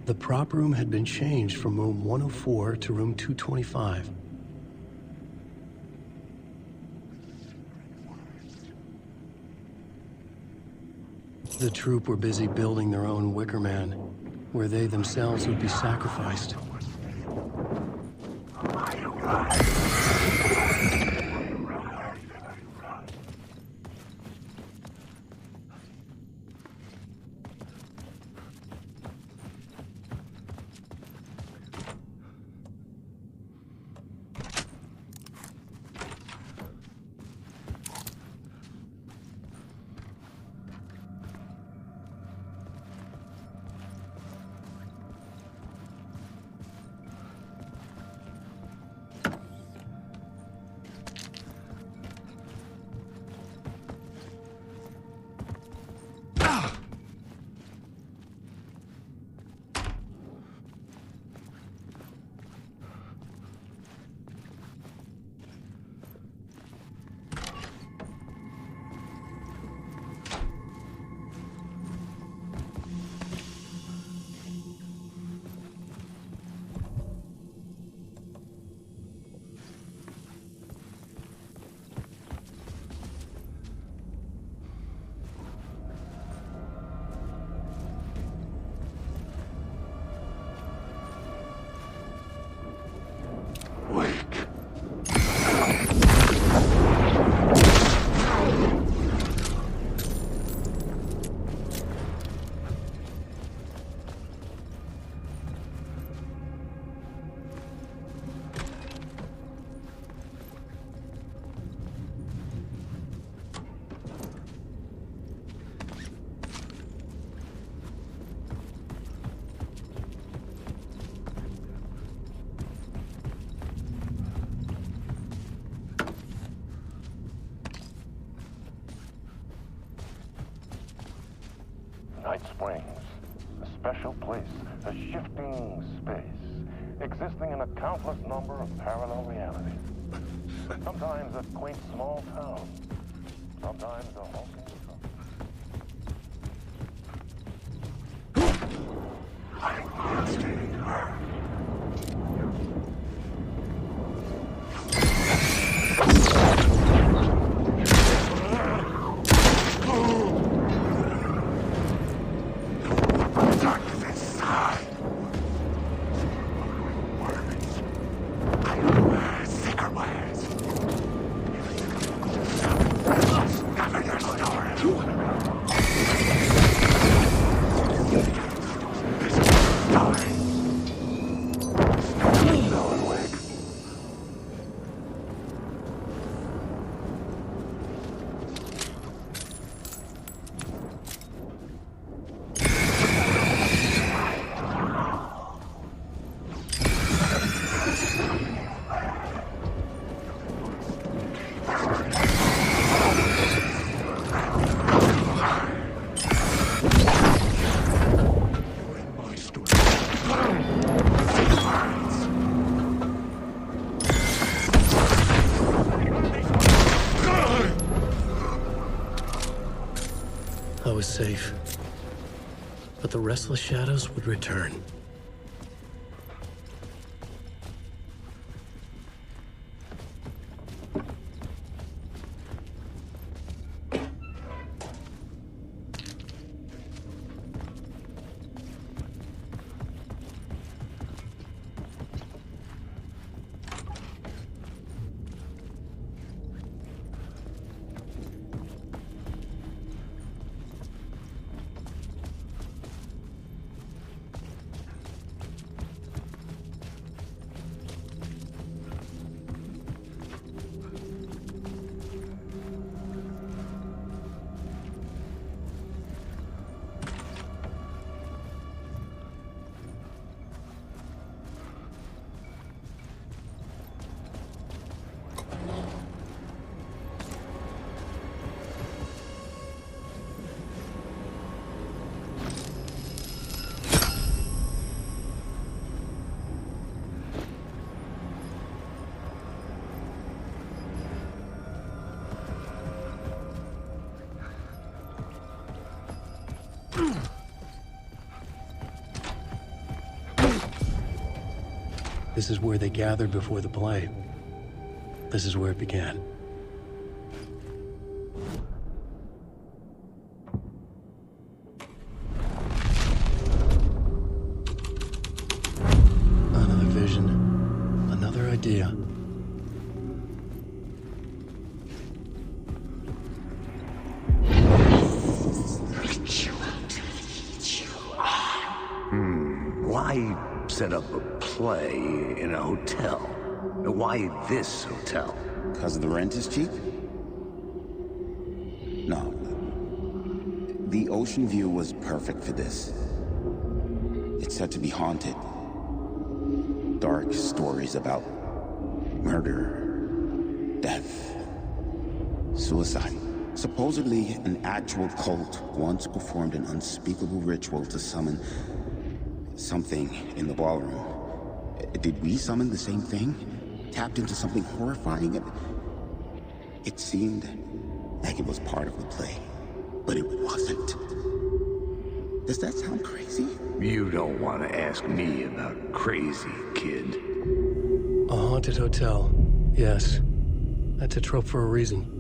S2: The prop room had been changed from room 104 to room 225. The troupe were busy building their own Wicker Man, where they themselves would be sacrificed.
S5: Night Springs, a special place, a shifting space, existing in a countless number of parallel realities. Sometimes a quaint small town, sometimes a hulking
S2: I was safe, but the restless shadows would return. This is where they gathered before the play. This is where it began. Another vision. Another idea.
S1: Why set up a play in a hotel? Why this hotel?
S11: Because the rent is cheap? No. The ocean view was perfect for this. It's said to be haunted. Dark stories about murder, death, suicide. Supposedly, an actual cult once performed an unspeakable ritual to summon something in the ballroom. Did we summon the same thing? Tapped into something horrifying? It seemed like it was part of the play, but it wasn't. Does that sound crazy?
S1: You don't want to ask me about crazy, kid.
S2: A haunted hotel. Yes. That's a trope for a reason.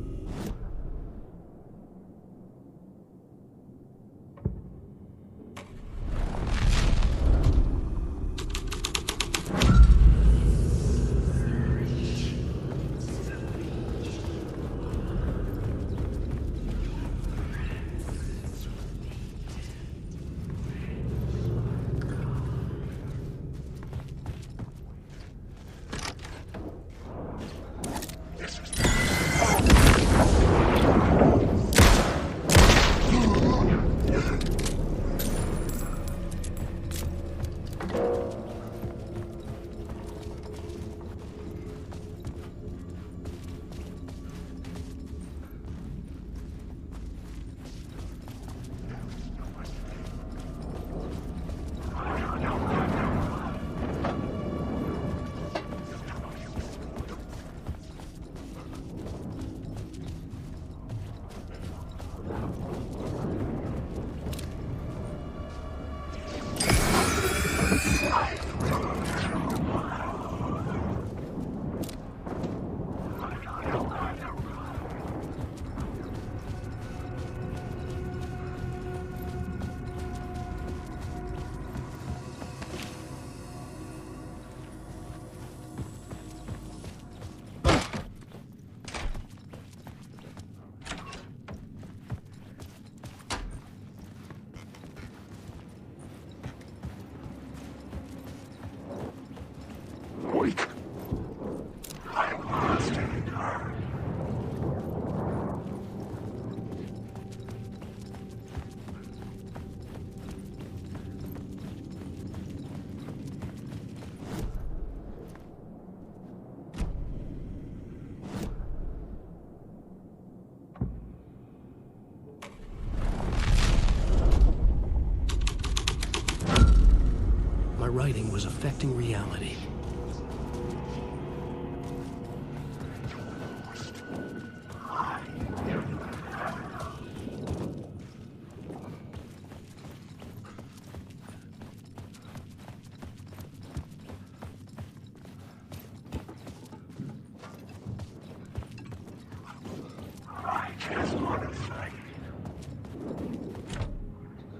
S2: My writing was affecting reality.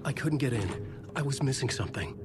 S2: I couldn't get in. I was missing something.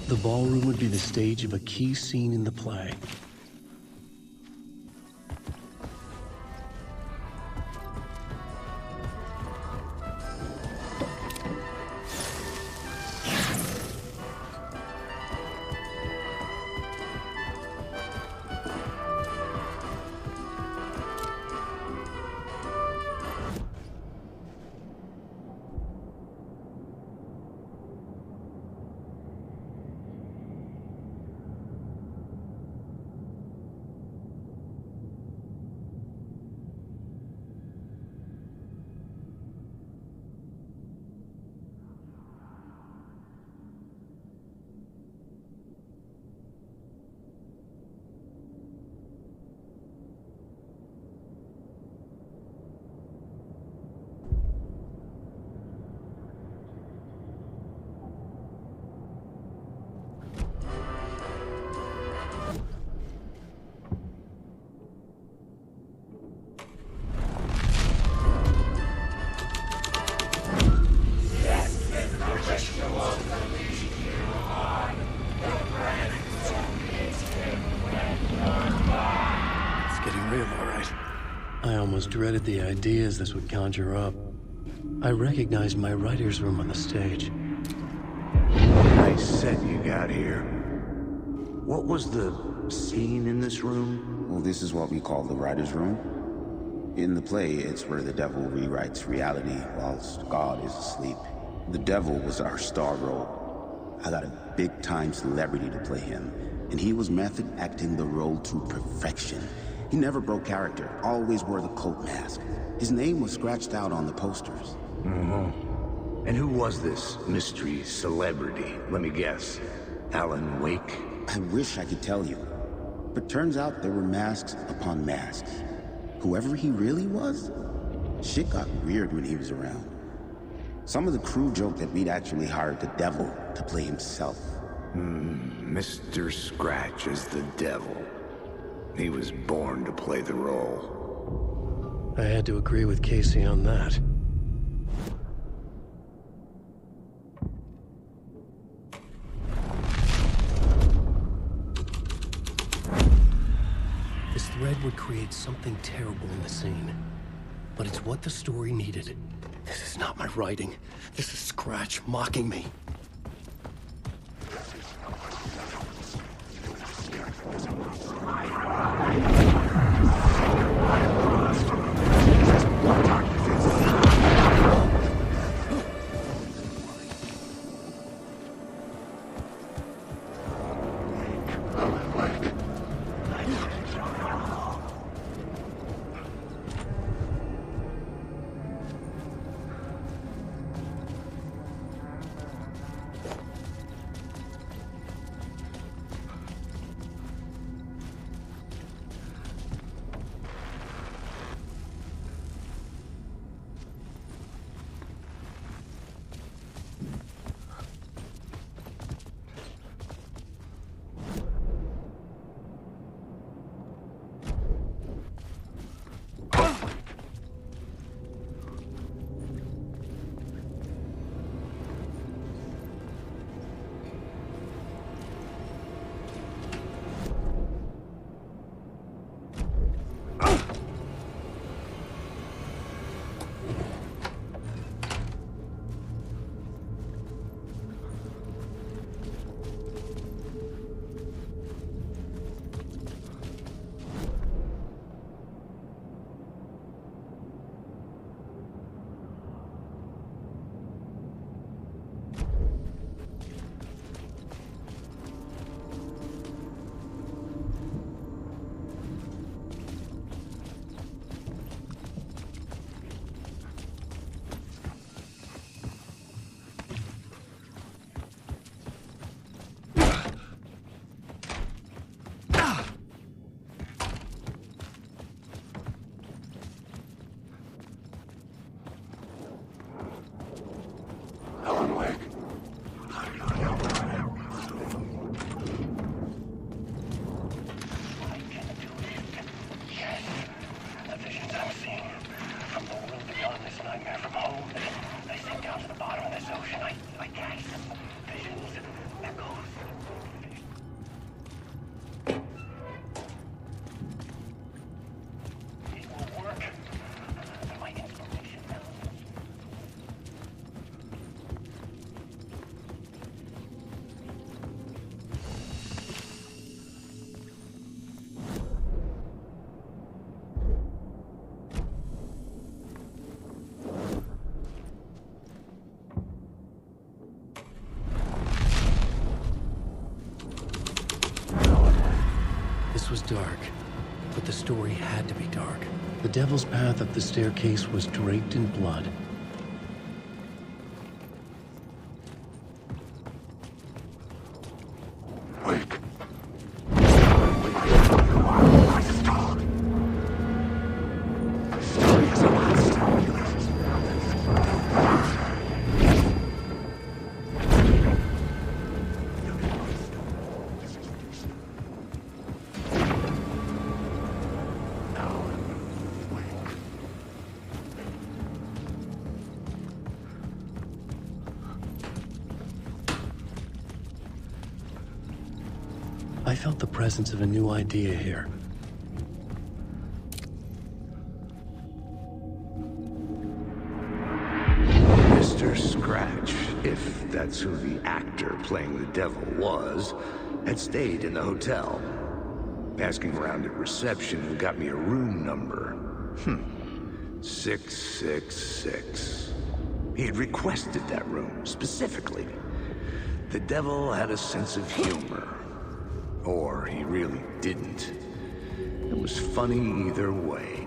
S2: The ballroom would be the stage of a key scene in the play. I almost dreaded the ideas this would conjure up. I recognized my writer's room on the stage.
S1: Nice set you got here. What was the scene in this room?
S11: Well, this is what we call the writer's room. In the play, it's where the devil rewrites reality whilst God is asleep. The devil was our star role. I got a big-time celebrity to play him, and he was method acting the role to perfection. He never broke character, always wore the cult mask. His name was scratched out on the posters.
S1: Mm-hmm. And who was this mystery celebrity? Let me guess. Alan Wake?
S11: I wish I could tell you. But turns out there were masks upon masks. Whoever he really was, shit got weird when he was around. Some of the crew joked that we'd actually hired the devil to play himself.
S1: Mr. Scratch is the devil. He was born to play the role.
S2: I had to agree with Casey on that. This thread would create something terrible in the scene. But it's what the story needed. This is not my writing. This is Scratch mocking me. This was dark, but the story had to be dark. The devil's path up the staircase was draped in blood. I felt the presence of a new idea here.
S1: Mr. Scratch, if that's who the actor playing the devil was, had stayed in the hotel. Asking around at reception got me a room number. 666. He had requested that room, specifically. The devil had a sense of humor. Or he really didn't. It was funny either way.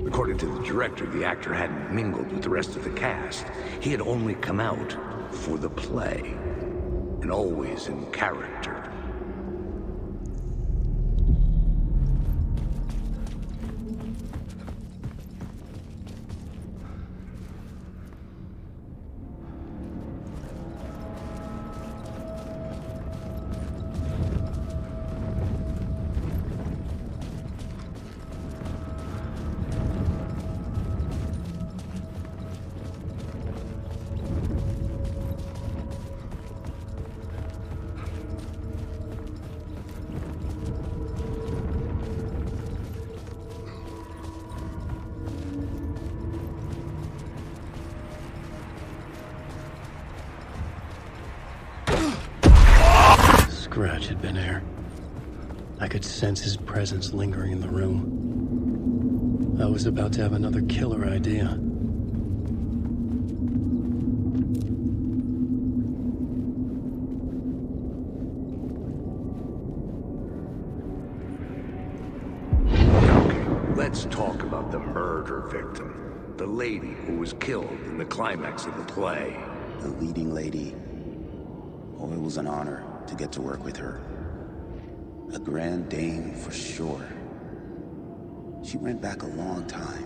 S1: According to the director, the actor hadn't mingled with the rest of the cast. He had only come out for the play. And always in character.
S2: Scratch had been there. I could sense his presence lingering in the room. I was about to have another killer idea.
S1: Okay, let's talk about the murder victim. The lady who was killed in the climax of the play.
S11: The leading lady. Oh, it was an honor to get to work with her. A grand dame for sure. She went back a long time.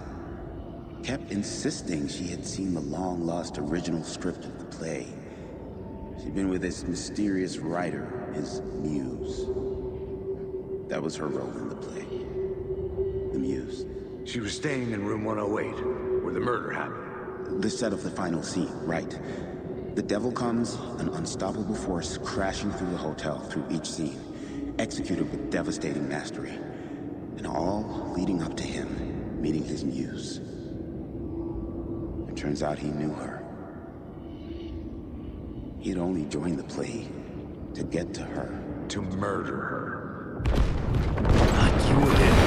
S11: Kept insisting she had seen the long-lost original script of the play. She'd been with this mysterious writer, his muse. That was her role in the play. The muse.
S1: She was staying in room 108, where the murder happened.
S11: The set of the final scene, right. The devil comes, an unstoppable force crashing through the hotel through each scene, executed with devastating mastery, and all leading up to him meeting his muse. It turns out he knew her. He had only joined the play to get to her.
S1: To murder her.
S2: Not you again.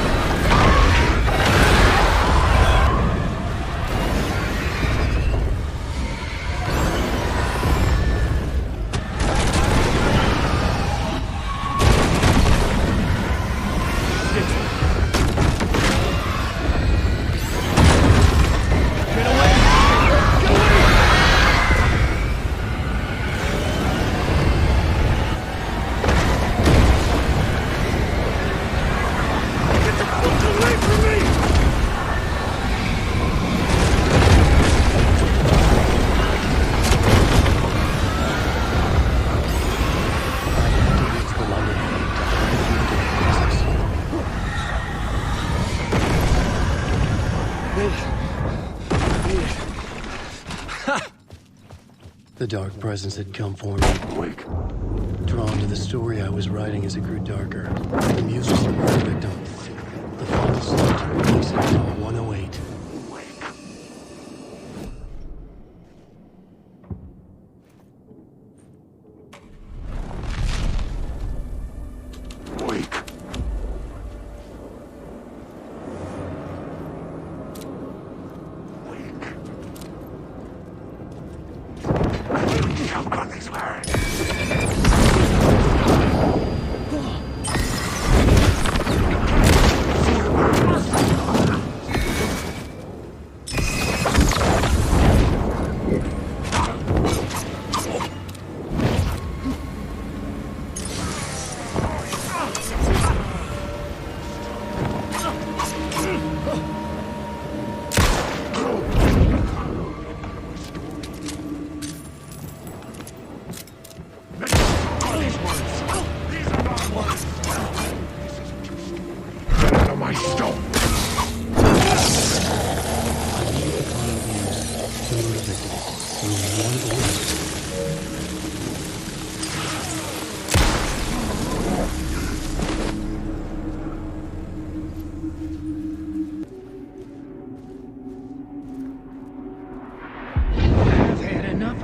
S2: The dark presence had come for me.
S1: Wake.
S2: Drawn to the story I was writing as it grew darker. The muse was the murder victim. The final scene took place in room 108.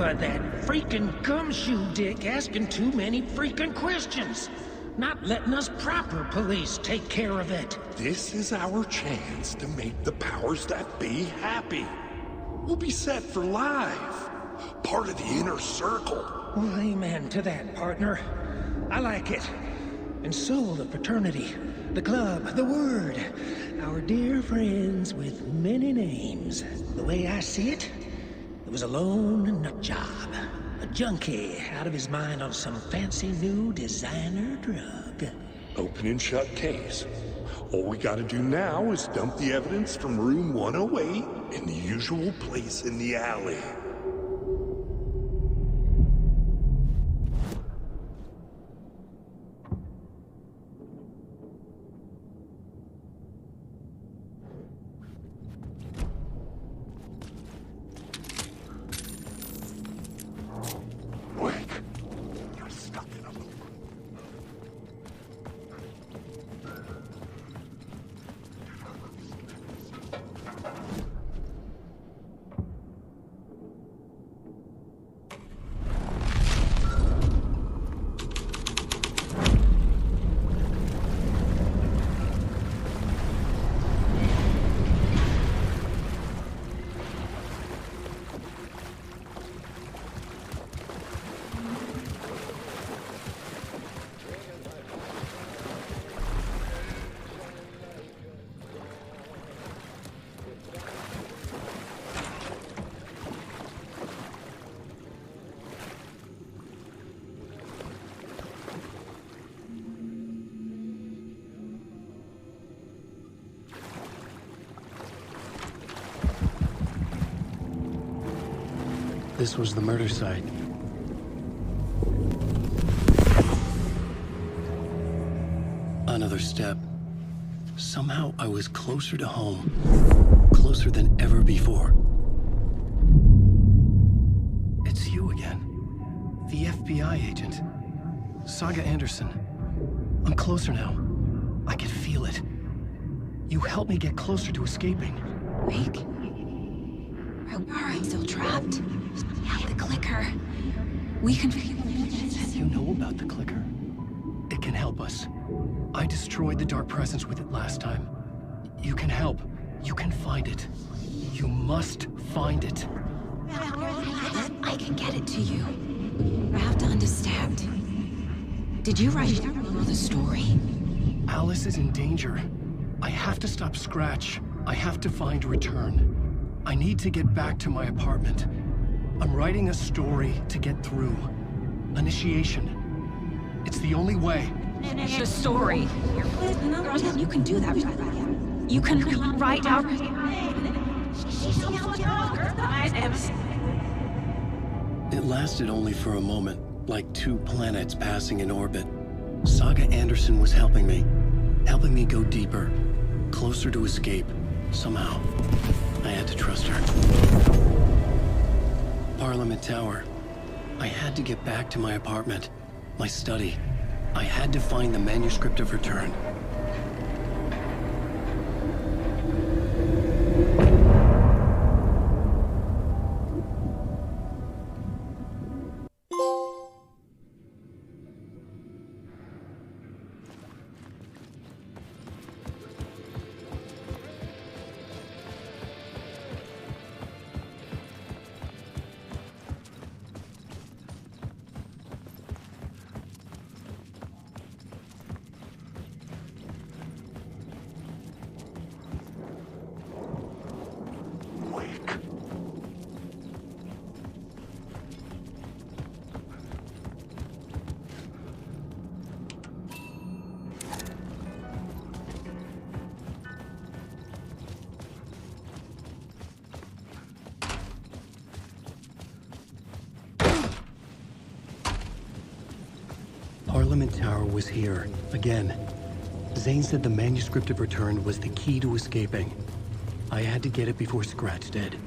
S9: for that freaking gumshoe dick asking too many freaking questions. Not letting us proper police take care of it.
S17: This is our chance to make the powers that be happy. We'll be set for life. Part of the inner circle.
S9: Well, amen to that, partner. I like it. And so the fraternity, the club, the word. Our dear friends with many names. The way I see it, it was a lone nut job. A junkie out of his mind on some fancy new designer drug.
S17: Open and shut case. All we gotta do now is dump the evidence from room 108 in the usual place in the alley.
S2: This was the murder site. Another step. Somehow I was closer to home. Closer than ever before. It's you again. The FBI agent. Saga Anderson. I'm closer now. I can feel it. You helped me get closer to escaping.
S3: Wake? I'm still trapped. The clicker. We can...
S2: You know about the clicker? It can help us. I destroyed the Dark Presence with it last time. You can help. You can find it. You must find it.
S3: I can get it to you. I have to understand. Did you write the story?
S2: Alice is in danger. I have to stop Scratch. I have to find Return. I need to get back to my apartment. I'm writing a story to get through. Initiation. It's the only way.
S3: The story. You can do that. You can write out...
S2: It lasted only for a moment, like two planets passing in orbit. Saga Anderson was helping me go deeper, closer to escape, somehow. I had to trust her. Parliament Tower. I had to get back to my apartment, my study. I had to find the manuscript of Return. Parliament Tower was here, again. Zane said the manuscript of Return was the key to escaping. I had to get it before Scratch did.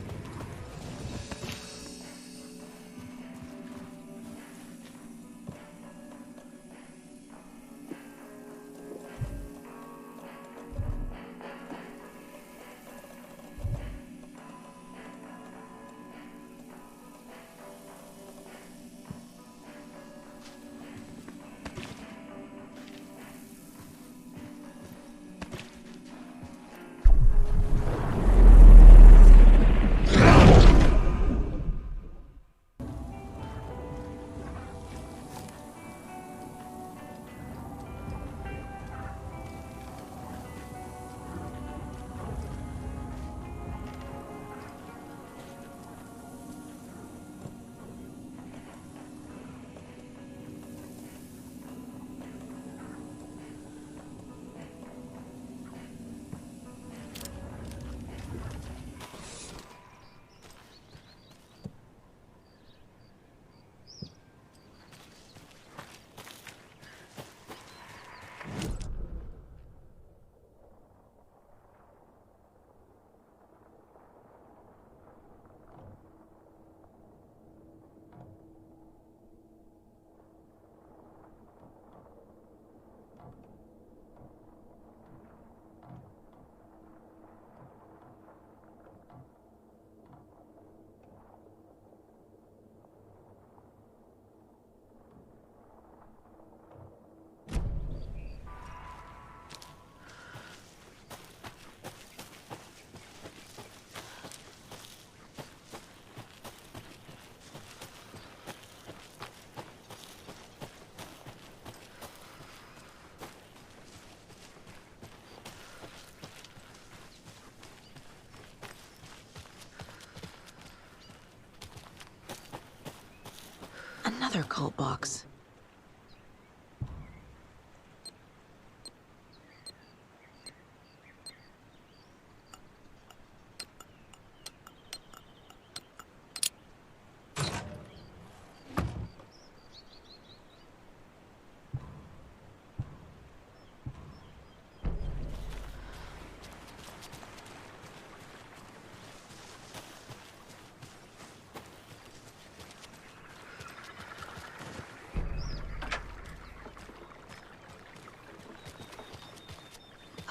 S3: Another cult box.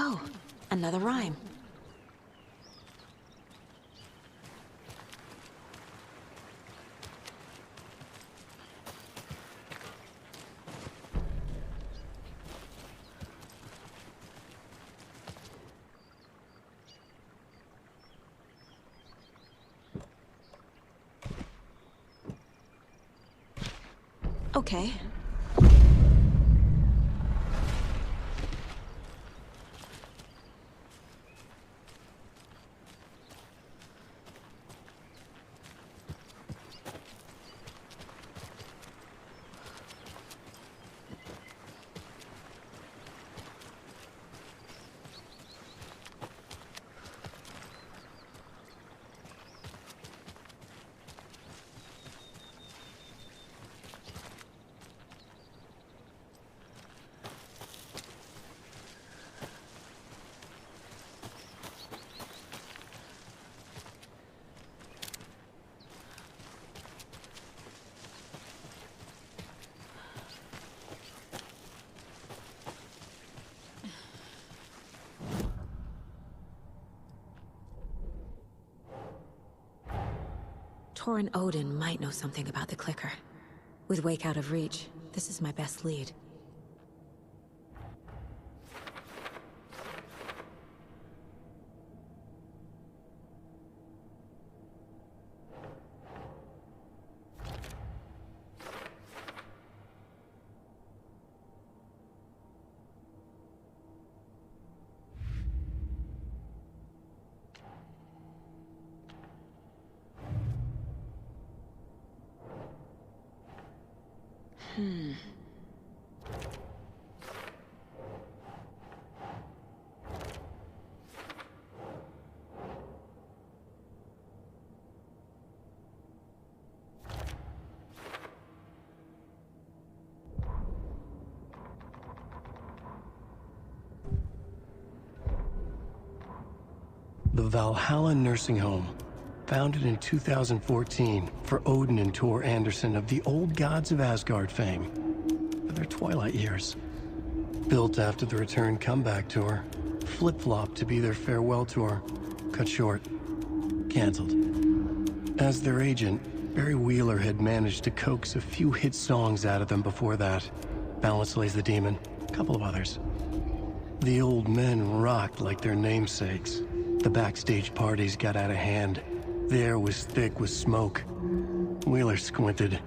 S3: Oh, another rhyme. Okay. Torin Odin might know something about the Clicker. With Wake out of reach, this is my best lead.
S2: The Valhalla Nursing Home, founded in 2014 for Odin and Tor Anderson of the Old Gods of Asgard fame, for their twilight years. Built after the return comeback tour, flip-flopped to be their farewell tour, cut short, canceled. As their agent, Barry Wheeler had managed to coax a few hit songs out of them before that. Balance Lays the Demon, a couple of others. The old men rocked like their namesakes. The backstage parties got out of hand. The air was thick with smoke. Wheeler squinted.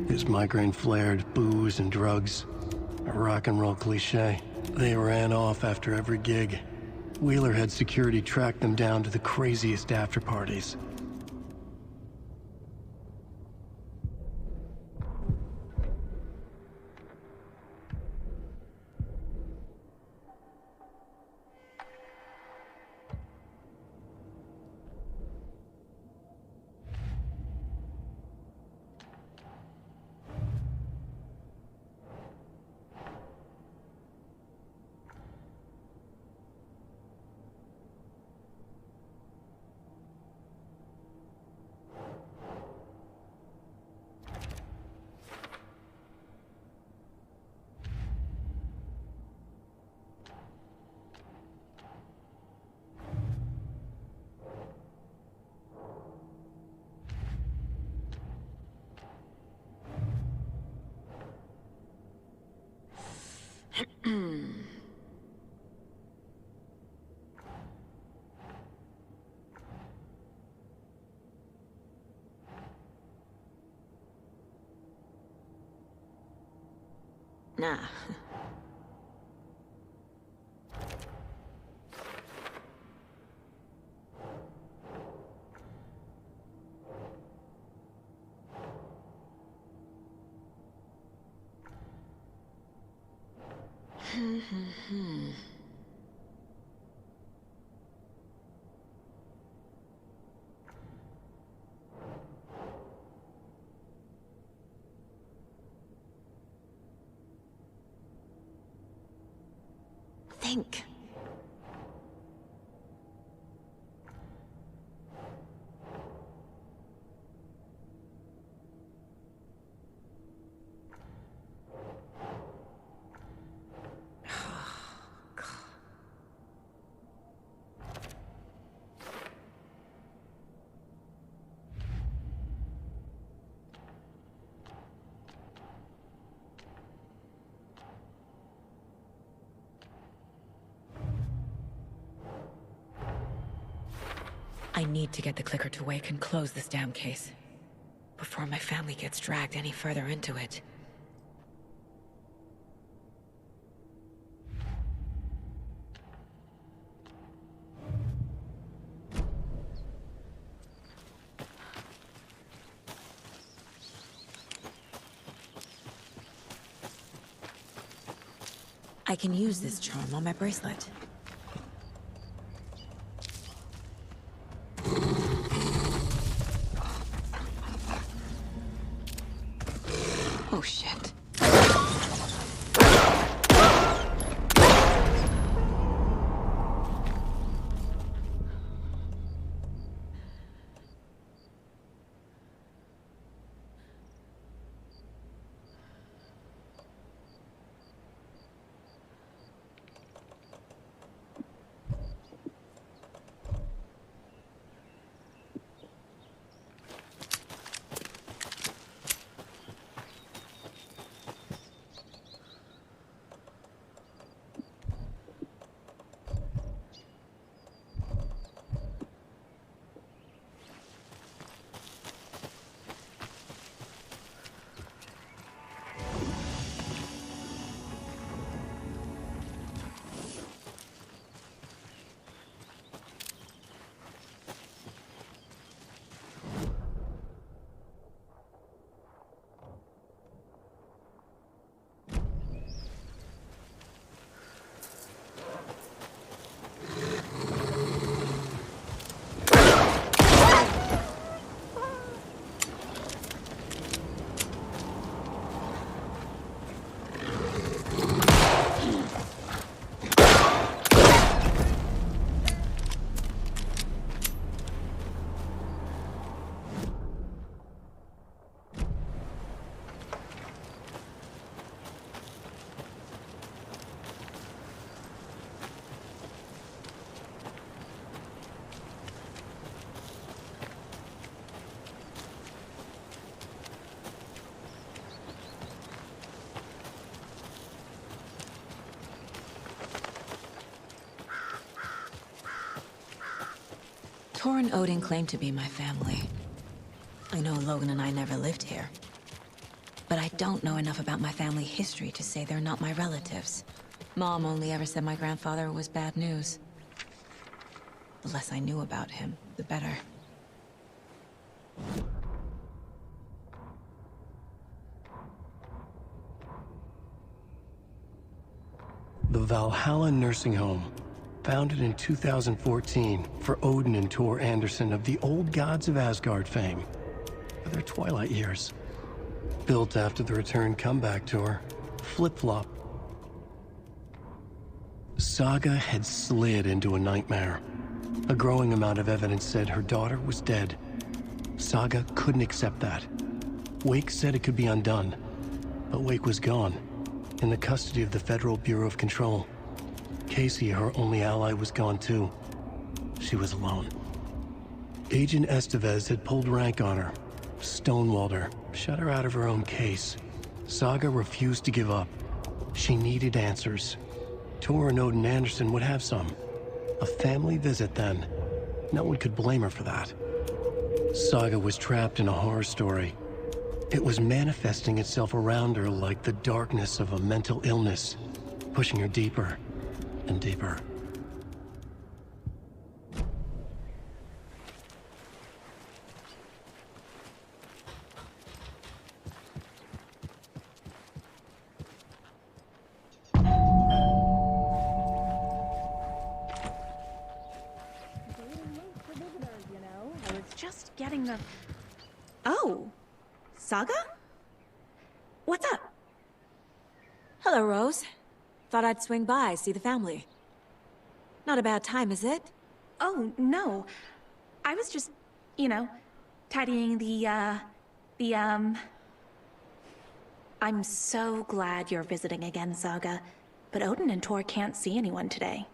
S2: His migraine flared, booze and drugs. A rock and roll cliche. They ran off after every gig. Wheeler had security track them down to the craziest after parties.
S3: Nah. Think. I need to get the clicker to Wake and close this damn case before my family gets dragged any further into it. I can use this charm on my bracelet. Oh, shit. Tor and Odin claim to be my family. I know Logan and I never lived here. But I don't know enough about my family history to say they're not my relatives. Mom only ever said my grandfather was bad news. The less I knew about him, the better.
S2: The Valhalla Nursing Home, founded in 2014 for Odin and Tor Anderson of the Old Gods of Asgard fame, for their twilight years. Built after the return comeback tour, Flip-Flop. Saga had slid into a nightmare. A growing amount of evidence said her daughter was dead. Saga couldn't accept that. Wake said it could be undone, but Wake was gone, in the custody of the Federal Bureau of Control. Casey, her only ally, was gone too. She was alone. Agent Estevez had pulled rank on her, stonewalled her, shut her out of her own case. Saga refused to give up. She needed answers. Tor and Odin Anderson would have some. A family visit then. No one could blame her for that. Saga was trapped in a horror story. It was manifesting itself around her like the darkness of a mental illness, pushing her deeper and deeper.
S12: with just getting the... Oh, Saga? What's up?
S3: Hello, Rose. Thought I'd swing by, see the family. Not a bad time, is it?
S12: Oh, no. I was just, you know, tidying I'm so glad you're visiting again, Saga. But Odin and Tor can't see anyone today.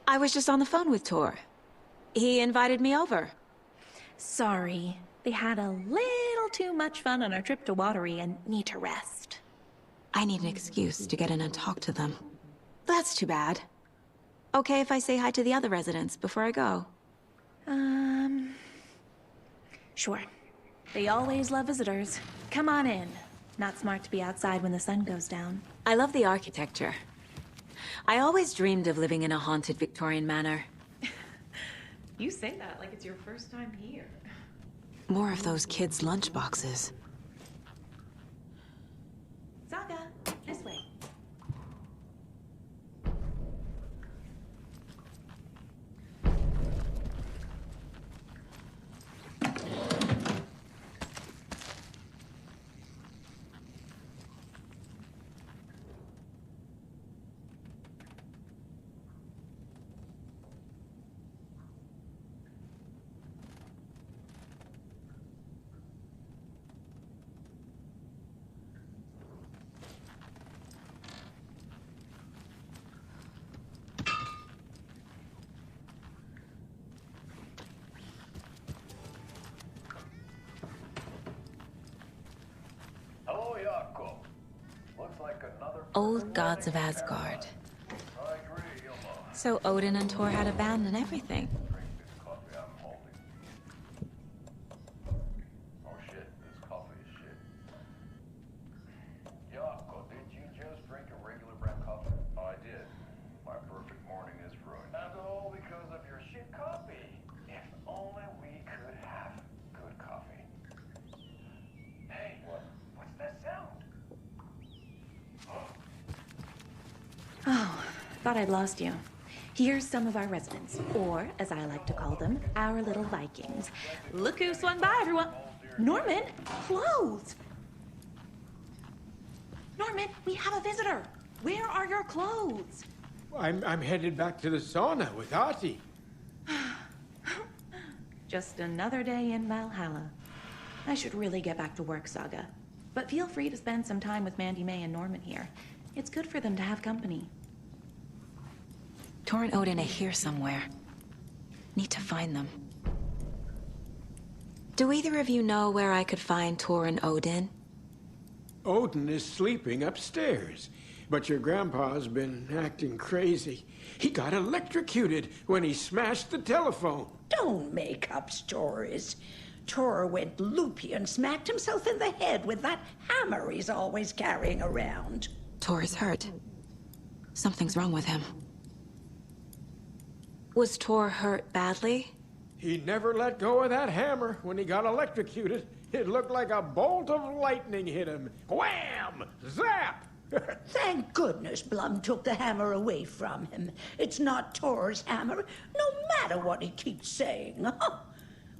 S3: I was just on the phone with Tor. He invited me over.
S12: Sorry. They had a little too much fun on our trip to Watery and need to rest.
S3: I need an excuse to get in and talk to them. That's too bad. Okay if I say hi to the other residents before I go?
S12: Sure. They always love visitors. Come on in. Not smart to be outside when the sun goes down.
S3: I love the architecture. I always dreamed of living in a haunted Victorian manor.
S12: You say that like it's your first time here.
S3: More of those kids' lunchboxes.
S12: Saga, this way.
S3: Old gods of Asgard. So Odin and Tor had a band and everything.
S12: Thought I'd lost you. Here's some of our residents, or, as I like to call them, our little Vikings. Look who swung by, everyone! Norman, clothes! Norman, we have a visitor! Where are your clothes?
S14: I'm headed back to the sauna with Artie.
S12: Just another day in Valhalla. I should really get back to work, Saga. But feel free to spend some time with Mandy May and Norman here. It's good for them to have company.
S3: Tor and Odin are here somewhere. Need to find them. Do either of you know where I could find Tor and Odin?
S14: Odin is sleeping upstairs, but your grandpa's been acting crazy. He got electrocuted when he smashed the telephone.
S15: Don't make up stories. Tor went loopy and smacked himself in the head with that hammer he's always carrying around.
S3: Tor is hurt. Something's wrong with him. Was Tor hurt badly?
S14: He never let go of that hammer when he got electrocuted. It looked like a bolt of lightning hit him. Wham! Zap!
S15: Thank goodness Blum took the hammer away from him. It's not Tor's hammer, no matter what he keeps saying.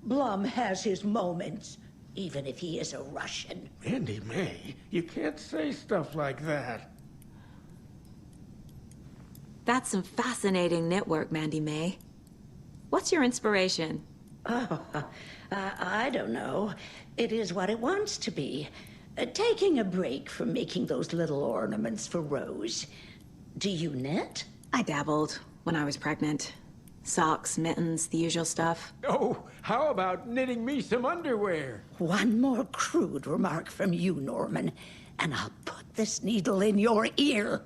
S15: Blum has his moments, even if he is a Russian.
S14: Mandy May, you can't say stuff like that.
S3: That's some fascinating network, Mandy May. What's your inspiration?
S15: I don't know. It is what it wants to be. Taking a break from making those little ornaments for Rose. Do you knit?
S3: I dabbled when I was pregnant. Socks, mittens, the usual stuff.
S14: Oh, how about knitting me some underwear?
S15: One more crude remark from you, Norman, and I'll put this needle in your ear.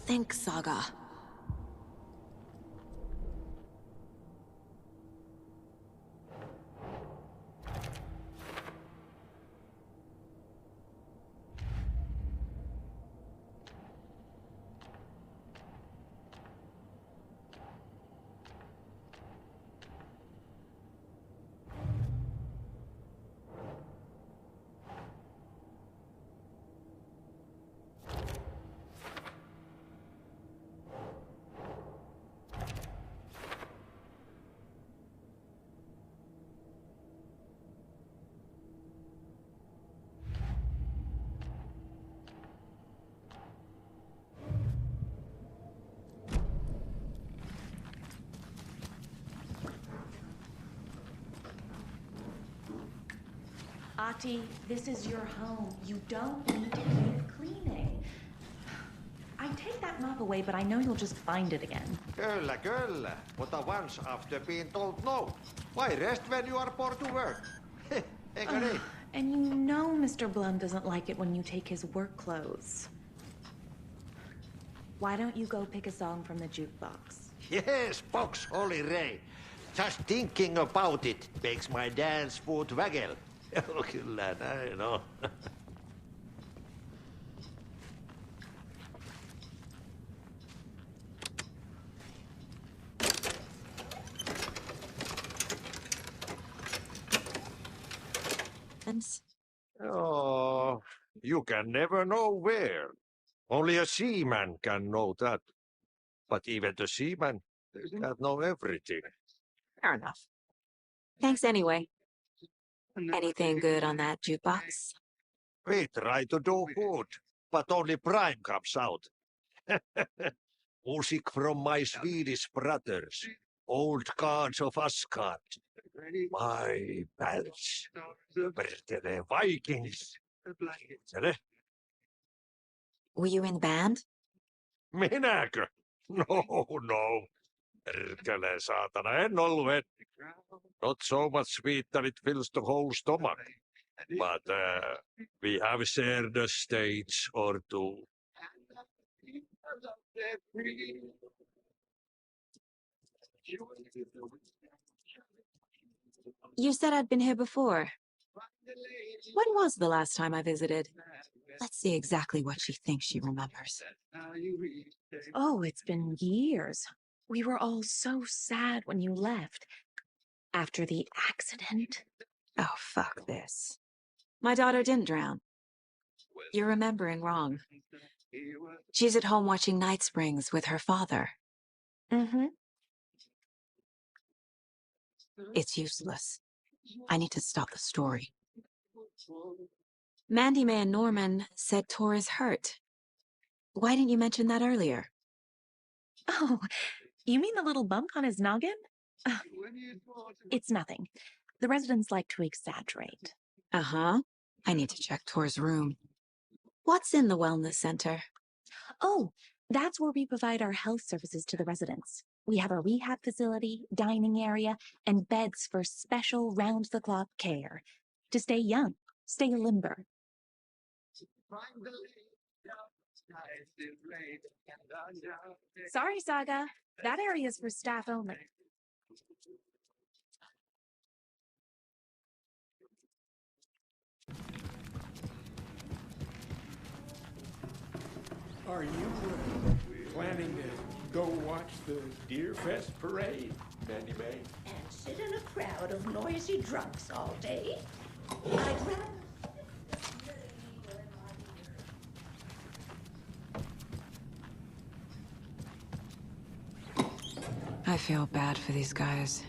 S3: Think, Saga.
S12: Ahti, this is your home. You don't need to keep cleaning. I take that mop away, but I know you'll just find it again.
S7: Kyllä. Mutta once after being told no. Why rest when you are poor to work? Eikö niin?
S12: And you know Mr. Blum doesn't like it when you take his work clothes. Why don't you go pick a song from the jukebox?
S7: Yes, box Holy Ray. Just thinking about it makes my dance foot waggle. Kyllä näin on. Oh, you can never know where. Only a seaman can know that. But even the seaman can't know everything.
S3: Fair enough. Thanks anyway. Anything good on that jukebox?
S7: We try to do good, but only Prime comes out. Music from my Swedish brothers, old gods of Asgard. My pals, the Vikings.
S3: Were you in the band?
S7: Minäkö? No. Perkele saatana, en ollut. Not so much sweet that it fills the whole stomach. But we have shared a stage or two.
S3: You said I'd been here before. When was the last time I visited? Let's see exactly what she thinks she remembers.
S12: Oh, it's been years. We were all so sad when you left. After the accident.
S3: Oh, fuck this. My daughter didn't drown. You're remembering wrong. She's at home watching Night Springs with her father.
S12: Mm-hmm.
S3: It's useless. I need to stop the story. Mandy May and Norman said Tor is hurt. Why didn't you mention that earlier?
S12: Oh, you mean the little bump on his noggin? It's nothing. The residents like to exaggerate.
S3: Uh-huh. I need to check Tor's room. What's in the wellness center?
S12: Oh, that's where we provide our health services to the residents. We have a rehab facility, dining area, and beds for special round-the-clock care. To stay young, stay limber. Sorry, Saga. That area is for staff only.
S14: Are you planning to go watch the Deer Fest parade, Mandy May?
S15: And sit in a crowd of noisy drunks all day? I'd rather...
S3: I feel bad for these guys.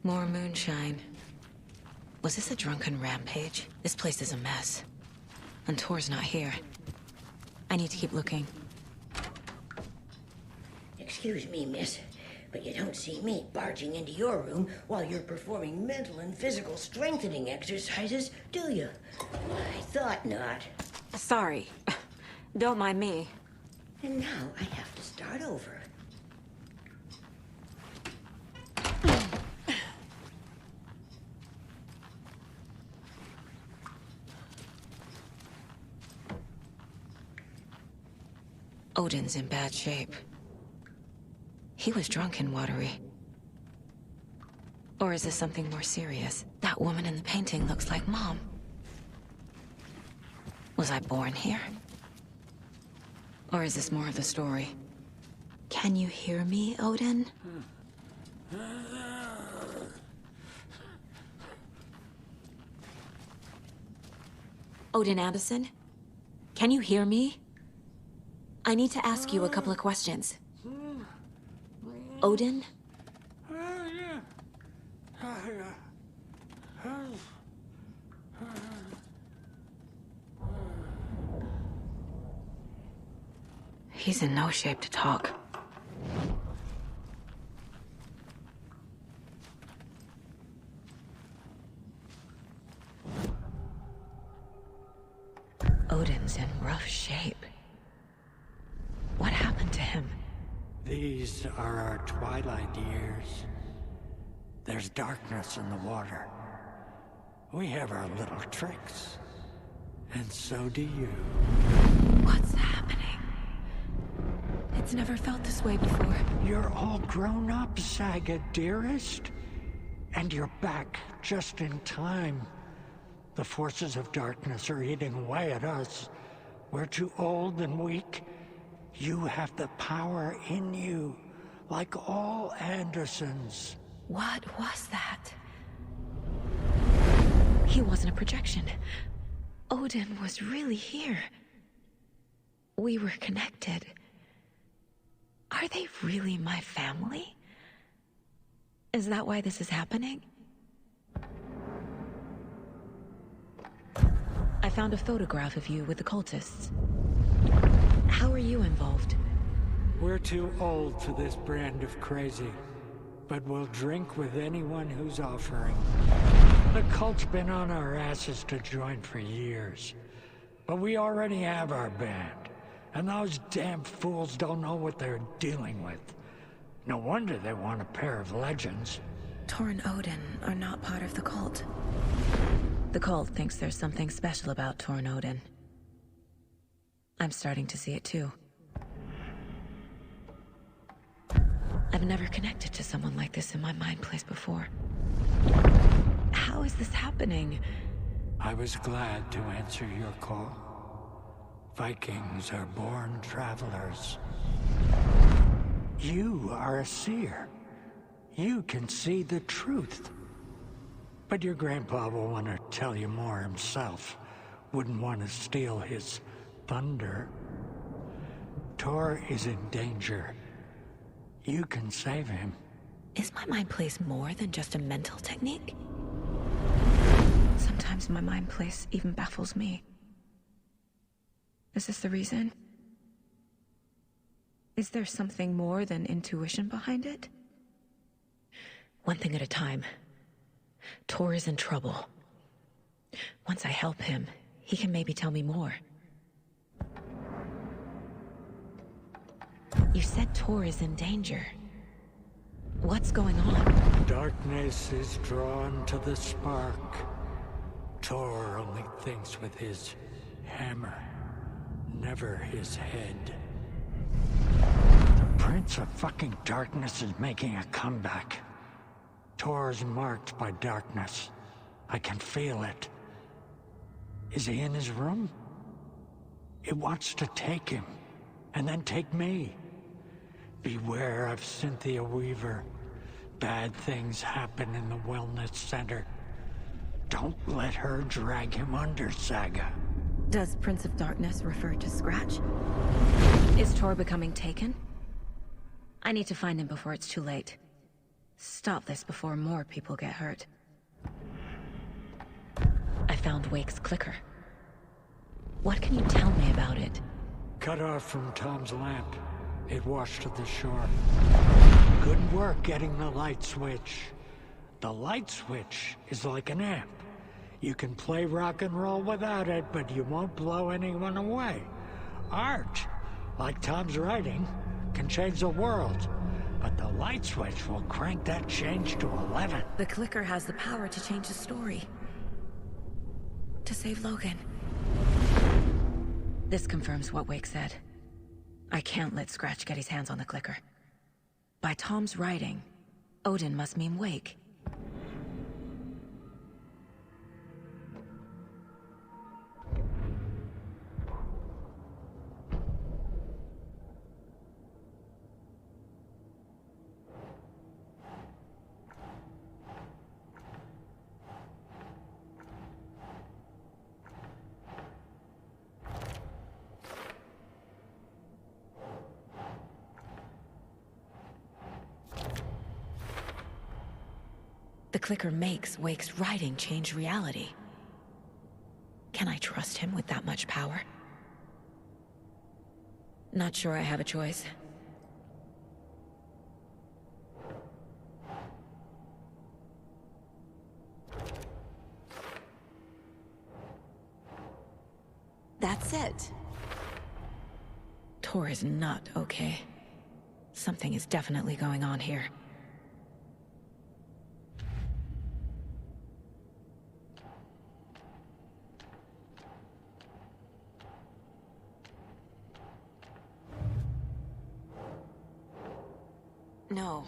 S3: More moonshine. Was this a drunken rampage? This place is a mess. And Tor's not here. I need to keep looking.
S15: Excuse me, miss, but you don't see me barging into your room while you're performing mental and physical strengthening exercises, do you? I thought not.
S3: Sorry. Don't mind me.
S15: And now I have to start over.
S3: Odin's in bad shape. He was drunk and watery. Or is this something more serious? That woman in the painting looks like Mom. Was Was I born here? Or is this more of the story? Can you hear me, Odin? Odin Anderson? Can you hear me? I need to ask you a couple of questions. Odin? He's in no shape to talk. Odin's in rough shape. What happened to him?
S9: These are our twilight years. There's darkness in the water. We have our little tricks. And so do you.
S3: What's happening? It's never felt this way before.
S9: You're all grown up, Saga, dearest. And you're back just in time. The forces of darkness are eating away at us. We're too old and weak. You have the power in you, like all Andersons.
S3: What was that? He wasn't a projection. Odin was really here. We were connected. Are they really my family? Is that why this is happening? I found a photograph of you with the cultists. How are you involved?
S9: We're too old for this brand of crazy, but we'll drink with anyone who's offering. The cult's been on our asses to join for years, but we already have our band, and those damn fools don't know what they're dealing with. No wonder they want a pair of legends.
S3: Tor and Odin are not part of the cult. The cult thinks there's something special about Tor and Odin. I'm starting to see it too. I've never connected to someone like this in my mind place before. How is this happening?
S9: I was glad to answer your call. Vikings are born travelers. You are a seer. You can see the truth. But your grandpa will want to tell you more himself. Wouldn't want to steal his thunder. Tor is in danger. You can save him.
S3: Is my mind place more than just a mental technique? Sometimes my mind place even baffles me. Is this the reason? Is there something more than intuition behind it? One thing at a time. Tor is in trouble. Once I help him, he can maybe tell me more. You said Tor is in danger. What's going on?
S9: Darkness is drawn to the spark. Tor only thinks with his hammer, never his head. The Prince of fucking Darkness is making a comeback. Tor's marked by darkness. I can feel it. Is he in his room? It wants to take him, and then take me. Beware of Cynthia Weaver. Bad things happen in the wellness center. Don't let her drag him under, Saga.
S3: Does Prince of Darkness refer to Scratch? Is Tor becoming taken? I need to find him before it's too late. Stop this before more people get hurt. I found Wake's clicker. What can you tell me about it?
S9: Cut off from Tom's lamp. It washed to the shore. Good work getting the light switch. The light switch is like an amp. You can play rock and roll without it, but you won't blow anyone away. Art, like Tom's writing, can change the world. But the light switch will crank that change to 11.
S3: The clicker has the power to change the story. To save Logan. This confirms what Wake said. I can't let Scratch get his hands on the clicker. By Tom's writing, Odin must mean Wake. clicker makes Wake's writing change reality. Can I trust him with that much power? Not sure I have a choice. That's it. Tor is not okay. Something is definitely going on here. No.